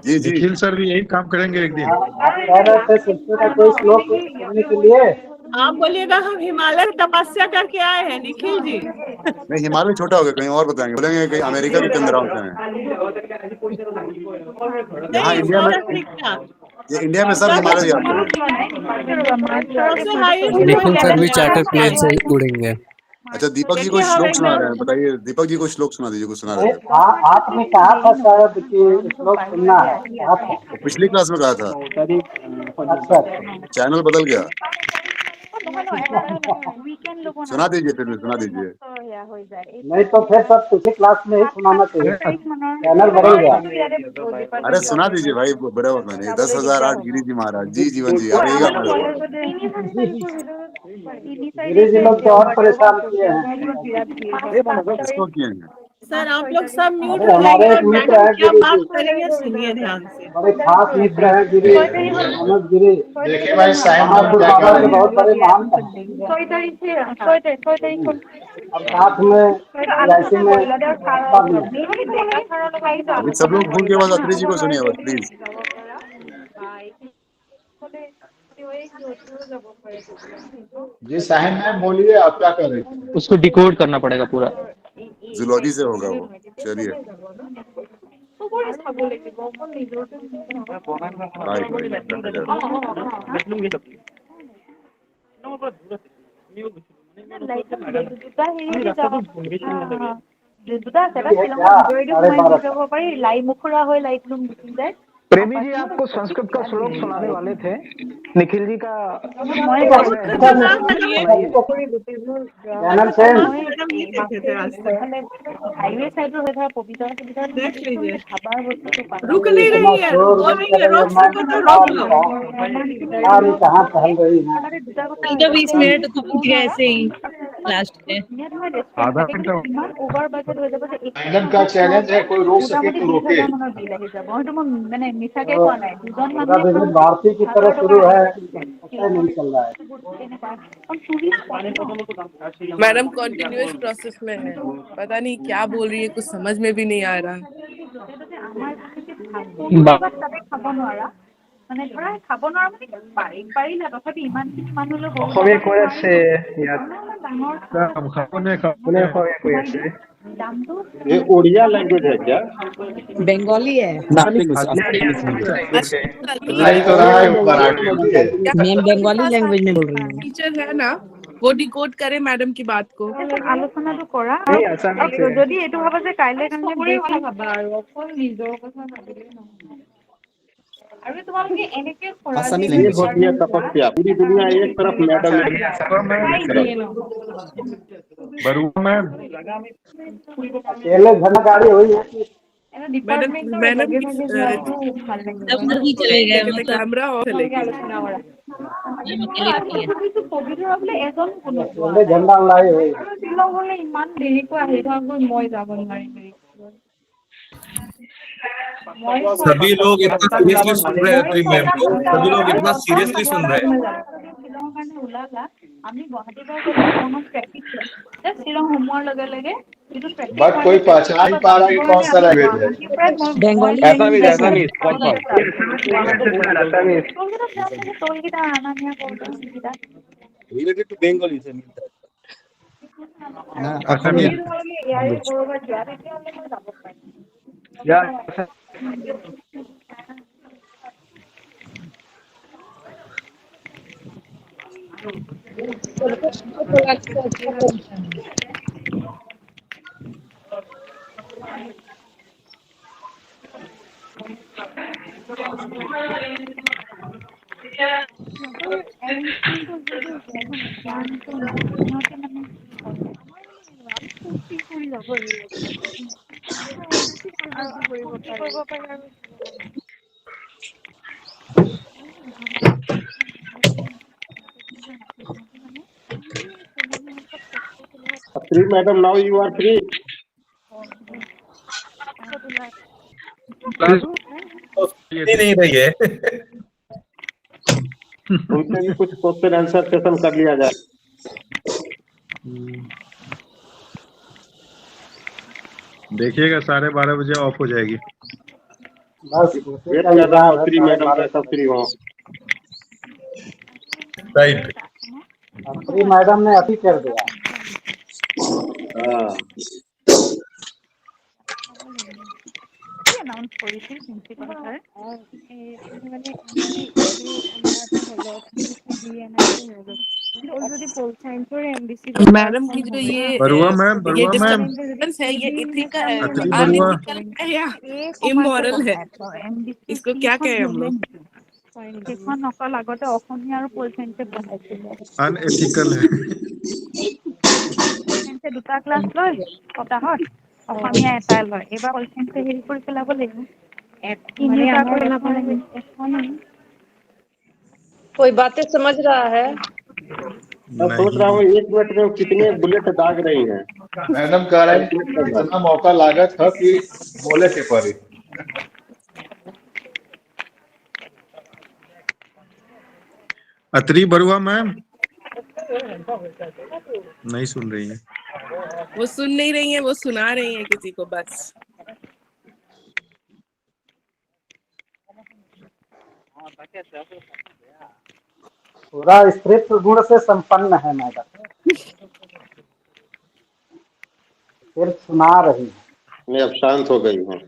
जी जी, निखिल सर भी यही काम करेंगे एक दिन। आप कह रहे थे संस्कृत का कोई श्लोक सुनने के लिए। आप बोलिएगा हम हिमालय तपस्या करके आए हैं निखिल जी। नहीं, हिमालय छोटा हो गया, कहीं और बताएंगे, बोलेंगे कहीं अमेरिका के चंद्रांश हैं। यहाँ इंडिया में, ये इंडिया में सब हिमालय जाते हैं। निखिल सर भी चार्टर प्लेन से उड़ेंगे। अच्छा दीपक जी कोई श्लोक सुना रहे हैं, बताइए दीपक जी कोई श्लोक सुना दीजिए, कुछ सुना रहे थे। आपने कहा था शायद कि श्लोक सुनना है, कहा था। पिछली क्लास में कहा था। अच्छा चैनल बदल गया। सुना दीजिए, फिर भी सुना दीजिए। नहीं तो फिर सब तुझे क्लास में ही सुनाना चाहिए, चैनल बढ़ गया। अरे सुना दीजिए भाई, बराबर मैंने 10,008 गिरी जी महाराज जी, जीवन जी, अब यही गा पड़ेगा। गिरी जी लोग तो और परेशान किए हैं। किसको किए हैं? सर आप लोग सब म्यूट अरे हमारे रहिए एक और मित्र मैडम है क्या गिरी बात जी, करेंगे सुनिए ध्यान से। बड़े खास मित्र हैं गिरी, मनोज गिरी। देखिए भाई साइन महापुर क्या बाबा कर के रहे बहुत बड़े महंत हैं। अब साथ में एलआईसी में भाजपा भी है। अभी सब लोग भूल के बाद अत्री जी को सुनिए बस प्लीज। जी साहिन मैम बोलिए, आप क्या कर रहे थे? उसको डिकोड करना पड़ेगा पूरा। जूलॉजी से होगा वो, चलिए। राइट प्रेमी जी आपको संस्कृत का श्लोक सुनाने वाले थे, निखिल जी का। रुक नहीं रही है, बोलेंगे रोक सको तो रोक लो। कहाँ टहल रही है? 20 मिनट तो पूछ गए ऐसे ही लास्ट में। आधा घंटा आइलैंड का चैलेंज है, कोई रोक सके तो रोके। पूरा विजिट भारती की तरह शुरू है, पता नहीं चल रहा है। मैडम कॉन्टिन्यूअस प्रोसेस में है, पता नहीं क्या बोल रही है, कुछ समझ में भी नहीं आ रहा। অসমীয়া কৈ আছে ইয়াত, অসমীয়া কৈ আছে। ये उड़िया लैंग्वेज है क्या? बंगाली है नहीं तो रहा है मराठी में। मैम, बंगाली लैंग्वेज में बोल रही हूँ। टीचर है ना, वो डिकोड करे मैडम की बात को। আলোচনাটো কৰা যদি এইটো ভাবা যে কাইলৈ কাৰণে আৰু তোমালোকে এনেকে কৰা ये होती है तपस्या, पूरी दुनिया एक तरफ मैडम अकेले घना गाड़ी हुई है कि मैडम ही चले गए, कैमरा ऑफ चले गए। झंडा उड़ाई हुई है। ইমান দেৰিকৈ আহি থাকোঁ, মই যাব নোৱাৰিম। सभी लोग इतना सीरियसली सुन रहे हैं अत्री मैम को, सभी लोग इतना सीरियसली सुन रहे हैं। बट कोई पहचान नहीं पा रहा कि कौन सा लैंग्वेज है। बंगाली रिलेटेड टू बंगाली से मिलता है। Free madam, now you are free. नहीं रही है। उनसे भी कुछ क्वेश्चन आंसर सेशन कर लिया जाए। देखिएगा 12:30 बजे ऑफ हो जाएगी। बस वेट कर रहा हूँ फ्री मैडम का, सब फ्री हो। राइट, फ्री मैडम ने अभी कर दिया। हाँ अनाउंस কৰিছিল প্ৰিন্সিপাল ছাৰ মানে যদি পোল साइंसर एमबीसी मैडम की जो ये डिस्टर्बेंस है, ये इथिकल अनइथिकल है या इमोरल है, इसको क्या कहें हम लोग? সেইখন অকল আগতে অসমীয়া আৰু পল চাইন্সে পঢ়াইছিলে। अनएथिकल है। সায়েন্সে দুটা ক্লাছ লয় সপ্তাহত, অসমীয়া এটা লয়। এইবাৰ পল চাইন্সে হেৰি কৰি পেলাব লাগিব। তিনিটা কৰি এখন। कोई बातें समझ रहा है? मैं सोच रहा हूँ 1 मिनट में कितने बुलेट दाग रही हैं। मैडम कह रहे हैं कि इतना मौका लागत था कि बोले के पड़ी। अत्री बरुआ मैम नहीं सुन रही है। वो सुन नहीं रही है, वो सुना रही है किसी को बस। पूरा स्क्रिप्ट गुण से संपन्न है मैडम, सिर्फ सुना रही है। मैं अब शांत हो गई हूँ।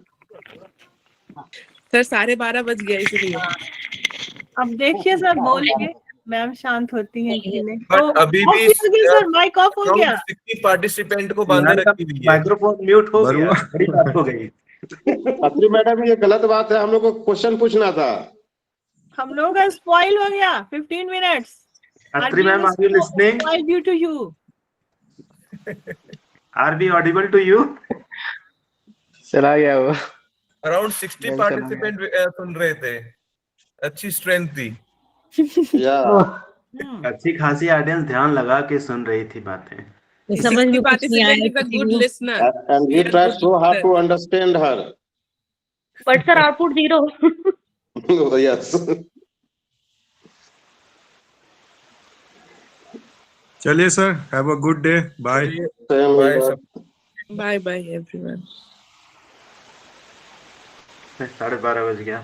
सर 12:30 बज गया इसलिए। अब देखिए सर बोल के मैम शांत होती हैं कि नहीं। बट तो अभी off भी हो गया सर, माइक ऑफ हो गया। 60 पार्टिसिपेंट को बांधे रखी हुई है। माइक्रोफोन म्यूट हो गया, बड़ी बात हो गई। अत्री मैडम ये गलत बात है, हम लोग को क्वेश्चन पूछना था। हम लोगों का स्पॉइल हो गया 15 minutes. Atri ma'am, are you listening? Due to you. Are we audible to you? चला गया वो। अराउंड 60 पार्टिसिपेंट सुन रहे थे, अच्छी स्ट्रेंथ थी। अच्छी खासी ऑडियंस ध्यान लगा के सुन रही थी बातें। समझ में कुछ नहीं आया। good listener. And we tried so hard to understand her. But sir, output 0. Yes. चलिए sir, have a good day, bye. Bye bye everyone. 12:30 बज गया।